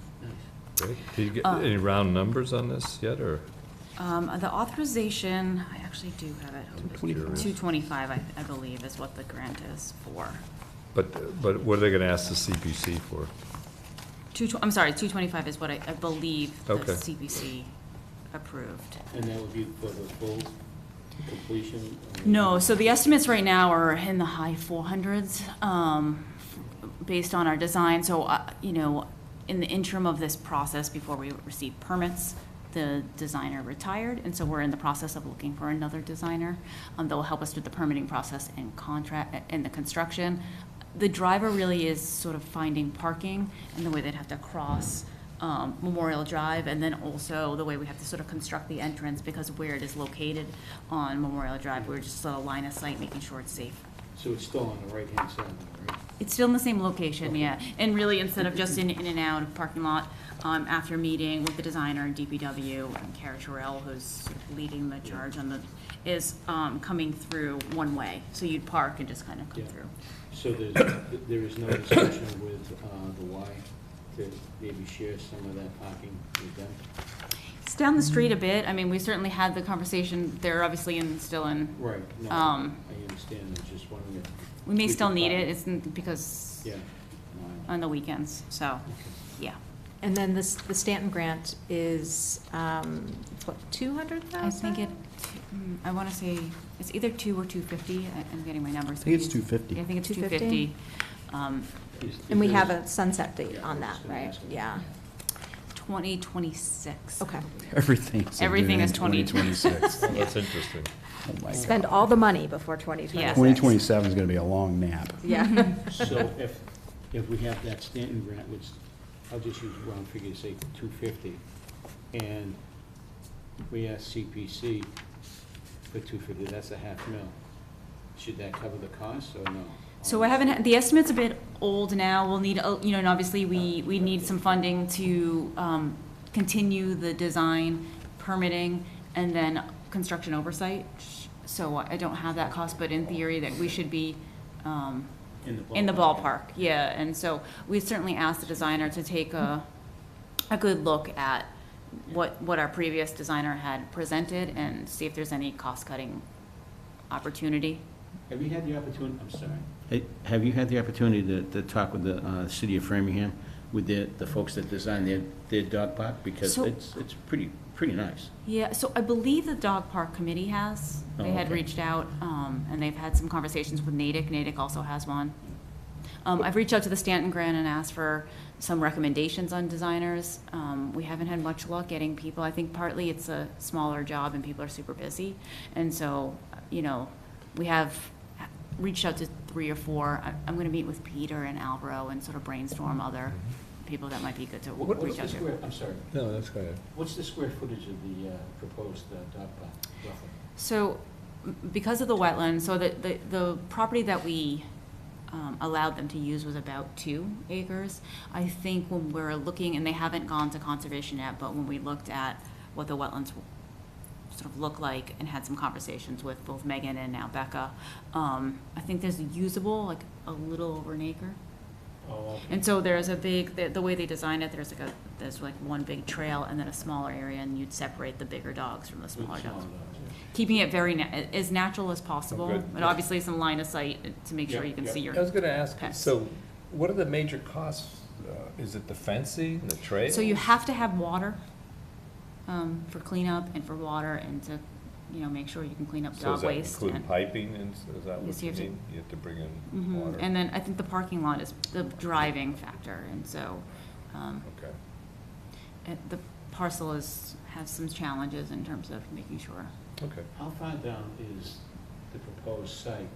Speaker 3: Great. Did you get any round numbers on this yet, or?
Speaker 20: The authorization, I actually do have it. 225, I believe, is what the grant is for.
Speaker 3: But what are they going to ask the CPC for?
Speaker 20: I'm sorry, 225 is what I believe the
Speaker 3: Okay.
Speaker 20: CPC approved.
Speaker 1: And that would be for the full completion?
Speaker 20: No, so the estimates right now are in the high 400s based on our design. So, in the interim of this process, before we receive permits, the designer retired, and so we're in the process of looking for another designer that will help us with the permitting process and the construction. The driver really is sort of finding parking and the way they'd have to cross Memorial Drive, and then also the way we have to sort of construct the entrance, because where it is located on Memorial Drive, we're just sort of line of sight, making sure it's safe.
Speaker 1: So it's still on the right-hand side, right?
Speaker 20: It's still in the same location, yeah. And really, instead of just in and out of parking lot, after meeting with the designer and DPW and Kara Terrell, who's leading the charge on the, is coming through one way. So you'd park and just kind of come through.
Speaker 1: So there is no discussion with the Y to maybe share some of that parking with them?
Speaker 20: It's down the street a bit. I mean, we certainly had the conversation. They're obviously still in.
Speaker 1: Right. No, I understand. I'm just wondering if
Speaker 20: we may still need it. It's because
Speaker 1: yeah.
Speaker 20: On the weekends. So, yeah.
Speaker 11: And then the Stanton grant is, what, 200,000?
Speaker 20: I think I want to say it's either 2 or 250. I'm getting my numbers.
Speaker 16: I think it's 250.
Speaker 20: I think it's
Speaker 11: 250.
Speaker 20: 250.
Speaker 11: And we have a sunset date on that, right? Yeah.
Speaker 20: 2026.
Speaker 11: Okay.
Speaker 16: Everything
Speaker 20: is 2026.
Speaker 3: That's interesting.
Speaker 16: Oh my
Speaker 11: Spend
Speaker 16: God.
Speaker 11: all the money before 2026.
Speaker 20: Yeah.
Speaker 16: 2027 is going to be a long nap.
Speaker 11: Yeah.
Speaker 1: So if we have that Stanton grant, which I'll just use round figure, say 250, and we ask CPC for 250, that's a $500,000. Should that cover the cost or no?
Speaker 20: So I haven't, the estimate's a bit old now. We'll need, and obviously we need some funding to continue the design, permitting, and then construction oversight. So I don't have that cost, but in theory that we should be in the ballpark. Yeah, and so we certainly asked the designer to take a good look at what our previous designer had presented and see if there's any cost-cutting opportunity.
Speaker 1: Have you had the opportunity, I'm sorry.
Speaker 10: Have you had the opportunity to talk with the city of Framingham, with the folks that designed their dog park? Because
Speaker 20: So-
Speaker 10: it's pretty nice.
Speaker 20: Yeah, so I believe the dog park committee has.
Speaker 10: Oh,
Speaker 20: They had
Speaker 10: okay.
Speaker 20: reached out, and they've had some conversations with Natick. Natick also has one. I've reached out to the Stanton Grant and asked for some recommendations on designers. We haven't had much luck getting people. I think partly it's a smaller job and people are super busy. And so, we have reached out to 3 or 4. I'm going to meet with Peter and Alvaro and sort of brainstorm other people that might be good to
Speaker 1: What's
Speaker 20: reach
Speaker 1: the
Speaker 20: out to.
Speaker 1: square, I'm sorry,
Speaker 3: No, that's good.
Speaker 1: what's the square footage of the proposed dog park, roughly?
Speaker 20: So, because of the wetlands, so the property that we allowed them to use was about 2 acres. I think when we're looking, and they haven't gone to conservation yet, but when we looked at what the wetlands sort of look like and had some conversations with both Megan and now Becca, I think there's usable, like a little over an acre.
Speaker 1: Oh, okay.
Speaker 20: And so there's a big, the way they designed it, there's like one big trail and then a smaller area, and you'd separate the bigger dogs from the smaller dogs. Keeping it very, as natural as possible,
Speaker 3: good.
Speaker 20: but obviously some line of sight to make sure
Speaker 1: Yeah,
Speaker 20: you can
Speaker 1: yeah.
Speaker 20: see your
Speaker 3: I was going to ask,
Speaker 20: pets.
Speaker 3: so what are the major costs? Is it the fencing, the trail?
Speaker 20: So you have to have water for cleanup and for water and to, make sure you can clean up
Speaker 3: So
Speaker 20: dog
Speaker 3: does that
Speaker 20: waste.
Speaker 3: include
Speaker 20: and-
Speaker 3: piping, and is that
Speaker 20: Yes,
Speaker 3: what
Speaker 20: you
Speaker 3: you
Speaker 20: have to-
Speaker 3: mean? You have to bring in
Speaker 20: Mhm.
Speaker 3: water?
Speaker 20: And then I think the parking lot is the driving factor, and so
Speaker 3: Okay.
Speaker 20: the parcel has some challenges in terms of making sure.
Speaker 3: Okay.
Speaker 1: How far down is the proposed site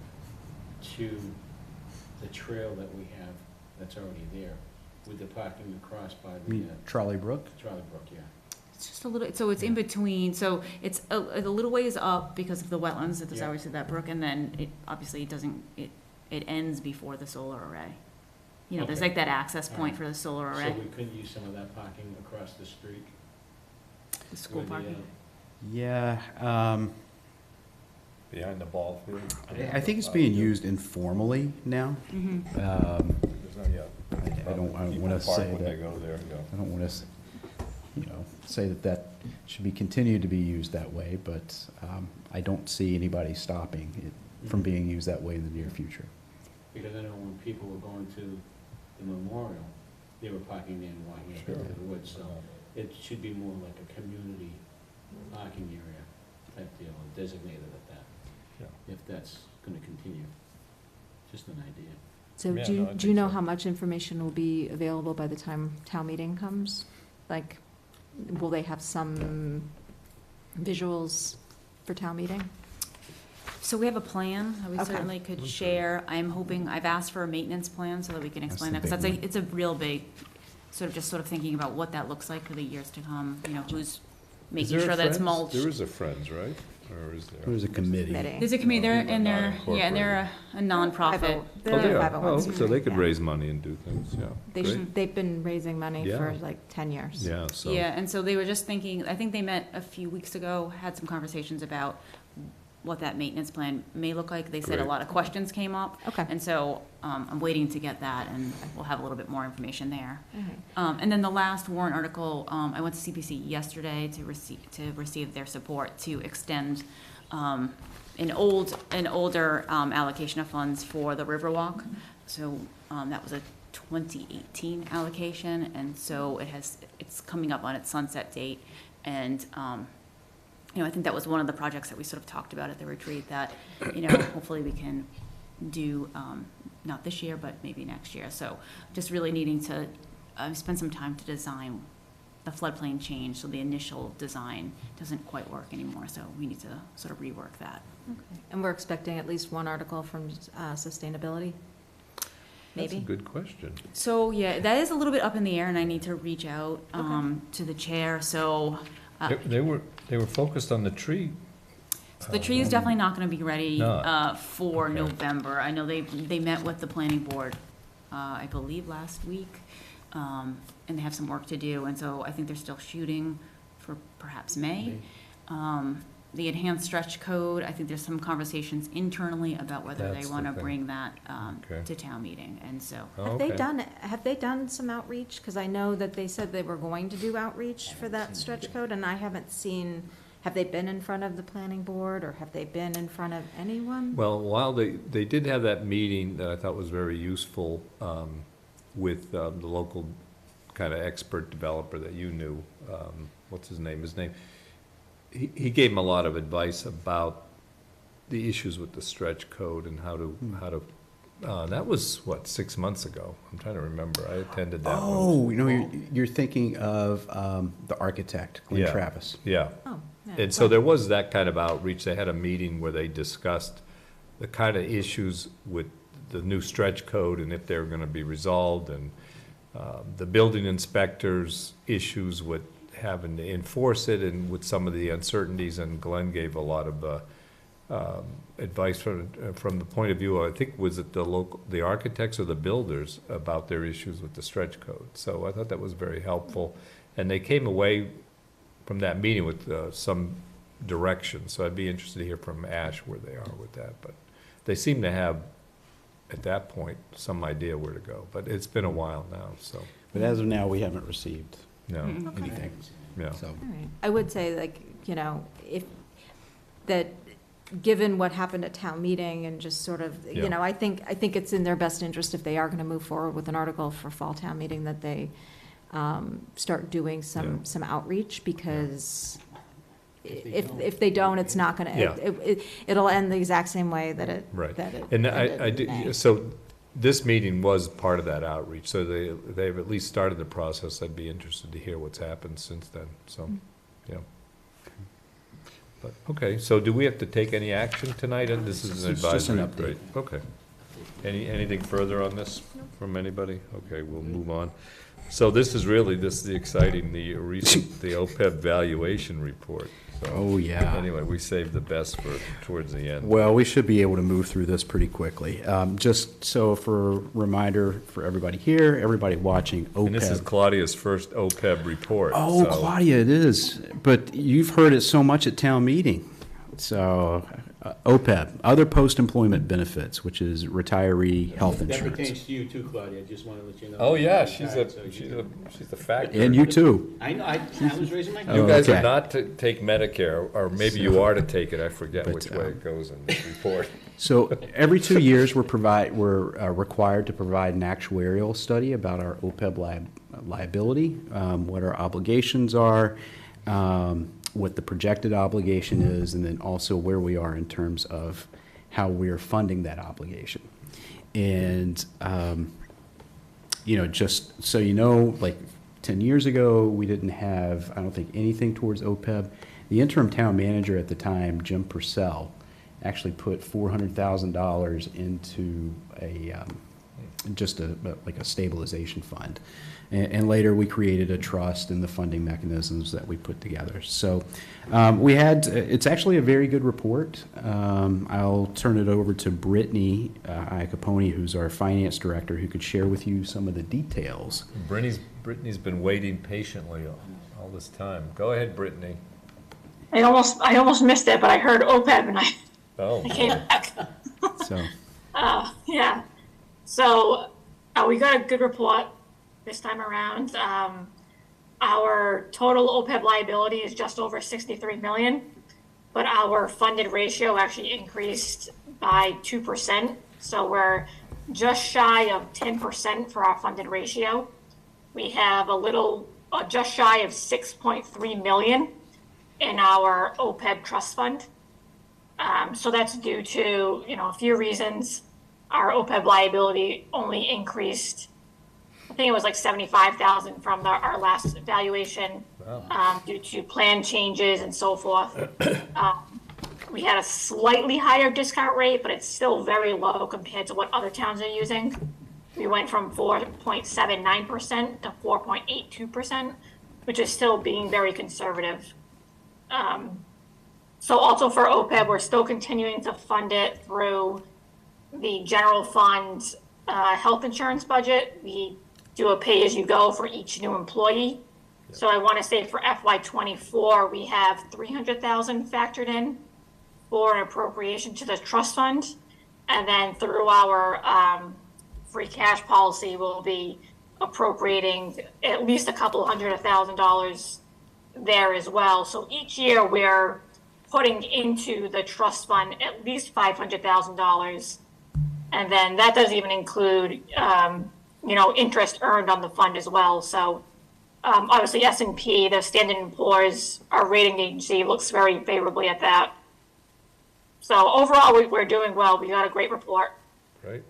Speaker 1: to the trail that we have that's already there, with the parking across by the
Speaker 16: Trolley Brook?
Speaker 1: Trolley Brook, yeah?
Speaker 20: It's just a little, so it's in between, so it's a little ways up because of the wetlands, that there's
Speaker 1: Yeah.
Speaker 20: obviously that brook, and then it obviously doesn't, it ends before the solar array. There's
Speaker 1: Okay.
Speaker 20: like that access
Speaker 1: All
Speaker 20: point
Speaker 1: right.
Speaker 20: for the solar array.
Speaker 1: So we couldn't use some of that parking across the street?
Speaker 20: The school
Speaker 1: Where
Speaker 20: parking.
Speaker 16: Yeah,
Speaker 3: Behind the ball field?
Speaker 16: I think it's being used informally now.
Speaker 20: Mhm.
Speaker 3: There's not yet.
Speaker 16: I don't
Speaker 3: People
Speaker 16: want to
Speaker 3: park
Speaker 16: say
Speaker 3: when they
Speaker 16: that,
Speaker 3: go there, yeah.
Speaker 16: I don't want to, say that should be continued to be used that way, but I don't see anybody stopping it from being used that way in the near future.
Speaker 1: Because I know when people were going to the memorial, they were parking there and walking up into the woods, so it should be more like a community parking area type deal, and designated at that, if that's gonna continue. Just an idea.
Speaker 11: So
Speaker 3: Yeah,
Speaker 11: do you,
Speaker 3: no, I
Speaker 11: do you
Speaker 3: think
Speaker 11: know
Speaker 3: so.
Speaker 11: how much information will be available by the time town meeting comes? Like, will they have some visuals for town meeting?
Speaker 20: So we have a plan that we
Speaker 11: Okay.
Speaker 20: certainly could share. I'm hoping, I've asked for a maintenance plan so that we can explain that,
Speaker 16: the
Speaker 20: because
Speaker 16: big
Speaker 20: it's a real big, sort of thinking about what that looks like for the years to come, who's making sure that it's mulched.
Speaker 3: There is a Friends, right? or is there?
Speaker 16: There's a committee.
Speaker 20: There's a committee, they're a nonprofit.
Speaker 3: Oh, they are.
Speaker 11: 501c3,
Speaker 3: Oh, so they could
Speaker 11: yeah.
Speaker 3: raise money and do things, yeah. Great.
Speaker 11: They've been raising money
Speaker 3: Yeah.
Speaker 11: for like 10 years.
Speaker 3: Yeah, so.
Speaker 20: Yeah, and so they were just thinking, I think they met a few weeks ago, had some conversations about what that maintenance plan may look like. They said a
Speaker 3: Great.
Speaker 20: lot of questions came up.
Speaker 11: Okay.
Speaker 20: And so I'm waiting to get that, and we'll have a little bit more information there.
Speaker 11: All
Speaker 20: And then the last warrant article, I went to CPC yesterday to receive their support to extend an older allocation of funds for the Riverwalk. So that was a 2018 allocation, and so it's coming up on its sunset date. And I think that was one of the projects that we sort of talked about at the retreat that, hopefully we can do, not this year, but maybe next year. So just really needing to spend some time to design the floodplain change, so the initial design doesn't quite work anymore, so we need to sort of rework that.
Speaker 11: Okay. And we're expecting at least one article from sustainability?
Speaker 3: That's a
Speaker 11: Maybe?
Speaker 3: good question.
Speaker 20: So, yeah, that is a little bit up in the air, and I need to reach out to the chair, so.
Speaker 3: They were focused on the tree.
Speaker 20: So the tree is definitely not gonna be ready
Speaker 3: No.
Speaker 20: for
Speaker 3: Okay.
Speaker 20: November. I know they met with the planning board, I believe last week, and they have some work to do, and so I think they're still shooting for perhaps May. The enhanced stretch code, I think there's some conversations internally about whether
Speaker 3: That's
Speaker 20: they
Speaker 3: the
Speaker 20: wanna
Speaker 3: thing.
Speaker 20: bring that
Speaker 3: Okay.
Speaker 20: to town meeting, and so.
Speaker 11: Have they done some outreach? Because I know that they said they were going to do outreach for that stretch code, and I haven't seen, have they been in front of the planning board, or have they been in front of anyone?
Speaker 3: Well, while they did have that meeting that I thought was very useful with the local kind of expert developer that you knew, what's his name? He gave him a lot of advice about the issues with the stretch code and how to that was, 6 months ago? I'm trying to remember. I attended that one.
Speaker 16: Oh, you're thinking of the architect, Glenn Travis.
Speaker 3: Yeah.
Speaker 11: Oh, yeah.
Speaker 3: And so there was that kind of outreach. They had a meeting where they discussed the kind of issues with the new stretch code and if they're going to be resolved, and the building inspectors' issues with having to enforce it and with some of the uncertainties. And Glenn gave a lot of advice from the point of view, I think, was it the architects or the builders about their issues with the stretch code. So I thought that was very helpful. And they came away from that meeting with some direction. So I'd be interested to hear from Ash where they are with that. But they seem to have, at that point, some idea where to go. But it's been a while now, so.
Speaker 16: But as of now, we haven't received
Speaker 3: Yeah.
Speaker 16: anything. So.
Speaker 11: All right. I would say, given what happened at town meeting and just sort of, I think it's in their best interest, if they are going to move forward with an article for fall town meeting, that they start doing some outreach, because if they don't, it's not going to, it'll end the exact same way that it.
Speaker 3: Right.
Speaker 11: That it
Speaker 3: And
Speaker 11: ended
Speaker 3: I
Speaker 11: in
Speaker 3: do,
Speaker 11: May.
Speaker 3: so this meeting was part of that outreach. So they've at least started the process. I'd be interested to hear what's happened since then. So, yeah. But, okay, so do we have to take any action tonight? And this is an
Speaker 16: It's just an
Speaker 3: advisory.
Speaker 16: update.
Speaker 3: Right, okay. Anything further on this from anybody? Okay, we'll move on. So this is the exciting, the OPEB valuation report. So,
Speaker 16: Oh, yeah.
Speaker 3: Anyway, we saved the best for towards the end.
Speaker 16: Well, we should be able to move through this pretty quickly. Just so for a reminder for everybody here, everybody watching, OPEB.
Speaker 3: And this is Claudia's first OPEB report.
Speaker 16: Oh,
Speaker 3: so-
Speaker 16: Claudia, it is. But you've heard it so much at town meeting. So, OPEB, other post-employment benefits, which is retiree health
Speaker 1: That
Speaker 16: insurance.
Speaker 1: pertains to you too, Claudia, I just want to let you know.
Speaker 3: Oh, yeah,
Speaker 1: She's
Speaker 3: she's the factor.
Speaker 16: And you too.
Speaker 1: I know, I was raising my hand.
Speaker 3: You guys
Speaker 16: Okay.
Speaker 3: are not to take Medicare, or maybe you are to take it, I forget
Speaker 16: But,
Speaker 3: which way it goes in this report.
Speaker 16: So every 2 years, we're required to provide an actuarial study about our OPEB liability, what our obligations are, what the projected obligation is, and then also where we are in terms of how we're funding that obligation. And, just so you know, like 10 years ago, we didn't have, I don't think, anything towards OPEB. The interim town manager at the time, Jim Purcell, actually put $400,000 into just like a stabilization fund. And later, we created a trust and the funding mechanisms that we put together. So it's actually a very good report. I'll turn it over to Brittany Iacopone, who's our finance director, who could share with you some of the details.
Speaker 3: Brittany's been waiting patiently all this time. Go ahead, Brittany.
Speaker 21: I almost missed it, but I heard OPEB and I came back.
Speaker 16: So.
Speaker 21: Yeah. So we got a good report this time around. Our total OPEB liability is just over 63 million, but our funded ratio actually increased by 2%. So we're just shy of 10% for our funded ratio. We have just shy of 6.3 million in our OPEB trust fund. So that's due to, a few reasons. Our OPEB liability only increased, I think it was like 75,000 from our last evaluation. Wow. Due to plan changes and so forth. We had a slightly higher discount rate, but it's still very low compared to what other towns are using. We went from 4.79% to 4.82%, which is still being very conservative. So also for OPEB, we're still continuing to fund it through the general fund health insurance budget. We do a pay-as-you-go for each new employee. So I want to say for FY24, we have 300,000 factored in for an appropriation to the trust fund. And then through our free cash policy, we'll be appropriating at least a couple $100,000 there as well. So each year we're putting into the trust fund at least $500,000. And then that doesn't even include, interest earned on the fund as well. So obviously S&P, the Standard & Poor's, our rating agency, looks very favorably at that. So overall, we're doing well. We got a great report.
Speaker 3: Right.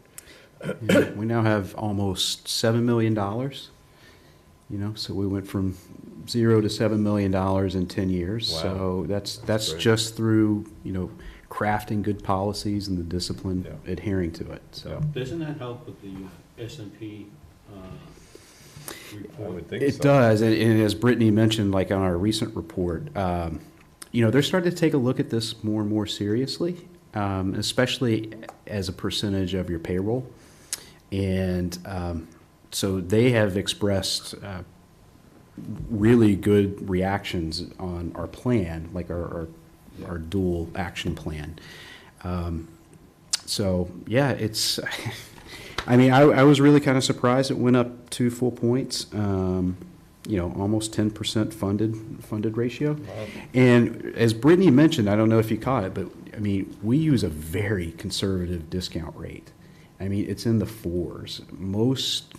Speaker 16: Yeah, we now have almost $7 million. So we went from 0 to $7 million in 10 years. Wow. So that's just through, crafting good policies and the discipline adhering to it. So
Speaker 1: doesn't that help with the S&P report?
Speaker 3: I would think
Speaker 16: it does, and as Brittany mentioned, like on our recent report, they're starting to take a look at this more and more seriously, especially as a percentage of your payroll, and so they have expressed really good reactions on our plan, like our dual action plan. So yeah, it's. I was really kind of surprised it went up 2 full points. Almost 10% funded ratio. Wow. And as Brittany mentioned, I don't know if you caught it, but we use a very conservative discount rate. It's in the 4s. Most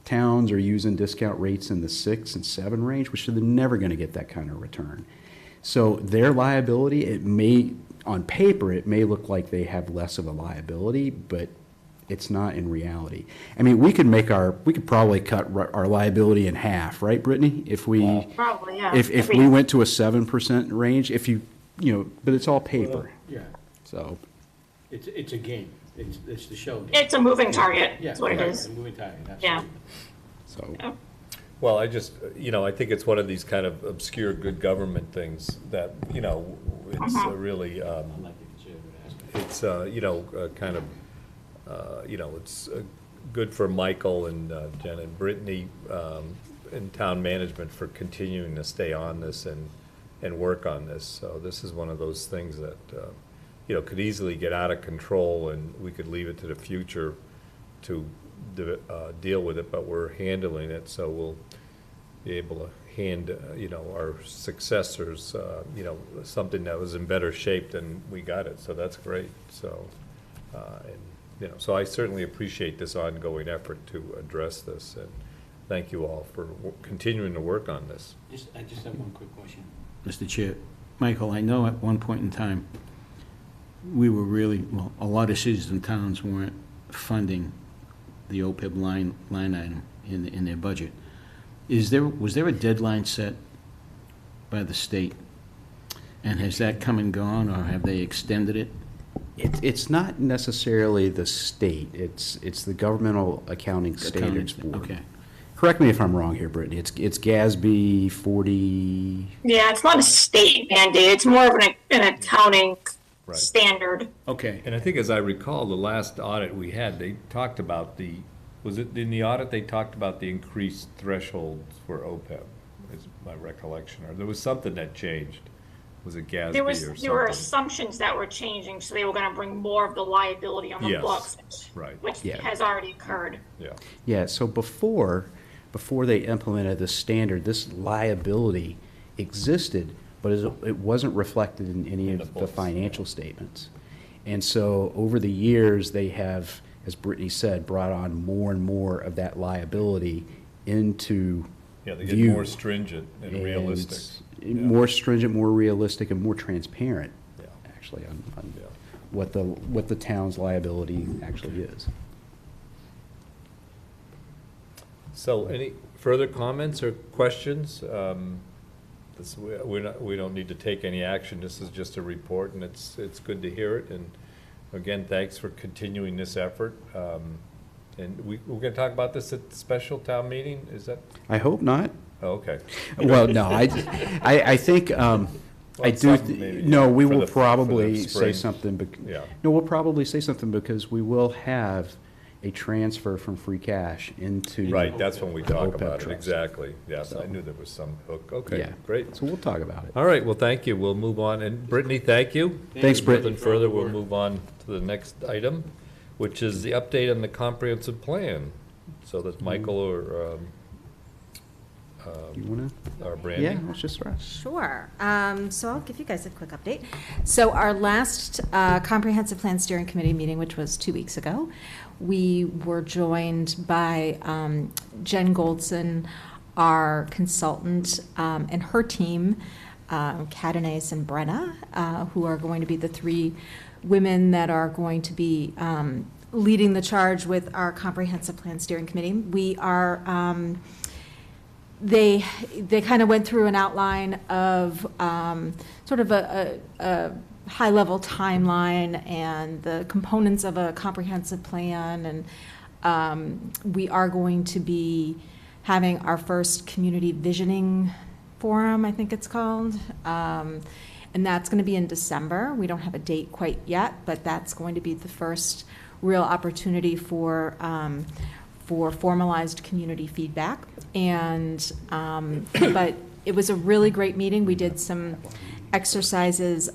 Speaker 16: towns are using discount rates in the 6 and 7 range, which they're never going to get that kind of return. So their liability, on paper, it may look like they have less of a liability, but it's not in reality. We could probably cut our liability in half, right, Brittany? If we
Speaker 21: probably, yeah.
Speaker 16: If we went to a 7% range, but it's all paper.
Speaker 1: Yeah.
Speaker 16: So
Speaker 1: it's a game. It's the show game.
Speaker 21: It's a moving target.
Speaker 1: Yeah,
Speaker 21: That's what it is.
Speaker 1: A moving target. Absolutely.
Speaker 21: Yeah.
Speaker 16: So.
Speaker 21: Yeah.
Speaker 3: Well, I just, I think it's one of these kind of obscure good government things that, it's really, it's, kind of, it's good for Michael and Jen and Brittany in town management for continuing to stay on this and work on this. So this is one of those things that, could easily get out of control, and we could leave it to the future to deal with it, but we're handling it, so we'll be able to hand, our successors, something that was in better shape than we got it. So that's great. So, so I certainly appreciate this ongoing effort to address this, and thank you all for continuing to work on this.
Speaker 1: I just have one quick question.
Speaker 22: Mr. Chair, Michael, I know at one point in time, we were a lot of cities and towns weren't funding the OPEB line item in their budget. Was there a deadline set by the state? And has that come and gone, or have they extended it?
Speaker 16: It's not necessarily the state, it's the Governmental Accounting Standards Board.
Speaker 22: Okay.
Speaker 16: Correct me if I'm wrong here, Brittany, it's GASB 40.
Speaker 21: Yeah, it's not a state mandate, it's more of an accounting
Speaker 3: Right.
Speaker 21: standard.
Speaker 22: Okay.
Speaker 3: And I think, as I recall, the last audit we had, they talked about was it in the audit, they talked about the increased thresholds for OPEB, is my recollection, or there was something that changed. Was it GASB or something?
Speaker 21: There were assumptions that were changing, so they were gonna bring more of the liability on the
Speaker 3: Yes,
Speaker 21: books,
Speaker 3: right.
Speaker 21: which
Speaker 16: Yeah.
Speaker 21: has already occurred.
Speaker 3: Yeah.
Speaker 16: Yeah, so before they implemented the standard, this liability existed, but it wasn't reflected in any of the financial statements. And so over the years, they have, as Brittany said, brought on more and more of that liability into
Speaker 3: Yeah, they get
Speaker 16: view.
Speaker 3: more stringent and realistic.
Speaker 16: More stringent, more realistic, and more transparent,
Speaker 3: Yeah.
Speaker 16: actually, on what the town's liability actually is.
Speaker 3: So any further comments or questions? We don't need to take any action. This is just a report, and it's good to hear it. And again, thanks for continuing this effort. And we're going to talk about this at the special town meeting, is that?
Speaker 16: I hope not.
Speaker 3: Oh, okay.
Speaker 16: Well, no, I think, I do, no, we will probably say something.
Speaker 3: Yeah.
Speaker 16: No, we'll probably say something because we will have a transfer from free cash into.
Speaker 3: Right, that's when we
Speaker 16: the
Speaker 3: talk
Speaker 16: OPEB
Speaker 3: about it,
Speaker 16: trust.
Speaker 3: exactly. Yes,
Speaker 16: So-
Speaker 3: I knew there was some hook. Okay,
Speaker 16: Yeah.
Speaker 3: great.
Speaker 16: So we'll talk about it.
Speaker 3: All right, well, thank you. We'll move on. And Brittany, thank you.
Speaker 16: Thanks, Britt.
Speaker 3: Nothing further, we'll move on to the next item, which is the update on the comprehensive plan. So that's Michael or
Speaker 16: You wanna?
Speaker 3: or Brandy?
Speaker 16: Yeah, let's just start.
Speaker 11: Sure. So I'll give you guys a quick update. So our last Comprehensive Plan Steering Committee meeting, which was 2 weeks ago, we were joined by Jen Goldson, our consultant, and her team, Cadenace and Brenna, who are going to be the three women that are going to be leading the charge with our Comprehensive Plan Steering Committee. We are they kind of went through an outline of sort of a high-level timeline and the components of a comprehensive plan, and we are going to be having our first community visioning forum, I think it's called, and that's going to be in December. We don't have a date quite yet, but that's going to be the first real opportunity for formalized community feedback. And but it was a really great meeting. We did some exercises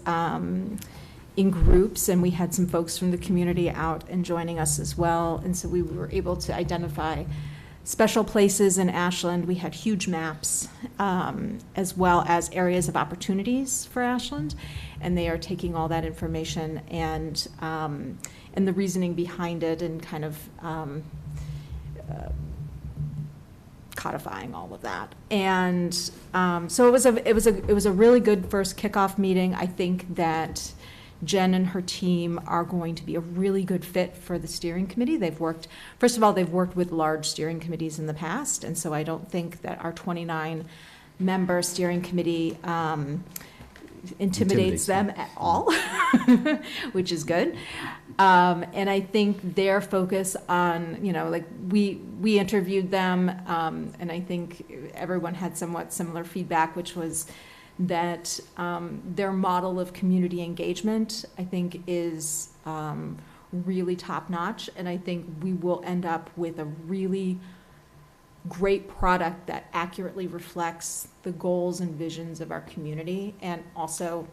Speaker 11: in groups, and we had some folks from the community out and joining us as well. And so we were able to identify special places in Ashland. We had huge maps, as well as areas of opportunities for Ashland. And they are taking all that information and the reasoning behind it and kind of codifying all of that. And so it was a really good first kickoff meeting. I think that Jen and her team are going to be a really good fit for the steering committee. First of all, they've worked with large steering committees in the past, and so I don't think that our 29-member steering committee intimidates them at all, which is good. And I think their focus on, like we interviewed them, and I think everyone had somewhat similar feedback, which was that their model of community engagement, I think, is really top-notch, and I think we will end up with a really great product that accurately reflects the goals and visions of our community and also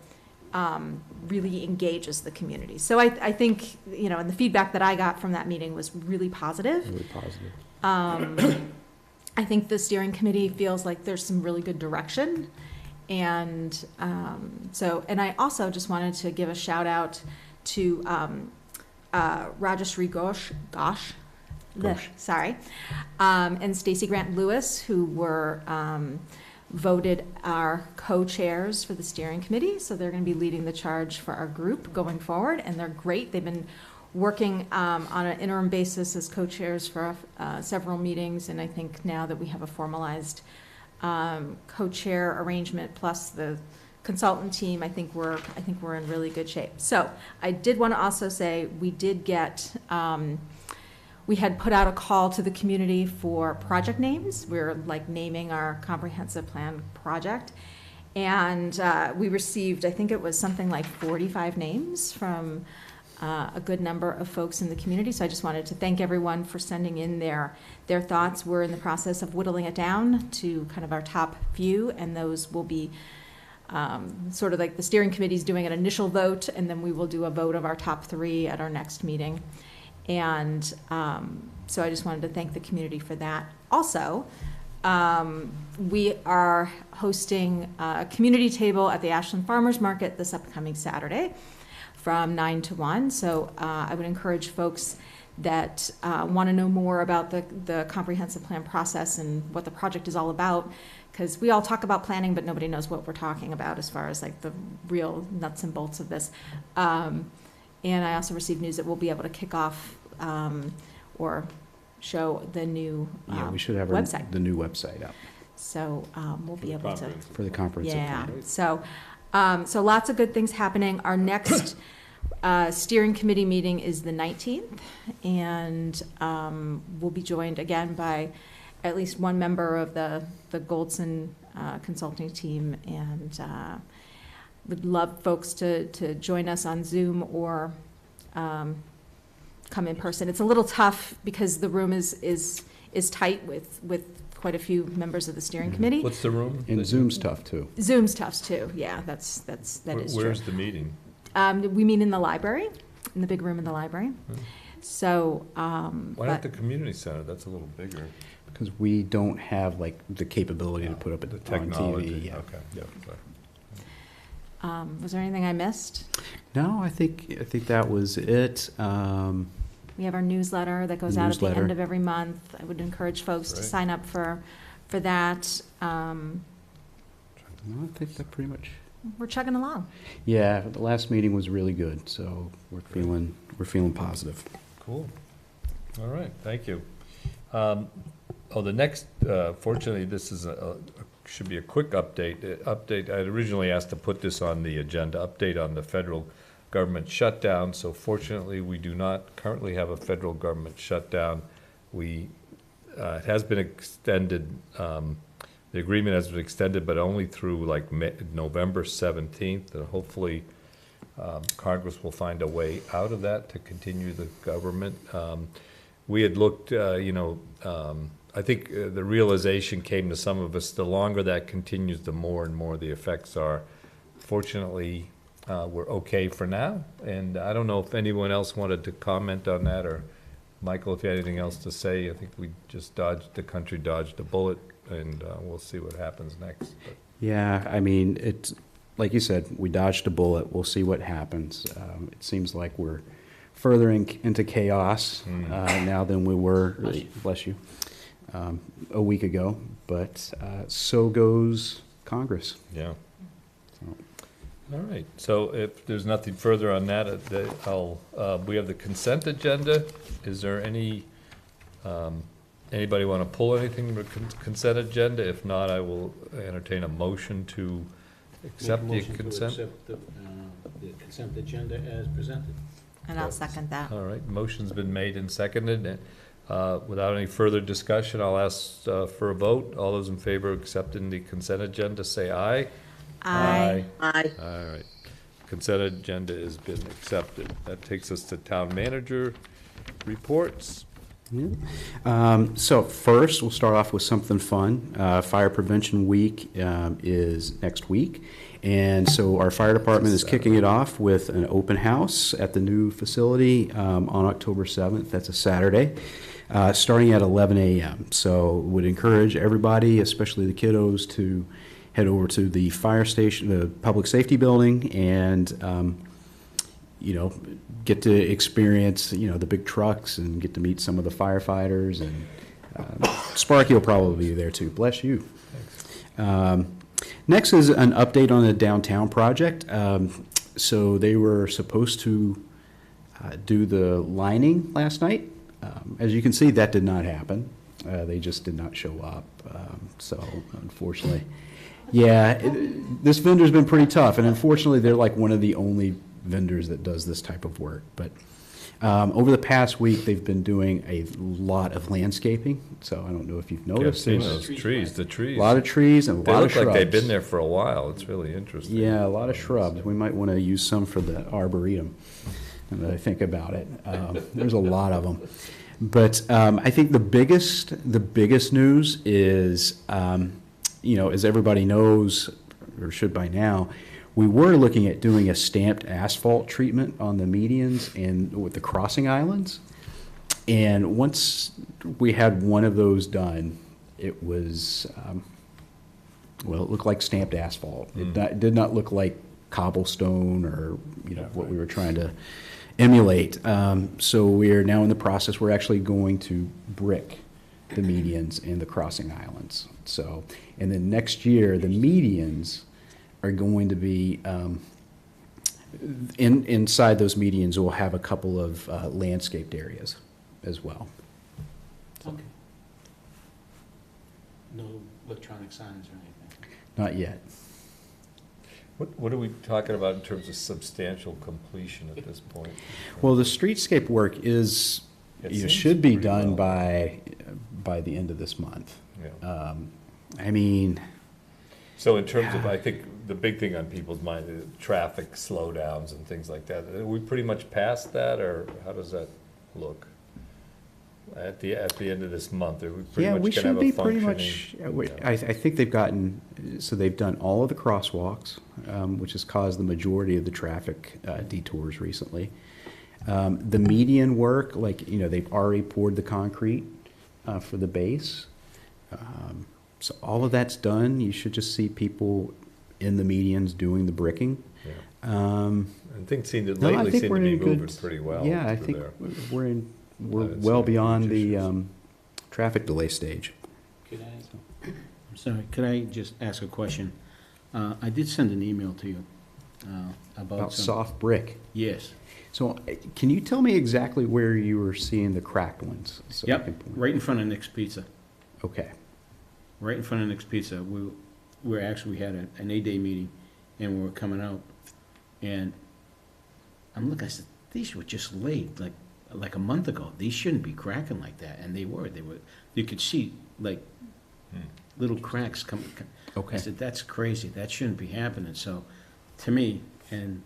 Speaker 11: really engages the community. So I think, and the feedback that I got from that meeting was really positive.
Speaker 16: Really positive.
Speaker 11: I think the steering committee feels like there's some really good direction. And and I also just wanted to give a shout out to Rajeshri Ghosh. Sorry, and Stacy Grant Lewis, who were voted our co-chairs for the steering committee. So they're going to be leading the charge for our group going forward, and they're great. They've been working on an interim basis as co-chairs for several meetings, and I think now that we have a formalized co-chair arrangement plus the consultant team, I think we're in really good shape. So I did want to also say we did get, we had put out a call to the community for project names. We're like naming our comprehensive plan project. And we received, I think it was something like 45 names from a good number of folks in the community. So I just wanted to thank everyone for sending in their thoughts. We're in the process of whittling it down to kind of our top few, and those will be sort of like the steering committee's doing an initial vote, and then we will do a vote of our top 3 at our next meeting. And so I just wanted to thank the community for that. Also, we are hosting a community table at the Ashland Farmers Market this upcoming Saturday from 9 to 1. So I would encourage folks that want to know more about the comprehensive plan process and what the project is all about, because we all talk about planning, but nobody knows what we're talking about as far as like the real nuts and bolts of this. And I also received news that we'll be able to kick off or show the new
Speaker 16: we should have
Speaker 11: website.
Speaker 16: The new website up.
Speaker 11: So we'll be able to.
Speaker 16: For the conference.
Speaker 11: Yeah. So, so lots of good things happening. Our next steering committee meeting is the 19th, and we'll be joined again by at least one member of the Goldson consulting team, and would love folks to join us on Zoom or come in person. It's a little tough because the room is tight with quite a few members of the steering committee.
Speaker 3: What's the room?
Speaker 16: And Zoom's tough too.
Speaker 11: Zoom's tough too. Yeah, that is true.
Speaker 3: Where's the meeting?
Speaker 11: We meet in the library, in the big room in the library. So.
Speaker 3: Why not the community center? That's a little bigger.
Speaker 16: Because we don't have like the capability to put up
Speaker 3: The
Speaker 16: on
Speaker 3: technology.
Speaker 16: TV. Yeah.
Speaker 3: Okay. Yeah.
Speaker 11: Was there anything I missed?
Speaker 16: No, I think that was it.
Speaker 11: We have our newsletter that goes out at the
Speaker 16: Newsletter.
Speaker 11: end of every month. I would encourage folks to
Speaker 3: Right.
Speaker 11: sign up for that.
Speaker 16: No, I think that pretty much.
Speaker 11: We're chugging along.
Speaker 16: Yeah, the last meeting was really good, so we're feeling positive.
Speaker 3: Cool. All right. Thank you. The next, fortunately, this is should be a quick update. I originally asked to put this on the agenda, update on the federal government shutdown. So fortunately, we do not currently have a federal government shutdown. It has been extended, the agreement has been extended, but only through like November 17th. And hopefully, Congress will find a way out of that to continue the government. We had looked, I think the realization came to some of us, the longer that continues, the more and more the effects are. Fortunately, we're okay for now. And I don't know if anyone else wanted to comment on that, or Michael, if you had anything else to say. I think the country dodged a bullet, and we'll see what happens next. But.
Speaker 16: Yeah, I mean, it's like you said, we dodged a bullet. We'll see what happens. It seems like we're further into chaos now than we were, bless you, a week ago. But so goes Congress.
Speaker 3: Yeah. All right. So if there's nothing further on that, we have the consent agenda. Is there anybody want to pull anything from the consent agenda? If not, I will entertain a motion to accept the consent.
Speaker 1: Accept the consent agenda as presented.
Speaker 11: And I'll second that.
Speaker 3: All right. Motion's been made and seconded. Without any further discussion, I'll ask for a vote. All those in favor of accepting the consent agenda, say aye.
Speaker 11: Aye.
Speaker 12: Aye.
Speaker 3: All right. Consent agenda has been accepted. That takes us to town manager reports.
Speaker 16: So first, we'll start off with something fun. Fire Prevention Week is next week. And so our fire department is kicking it off with an open house at the new facility on October 7th. That's a Saturday, starting at 11 a.m. So would encourage everybody, especially the kiddos, to head over to the fire station, the public safety building, and get to experience, the big trucks and get to meet some of the firefighters. And Sparky will probably be there too. Bless you. Next is an update on the downtown project. So they were supposed to do the lining last night. As you can see, that did not happen. They just did not show up. So unfortunately, Yeah, this vendor's been pretty tough, and unfortunately, they're like one of the only vendors that does this type of work. But over the past week, they've been doing a lot of landscaping. So I don't know if you've noticed.
Speaker 3: I've seen those trees, the trees.
Speaker 16: A lot of trees and a lot of shrubs.
Speaker 3: They look like they've been there for a while. It's really interesting.
Speaker 16: Yeah, a lot of shrubs. We might want to use some for the arboretum, now that I think about it. There's a lot of them. But I think the biggest news is, as everybody knows, or should by now, we were looking at doing a stamped asphalt treatment on the medians and with the crossing islands. And once we had one of those done, it was, it looked like stamped asphalt. It did not look like cobblestone or, what we were trying to emulate. So we are now in the process, we're actually going to brick the medians and the crossing islands. So, and then next year, the medians are going to be, inside those medians, we'll have a couple of landscaped areas as well.
Speaker 1: Okay. No electronic signs or anything?
Speaker 16: Not yet.
Speaker 3: What are we talking about in terms of substantial completion at this point?
Speaker 16: Well, the streetscape work is, should be done by the end of this month.
Speaker 3: Yeah.
Speaker 16: I mean.
Speaker 3: So in terms of, I think the big thing on people's mind is traffic slowdowns and things like that. Are we pretty much past that, or how does that look? At the end of this month, are we pretty much going to have a functioning?
Speaker 16: I think they've gotten, so they've done all of the crosswalks, which has caused the majority of the traffic detours recently. The median work, they've already poured the concrete for the base. So all of that's done. You should just see people in the medians doing the bricking.
Speaker 3: Yeah. And things seem to lately seem to be moving pretty well.
Speaker 16: Yeah, I think we're well beyond the traffic delay stage.
Speaker 10: I'm sorry, could I just ask a question? I did send an email to you about
Speaker 16: soft brick.
Speaker 10: Yes.
Speaker 16: So can you tell me exactly where you were seeing the cracked ones? So
Speaker 10: yep, right in front of Nick's Pizza.
Speaker 16: Okay.
Speaker 10: Right in front of Nick's Pizza. We had an 8-day meeting, and we were coming out, and I'm looking, I said, these were just laid like a month ago. These shouldn't be cracking like that, and they were. You could see little cracks coming.
Speaker 16: Okay.
Speaker 10: I said, that's crazy. That shouldn't be happening. So, to me, and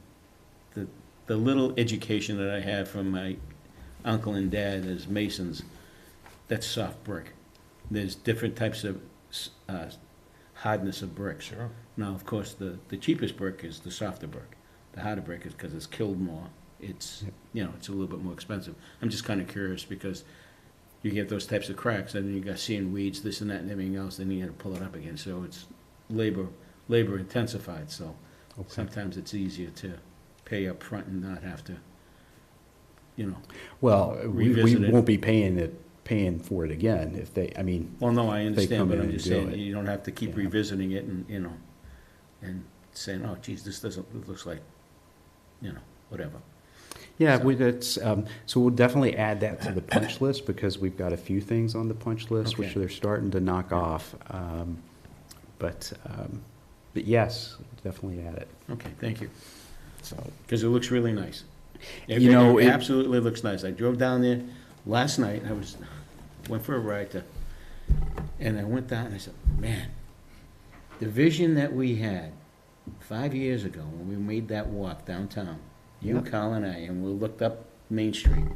Speaker 10: the little education that I had from my uncle and dad as masons, that's soft brick. There's different types of hardness of brick.
Speaker 3: Sure.
Speaker 10: Now, of course, the cheapest brick is the softer brick. The harder brick is because it's killed more. It's it's a little bit more expensive. I'm just kind of curious because you get those types of cracks, and then you got seeing weeds, this and that, and everything else. Then you got to pull it up again. So it's labor intensified. So sometimes it's easier to pay up front and not have to,
Speaker 16: Well, we
Speaker 10: revisit
Speaker 16: won't be paying for it again if they. I mean.
Speaker 10: Well, no, I understand, but I'm just saying
Speaker 16: it.
Speaker 10: you don't have to keep revisiting it and saying, oh, geez, this looks like, whatever.
Speaker 16: Yeah, so we'll definitely add that to the punch list because we've got a few things on the punch list which they're starting to knock off. But yes, definitely add it.
Speaker 10: Okay, thank you.
Speaker 16: So
Speaker 10: because it looks really nice. It absolutely looks nice. I drove down there last night. Went for a ride and I went down and I said, man, the vision that we had 5 years ago when we made that walk downtown. You, Carl, and I, and we looked up Main Street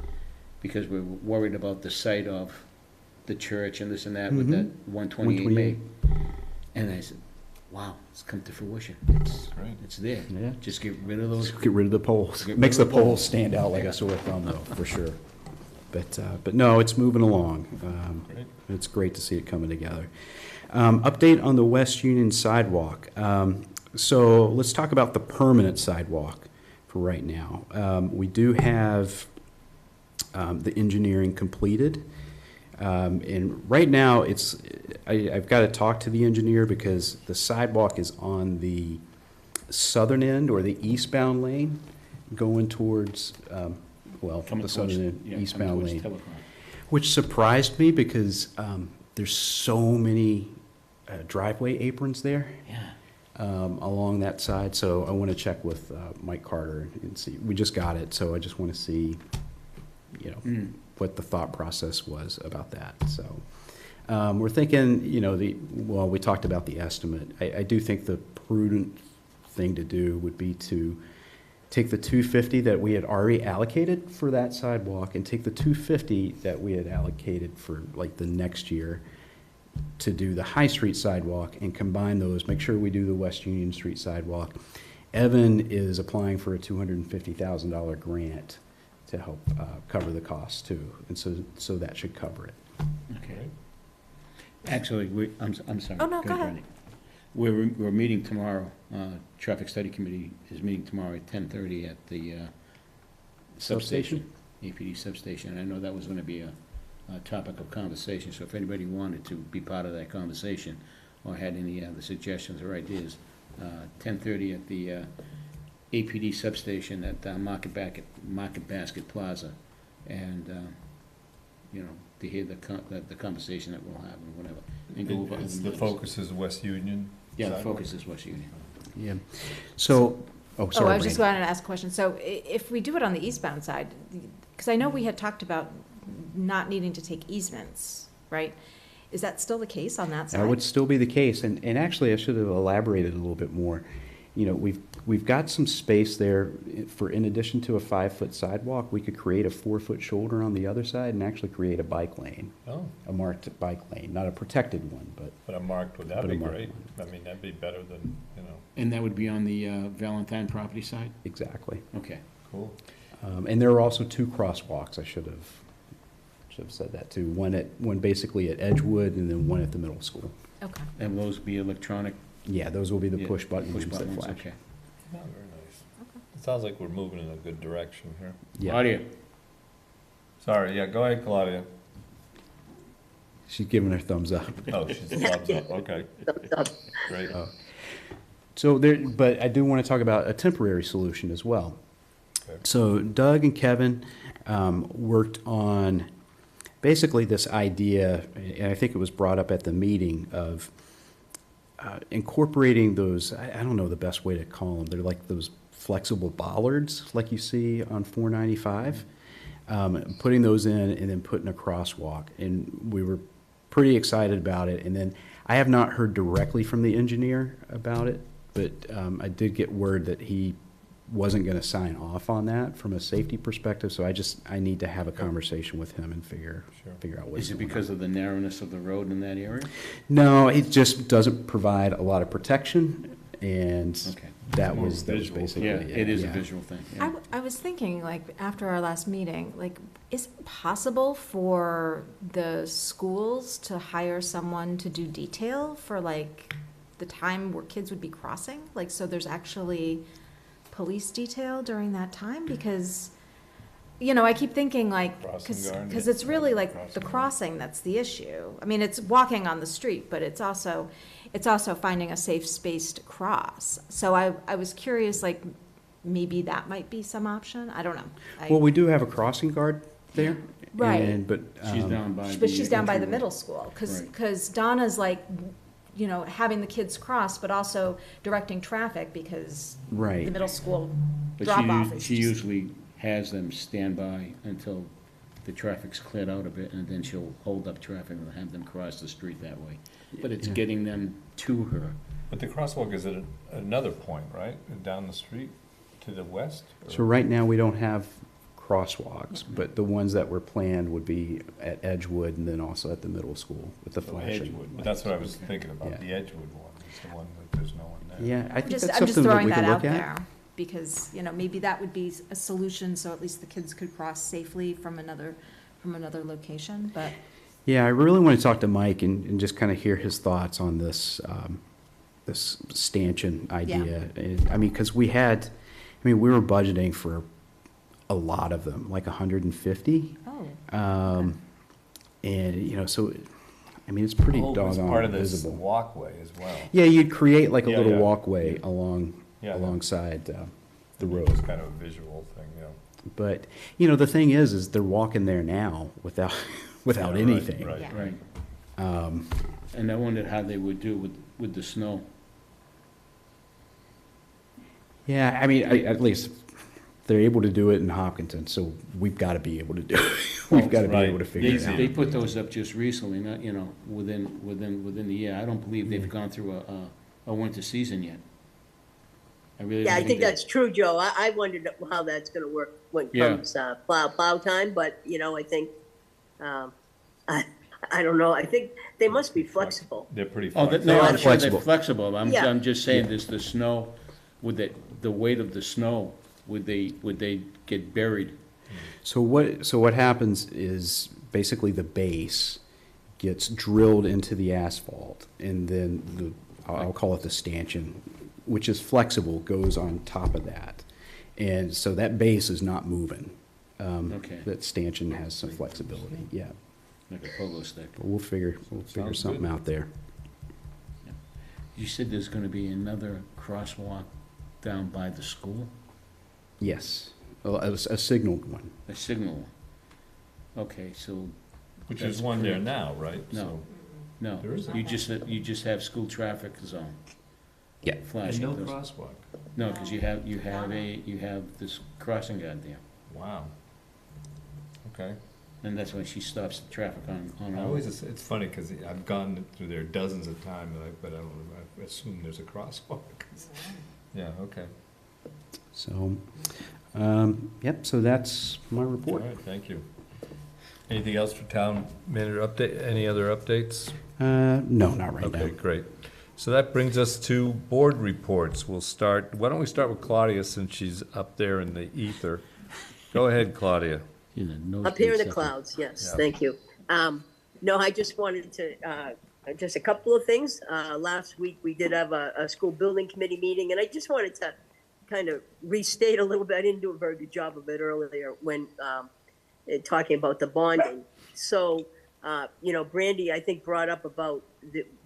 Speaker 10: because we were worried about the site of the church and this and that with that 128 May. And I said, wow, it's come to fruition. It's there.
Speaker 16: Yeah.
Speaker 10: Just get rid of those.
Speaker 16: Get rid of the poles. Makes the poles stand out like a sore thumb, though, for sure. But no, it's moving along. It's great to see it coming together. Update on the West Union sidewalk. So let's talk about the permanent sidewalk. Right now, we do have the engineering completed, and right now I've got to talk to the engineer because the sidewalk is on the southern end or the eastbound lane, going towards the southern end eastbound lane, which surprised me because there's so many driveway aprons there.
Speaker 10: Yeah.
Speaker 16: Along that side, so I want to check with Mike Carter and see. We just got it, so I just want to see, you know, what the thought process was about that. So we're thinking, you know, well, we talked about the estimate. I do think the prudent thing to do would be to take the $250 that we had already allocated for that sidewalk and take the $250 that we had allocated for like the next year to do the High Street sidewalk and combine those, make sure we do the West Union Street sidewalk. Evan is applying for a $250,000 grant to help cover the costs too, and so that should cover it.
Speaker 10: Okay. Actually, I'm sorry.
Speaker 11: Oh, no, go ahead.
Speaker 10: We're meeting tomorrow, Traffic Study Committee is meeting tomorrow at 10:30 at the substation, APD substation. I know that was gonna be a topic of conversation, so if anybody wanted to be part of that conversation or had any other suggestions or ideas, 10:30 at the APD substation at Market Basket Plaza, and you know, to hear the conversation that we'll have and whatever. And go over
Speaker 3: The focus is West Union?
Speaker 10: Yeah, the focus is West Union.
Speaker 16: Yeah. So, sorry.
Speaker 11: I was just going to ask a question. So if we do it on the eastbound side, because I know we had talked about not needing to take easements, right? Is that still the case on that side?
Speaker 16: That would still be the case, and actually I should have elaborated a little bit more. You know, we've got some space there for, in addition to a 5-foot sidewalk, we could create a 4-foot shoulder on the other side and actually create a bike lane.
Speaker 3: Oh.
Speaker 16: A marked bike lane, not a protected one, but.
Speaker 3: But a marked, would that
Speaker 16: but a
Speaker 3: be
Speaker 16: marked
Speaker 3: great?
Speaker 16: one.
Speaker 3: I mean, that'd be better than, you know.
Speaker 10: And that would be on the Valentine property side?
Speaker 16: Exactly.
Speaker 10: Okay.
Speaker 3: Cool.
Speaker 16: And there are also 2 crosswalks, I should have said that too. One basically at Edgewood and then one at the middle school.
Speaker 11: Okay.
Speaker 10: And those be electronic?
Speaker 16: Yeah, those will be the
Speaker 10: Yeah,
Speaker 16: push button
Speaker 10: push
Speaker 16: ones that
Speaker 10: buttons,
Speaker 16: flash.
Speaker 10: okay.
Speaker 3: Oh, very nice. It sounds like we're moving in a good direction here.
Speaker 16: Yeah.
Speaker 10: Claudia?
Speaker 3: Sorry, yeah, go ahead, Claudia.
Speaker 16: She's giving her thumbs up.
Speaker 3: Oh, she's thumbs up, okay. Great.
Speaker 16: So but I do want to talk about a temporary solution as well.
Speaker 3: Okay.
Speaker 16: So Doug and Kevin worked on basically this idea, and I think it was brought up at the meeting, of incorporating those, I don't know the best way to call them, they're like those flexible bollards like you see on 495, putting those in and then putting a crosswalk. And we were pretty excited about it. And then I have not heard directly from the engineer about it, but I did get word that he wasn't going to sign off on that from a safety perspective. So I need to have a conversation with him and figure out what's
Speaker 10: Is it
Speaker 16: going
Speaker 10: because
Speaker 16: on.
Speaker 10: of the narrowness of the road in that area?
Speaker 16: No, it just doesn't provide a lot of protection, and that was basically
Speaker 10: Yeah,
Speaker 16: it.
Speaker 10: it is a visual thing. Yeah.
Speaker 11: I was thinking, like, after our last meeting, like, is it possible for the schools to hire someone to do detail for, like, the time where kids would be crossing? Like, so there's actually police detail during that time? Because, you know, I keep thinking, like, because it's really like the crossing that's the issue. I mean, it's walking on the street, but it's also finding a safe space to cross. So I was curious, like, maybe that might be some option. I don't know.
Speaker 16: Well, we do have a crossing guard there.
Speaker 11: Right.
Speaker 16: But
Speaker 10: She's down by
Speaker 11: But she's down by the
Speaker 10: entryway.
Speaker 11: middle school,
Speaker 10: Right.
Speaker 11: because Donna's like, you know, having the kids cross, but also directing traffic because
Speaker 16: Right.
Speaker 11: the middle school
Speaker 10: But
Speaker 11: drop-off is
Speaker 10: she
Speaker 11: just.
Speaker 10: usually has them stand by until the traffic's cleared out a bit, and then she'll hold up traffic and have them cross the street that way. But it's
Speaker 16: Yeah.
Speaker 10: getting them to her.
Speaker 3: But the crosswalk is at another point, right? Down the street to the west?
Speaker 16: So right now, we don't have crosswalks, but the ones that were planned would be at Edgewood and then also at the middle school with the flashing.
Speaker 3: Edgewood, but that's what I was thinking about,
Speaker 16: Yeah.
Speaker 3: the Edgewood one, is the one that there's no one there.
Speaker 16: Yeah, I think that's
Speaker 11: I'm just
Speaker 16: something that
Speaker 11: throwing
Speaker 16: we
Speaker 11: that
Speaker 16: could
Speaker 11: out
Speaker 16: look at.
Speaker 11: there, because, you know, maybe that would be a solution, so at least the kids could cross safely from another location, but.
Speaker 16: Yeah, I really want to talk to Mike and just kind of hear his thoughts on this, this stanchion idea. And, I mean, because we were budgeting for a lot of them, like 150.
Speaker 11: Oh.
Speaker 16: And, you know, so, I mean, it's pretty
Speaker 3: It's
Speaker 16: doggone
Speaker 3: part of this
Speaker 16: visible.
Speaker 3: walkway as well.
Speaker 16: Yeah, you'd create like a
Speaker 3: Yeah,
Speaker 16: little
Speaker 3: yeah.
Speaker 16: walkway alongside the road.
Speaker 3: It's kind of a visual thing, yeah.
Speaker 16: But, you know, the thing is they're walking there now without
Speaker 3: Yeah, right,
Speaker 16: anything.
Speaker 3: right.
Speaker 10: Right.
Speaker 22: And I wondered how they would do with the snow.
Speaker 16: Yeah, I mean, at least they're able to do it in Hopkinton, so we've got to be able to do it. We've got to be able to figure it out.
Speaker 22: They put those up just recently, not, within the year. I don't believe they've gone through a winter season yet. I really
Speaker 12: Yeah,
Speaker 22: don't
Speaker 12: I think that's true, Joe. I wondered how that's gonna work when it comes, plow time, but, I think, I don't know, I think they must be flexible.
Speaker 3: They're pretty
Speaker 22: Oh,
Speaker 3: flexible.
Speaker 22: no, I'm sure
Speaker 16: flexible.
Speaker 22: they're flexible.
Speaker 12: Yeah.
Speaker 22: I'm just saying, this, the snow, with the weight of the snow, would they get buried?
Speaker 16: So what happens is basically the base gets drilled into the asphalt, and then I'll call it the stanchion, which is flexible, goes on top of that. And so that base is not moving.
Speaker 22: Okay.
Speaker 16: That stanchion has some flexibility, yeah.
Speaker 22: Like a pogo stick.
Speaker 16: But we'll figure
Speaker 3: Sounds
Speaker 16: something
Speaker 3: good.
Speaker 16: out there.
Speaker 22: You said there's gonna be another crosswalk down by the school?
Speaker 16: Yes, a signaled one.
Speaker 22: A signal one? Okay, so.
Speaker 3: Which
Speaker 22: that's
Speaker 3: is one there
Speaker 22: correct.
Speaker 3: now, right?
Speaker 22: No,
Speaker 3: So-
Speaker 22: no.
Speaker 3: There isn't?
Speaker 22: You just have school traffic zone.
Speaker 16: Yeah.
Speaker 22: Flashing.
Speaker 3: And no
Speaker 22: those-
Speaker 3: crosswalk.
Speaker 22: No, because you have this crossing guard there.
Speaker 3: Wow. Okay.
Speaker 22: And that's why she stops the traffic on
Speaker 3: I
Speaker 22: all.
Speaker 3: always, it's funny, because I've gone through there dozens of times, but I assume there's a crosswalk. Yeah, okay.
Speaker 16: So, yep, so that's my
Speaker 3: All
Speaker 16: report.
Speaker 3: right, thank you. Anything else for town manager update, any other updates?
Speaker 16: No, not right now.
Speaker 3: Okay, great. So that brings us to board reports. Why don't we start with Claudia, since she's up there in the ether? Go ahead, Claudia.
Speaker 12: Up here in the clouds, yes,
Speaker 3: Yeah.
Speaker 12: thank you. No, I just wanted to, just a couple of things. Last week, we did have a school building committee meeting, and I just wanted to kind of restate a little bit. I didn't do a very good job of it earlier when talking about the bonding. So, Brandy, I think, brought up about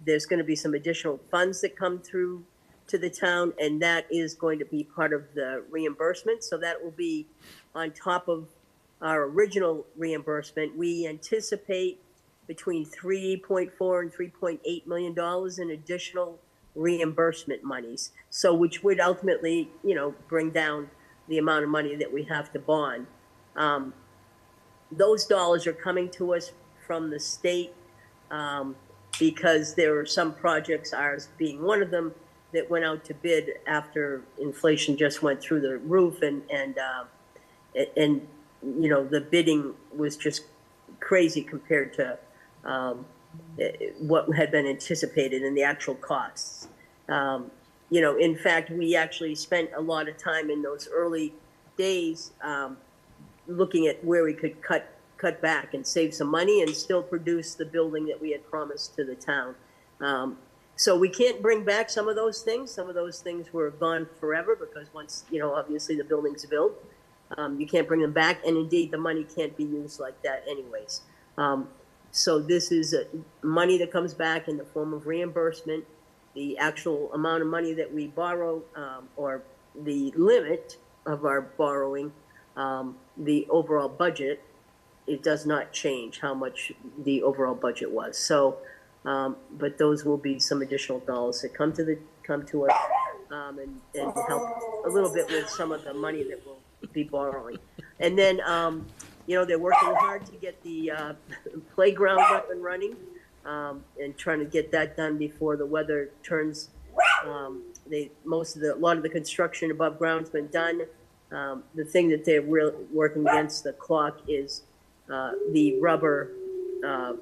Speaker 12: there's going to be some additional funds that come through to the town, and that is going to be part of the reimbursement. So that will be on top of our original reimbursement. We anticipate between $3.4 and $3.8 million in additional reimbursement monies. So which would ultimately, bring down the amount of money that we have to bond. Those dollars are coming to us from the state because there are some projects, ours being one of them, that went out to bid after inflation just went through the roof, and the bidding was just crazy compared to what had been anticipated in the actual costs. In fact, we actually spent a lot of time in those early days looking at where we could cut back and save some money and still produce the building that we had promised to the town. So we can't bring back some of those things. Some of those things were gone forever because once, obviously the building's built, you can't bring them back. And indeed, the money can't be used like that anyways. So this is money that comes back in the form of reimbursement. The actual amount of money that we borrow, or the limit of our borrowing, the overall budget, it does not change how much the overall budget was. So, but those will be some additional dollars that come to us, and to help a little bit with some of the money that we'll be borrowing. And then, they're working hard to get the playground up and running, and trying to get that done before the weather turns. A lot of the construction above ground's been done. The thing that they're working against the clock is the rubber. I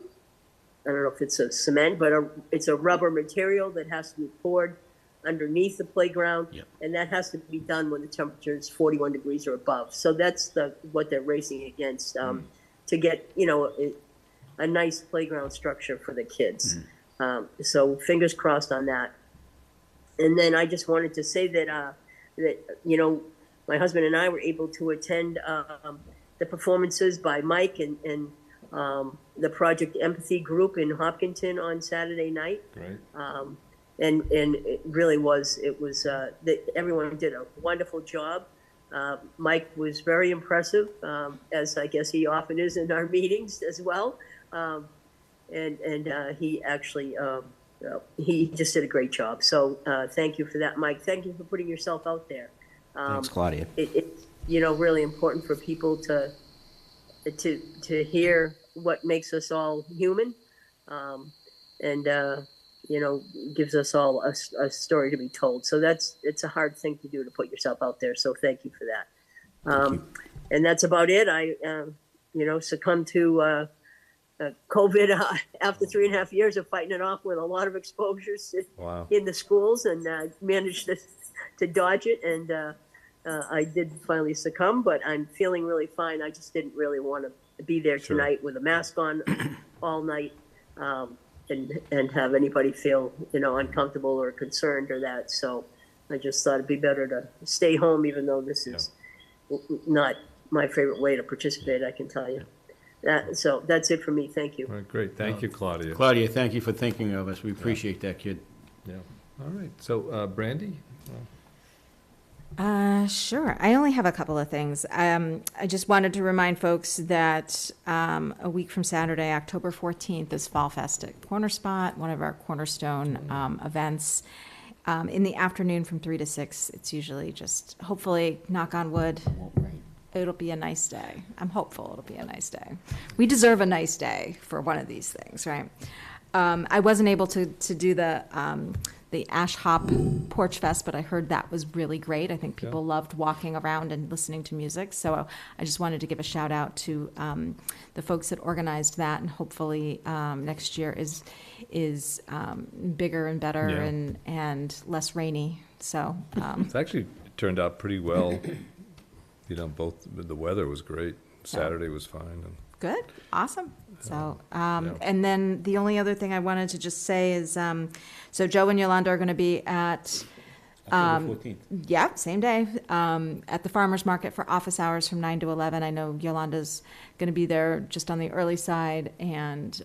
Speaker 12: don't know if it's a cement, but it's a rubber material that has to be poured underneath the playground, and that has to be done when the temperature is 41 degrees or above. So that's what they're racing against, to get a nice playground structure for the kids. So fingers crossed on that. And then I just wanted to say that my husband and I were able to attend the performances by Mike and the Project Empathy group in Hopkinton on Saturday night.
Speaker 3: Great.
Speaker 12: And it really was, everyone did a wonderful job. Mike was very impressive, as I guess he often is in our meetings as well. and he actually, he just did a great job. So thank you for that, Mike. Thank you for putting yourself out there.
Speaker 10: Thanks, Claudia.
Speaker 12: It's, you know, really important for people to hear what makes us all human, and you know, gives us all a story to be told. So it's a hard thing to do, to put yourself out there. So thank you for that. And that's about it. I you know, succumbed to COVID after 3.5 years of fighting it off with a lot of exposures in the schools, and managed to dodge it. And I did finally succumb, but I'm feeling really fine. I just didn't really want to be there tonight with a mask on all night, and have anybody feel, you know, uncomfortable or concerned or that. So I just thought it'd be better to stay home, even though this is not my favorite way to participate, I can tell you. So that's it for me. Thank you.
Speaker 3: All right, great. Thank you, Claudia.
Speaker 10: Claudia, thank you for thinking of us. We appreciate that, kid.
Speaker 3: Yeah. All right. So, Brandy?
Speaker 2: Sure. I only have a couple of things. I just wanted to remind folks that a week from Saturday, October 14th, is Fall Fest at Corner Spot, one of our cornerstone events. In the afternoon from 3 to 6, it's usually just, hopefully, knock on wood, it'll be a nice day. I'm hopeful it'll be a nice day. We deserve a nice day for one of these things, right? I wasn't able to do the Ash Hop Porch Fest, but I heard that was really great. I think people loved walking around and listening to music. So I just wanted to give a shout out to the folks that organized that, and hopefully next year is bigger and better and less rainy. So
Speaker 3: it's actually turned out pretty well. You know, both the weather was great. Saturday was fine. And
Speaker 2: good, awesome. So, and then the only other thing I wanted to just say is, so Joe and Yolanda are going to be at,
Speaker 10: October 14th.
Speaker 2: Yeah, same day, at the farmer's market for office hours from 9 to 11. I know Yolanda's going to be there just on the early side, and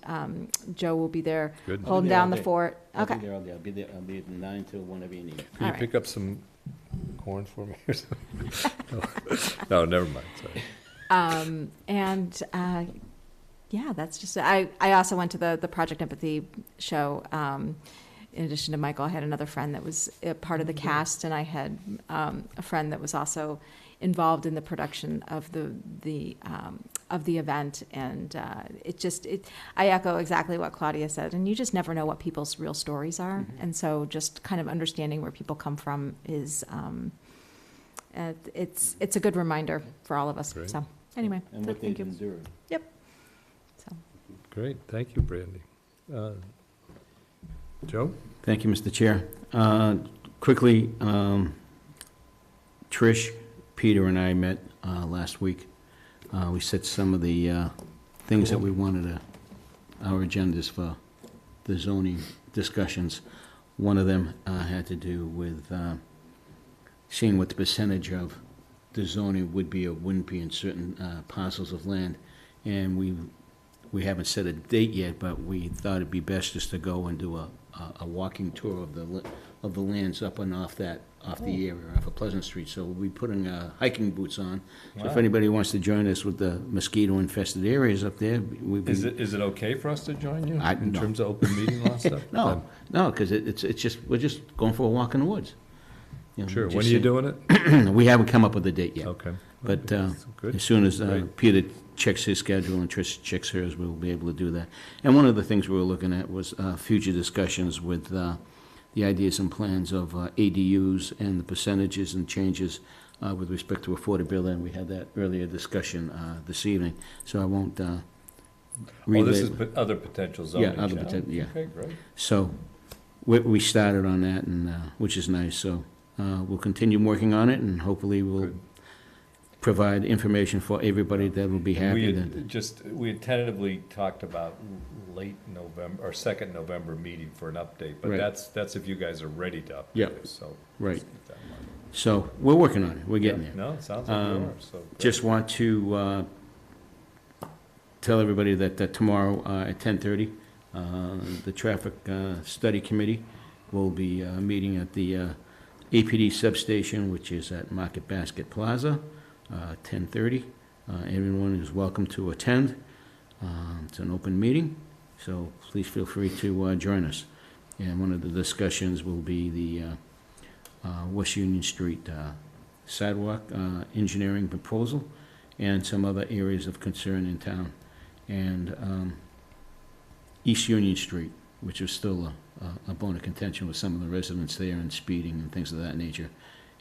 Speaker 2: Joe will be there holding down the fort. Okay.
Speaker 10: I'll be there all day. I'll be at 9 till whenever you need.
Speaker 3: Can you pick up some corn for me or something? No, never mind. Sorry.
Speaker 2: Yeah, that's just, I also went to the Project Empathy show. In addition to Michael, I had another friend that was a part of the cast, and I had a friend that was also involved in the production of the event. And I echo exactly what Claudia said, and you just never know what people's real stories are. Mm-hmm. And so just kind of understanding where people come from is, it's a good reminder for all of us.
Speaker 3: Great.
Speaker 2: So anyway,
Speaker 10: and what they've endured.
Speaker 2: Yep. So.
Speaker 3: Great, thank you, Brandy. Joe?
Speaker 10: Thank you, Mr. Chair. Quickly, Trish, Peter, and I met last week. We set some of the things that we wanted our agendas for the zoning discussions. One of them had to do with seeing what the percentage of the zoning would be or wouldn't be in certain parcels of land. And we haven't set a date yet, but we thought it'd be best just to go and do a walking tour of the lands up and off the area, off of Pleasant Street. So we'll be putting hiking boots on. So if anybody wants to join us with the mosquito-infested areas up there,
Speaker 3: Is it okay for us to join you in terms of open meeting law stuff?
Speaker 10: No, because we're just going for a walk in the woods. You know,
Speaker 3: sure. When are you doing
Speaker 10: it? We haven't come up with a date yet.
Speaker 3: Okay.
Speaker 10: But as soon as Peter checks his schedule and Trish checks hers, we'll be able to do that. And one of the things we were looking at was future discussions with the ideas and plans of ADUs and the percentages and changes with respect to affordability. And we had that earlier discussion this evening. So I won't
Speaker 3: this is other potential zoning.
Speaker 10: Yeah, other potential. Yeah.
Speaker 3: Okay, great.
Speaker 10: So we started on that, and which is nice. So we'll continue working on it, and hopefully we'll provide information for everybody that will be happy.
Speaker 3: We had tentatively talked about late November or second November meeting for an update, but that's if you guys are ready to update.
Speaker 10: Yeah.
Speaker 3: So
Speaker 10: So we're working on it. We're getting there.
Speaker 3: No, it sounds like you are. So
Speaker 10: just want to tell everybody that tomorrow at 10:30, the traffic study committee will be meeting at the APD substation, which is at Market Basket Plaza. 10:30. Everyone is welcome to attend. It's an open meeting,
Speaker 22: So please feel free to join us. And one of the discussions will be the West Union Street sidewalk engineering proposal and some other areas of concern in town. And East Union Street, which is still a bone of contention with some of the residents there and speeding and things of that nature.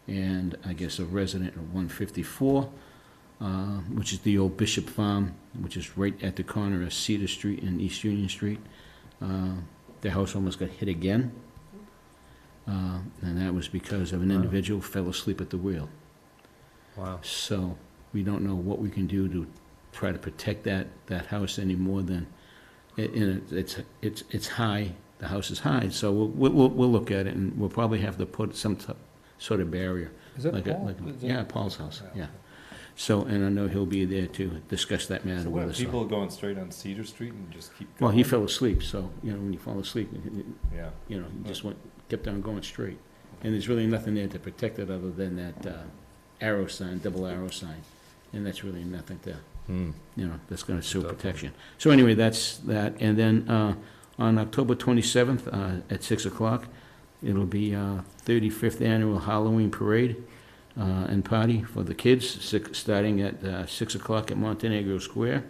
Speaker 22: And I guess a resident of 154, which is the old Bishop Farm, which is right at the corner of Cedar Street and East Union Street. Their house almost got hit again. And that was because of an individual fell asleep at the wheel.
Speaker 3: Wow.
Speaker 22: So we don't know what we can do to try to protect that house any more than, it's high, the house is high, so we'll look at it, and we'll probably have to put some sort of barrier.
Speaker 3: Is that
Speaker 22: like
Speaker 3: Paul?
Speaker 22: Yeah, Paul's house, yeah. So, and I know he'll be there to discuss that matter
Speaker 3: So
Speaker 22: with
Speaker 3: what,
Speaker 22: us.
Speaker 3: people going straight on Cedar Street and just keep going?
Speaker 22: Well, he fell asleep, so, when you fall asleep,
Speaker 3: Yeah.
Speaker 22: you just kept on going straight. And there's really nothing there to protect it other than that arrow sign, double arrow sign. And that's really nothing to, that's gonna show protection. So anyway, that's that. And then on October 27th at 6 o'clock, it'll be 35th Annual Halloween Parade and Party for the kids, starting at 6 o'clock at Montenegro Square.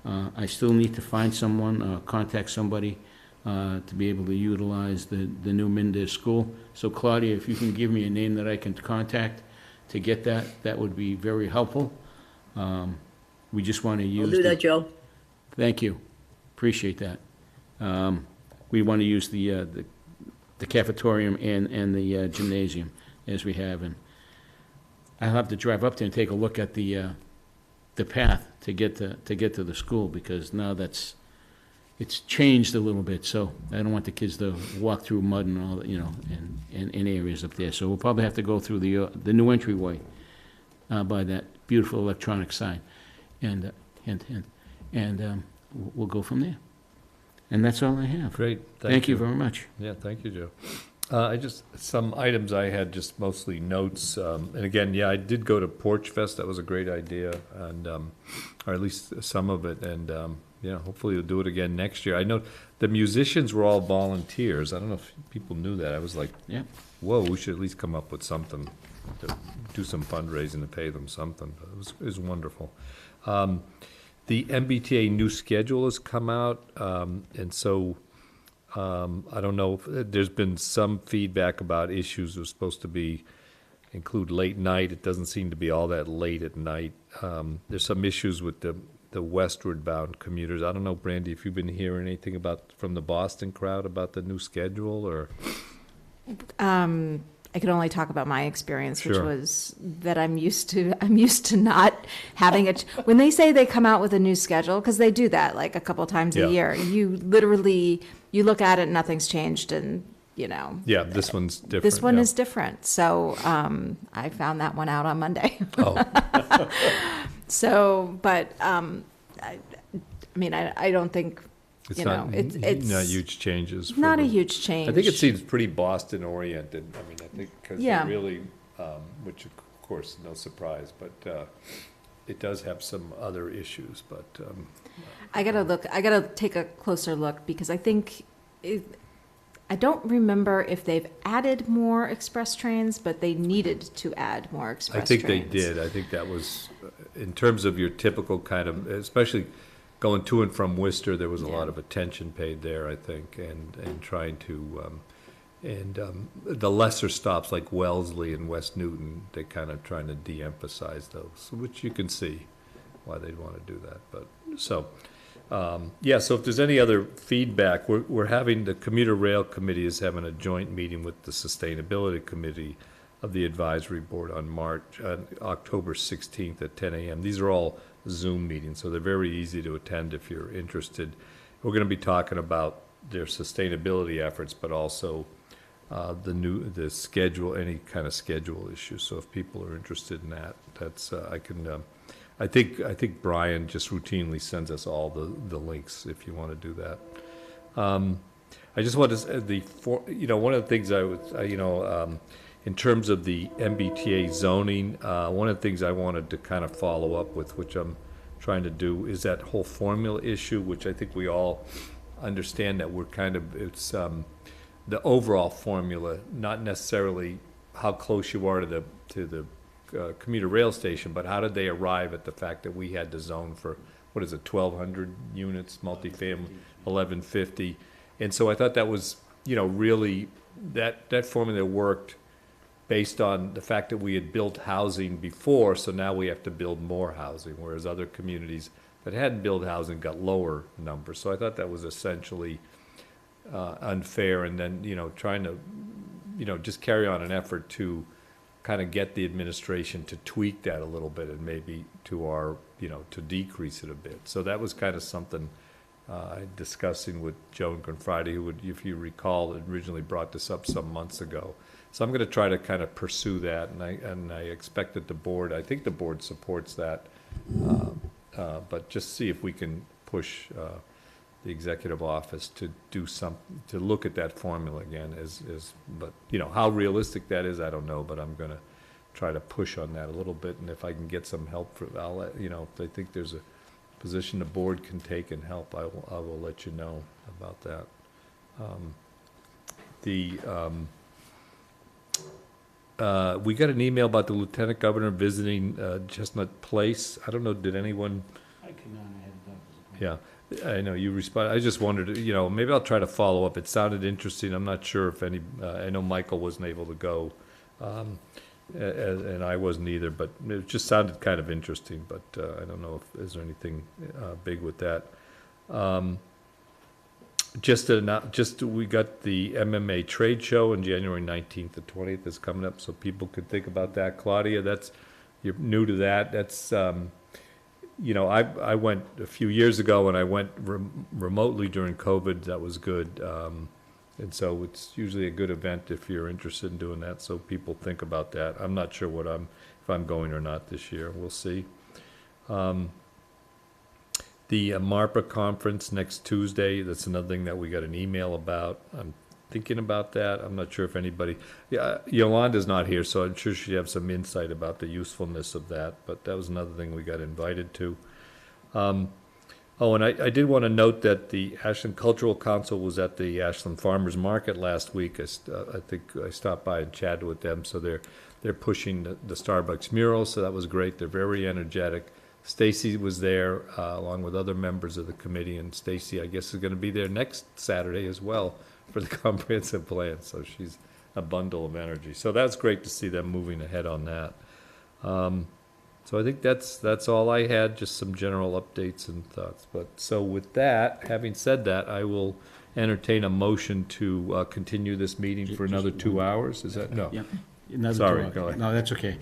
Speaker 22: I still need to find someone, contact somebody to be able to utilize the new Mindess school. So Claudia, if you can give me a name that I can contact to get that would be very helpful. We just want to use...
Speaker 12: I'll do that, Joe.
Speaker 22: Thank you. Appreciate that. We want to use the cafetorium and the gymnasium as we have, and I'll have to drive up there and take a look at the path to get to the school, because now it's changed a little bit, so I don't want the kids to walk through mud and all that, in areas up there. So we'll probably have to go through the new entryway by that beautiful electronic sign, and we'll go from there. And that's all I have.
Speaker 3: Great.
Speaker 22: Thank you very much.
Speaker 3: Yeah, thank you, Joe. Some items I had, just mostly notes. And again, yeah, I did go to Porch Fest. That was a great idea, and or at least some of it. And yeah, hopefully you'll do it again next year. I know the musicians were all volunteers. I don't know if people knew that. I was like,
Speaker 22: yeah,
Speaker 3: whoa, we should at least come up with something to do some fundraising to pay them something. But it was wonderful. The MBTA new schedule has come out, and so I don't know, there's been some feedback about issues. It was supposed to include late night. It doesn't seem to be all that late at night. There's some issues with the westward bound commuters. I don't know, Brandy, if you've been hearing anything from the Boston crowd about the new schedule, or?
Speaker 2: I could only talk about my experience, which
Speaker 3: Sure.
Speaker 2: was that I'm used to not having it. When they say they come out with a new schedule, because they do that like a couple times
Speaker 3: Yeah.
Speaker 2: a year, you literally, you look at it, nothing's changed, and
Speaker 3: Yeah, this one's different.
Speaker 2: this one
Speaker 3: yeah.
Speaker 2: is different. So I found that one out on Monday.
Speaker 3: Oh.
Speaker 2: So, but I mean, I don't think,
Speaker 3: It's
Speaker 2: not
Speaker 3: huge changes.
Speaker 2: not a huge change.
Speaker 3: I think it seems pretty Boston oriented. I mean, I think because
Speaker 2: Yeah.
Speaker 3: they really, which of course no surprise, but it does have some other issues. But
Speaker 2: I gotta take a closer look, because I think, I don't remember if they've added more express trains, but they needed to add more express
Speaker 3: I think
Speaker 2: trains.
Speaker 3: they did. I think that was, in terms of your typical kind of, especially going to and from Worcester, there was a lot of attention paid there, I think, and trying to, the lesser stops like Wellesley and West Newton, they kind of trying to de-emphasize those, which you can see why they'd want to do that. But so, yeah. So if there's any other feedback, we're having, the Commuter Rail Committee is having a joint meeting with the Sustainability Committee of the Advisory Board on October 16th at 10 a.m. These are all Zoom meetings, so they're very easy to attend if you're interested. We're going to be talking about their sustainability efforts, but also the schedule, any kind of schedule issues. So if people are interested in that, that's I think Brian just routinely sends us all the links if you want to do that. I just want to one of the things I was in terms of the MBTA zoning, one of the things I wanted to kind of follow up with, which I'm trying to do, is that whole formula issue, which I think we all understand that we're kind of, it's the overall formula, not necessarily how close you are to the commuter rail station, but how did they arrive at the fact that we had to zone for, what is it, 1,200 units, multifamily, 1,150. And so I thought that was, you know, really, that formula worked based on the fact that we had built housing before, so now we have to build more housing, whereas other communities that hadn't built housing got lower numbers. So I thought that was essentially unfair, and then, you know, trying to, you know, just carry on an effort to kind of get the administration to tweak that a little bit and maybe to our, you know, to decrease it a bit. So that was kind of something discussing with Joan Confrati, who would, if you recall, originally brought this up some months ago. So I'm going to try to kind of pursue that, and I expect that the board, I think the board supports that, but just see if we can push the executive office to do something, to look at that formula again. But you know, how realistic that is, I don't know, but I'm going to try to push on that a little bit, and if I can get some help for, I'll let you know. If I think there's a position the board can take and help, I will let you know about that. We got an email about the Lieutenant Governor visiting Chestnut Place. I don't know, did anyone?
Speaker 22: I could not, I had a doctor's appointment.
Speaker 3: Yeah, I know you responded. I just wondered, you know, maybe I'll try to follow up. It sounded interesting. I'm not sure if any, I know Michael wasn't able to go, and I wasn't either, but it just sounded kind of interesting, but I don't know if, is there anything big with that. We got the MMA trade show on January 19th to 20th is coming up, so people could think about that. Claudia, you're new to that. That's, you know, I went a few years ago, and I went remotely during COVID. That was good. And so it's usually a good event if you're interested in doing that, so people think about that. I'm not sure if I'm going or not this year. We'll see. The MARPA conference next Tuesday, that's another thing that we got an email about. I'm thinking about that. I'm not sure if anybody, Yolanda's not here, so I'm sure she'd have some insight about the usefulness of that, but that was another thing we got invited to. And I did want to note that the Ashland Cultural Council was at the Ashland Farmers Market last week. I think I stopped by and chatted with them, so they're pushing the Starbucks mural, so that was great. They're very energetic. Stacy was there along with other members of the committee, and Stacy, I guess, is going to be there next Saturday as well for the comprehensive plan, so she's a bundle of energy. So that's great to see them moving ahead on that. So I think that's all I had, just some general updates and thoughts. But so with that, having said that, I will entertain a motion to continue this meeting for another 2 hours. Is that, no?
Speaker 22: Yeah.
Speaker 3: Sorry, go ahead.
Speaker 22: No, that's okay.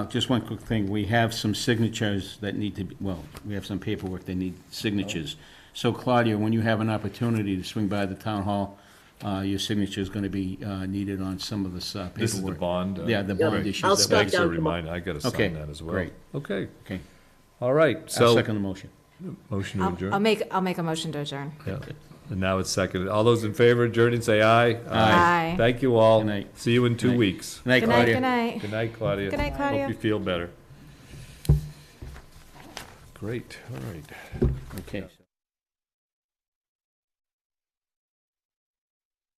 Speaker 22: Just one quick thing. We have some signatures that need to be, well, we have some paperwork that need signatures. So Claudia, when you have an opportunity to swing by the town hall, your signature is going to be needed on some of this paperwork.
Speaker 3: This is the bond?
Speaker 22: Yeah, the bond issues.
Speaker 12: I'll
Speaker 22: that
Speaker 12: stop
Speaker 3: Thanks for
Speaker 12: down
Speaker 3: reminding. I got to sign that as well.
Speaker 22: Great.
Speaker 3: Okay.
Speaker 22: Okay.
Speaker 3: All right. So
Speaker 22: I'll second the motion.
Speaker 3: Motion to adjourn.
Speaker 2: I'll make a motion to adjourn.
Speaker 3: Yeah. And now it's seconded. All those in favor of adjourning, say aye.
Speaker 2: Aye.
Speaker 3: Thank you all.
Speaker 22: Good night.
Speaker 3: See you in 2
Speaker 22: Good night.
Speaker 3: weeks.
Speaker 22: Good night,
Speaker 2: Good night,
Speaker 22: Claudia.
Speaker 2: good night.
Speaker 3: Good night, Claudia.
Speaker 2: Good night, Claudia.
Speaker 3: Hope you feel better. Great. All right.
Speaker 22: Okay.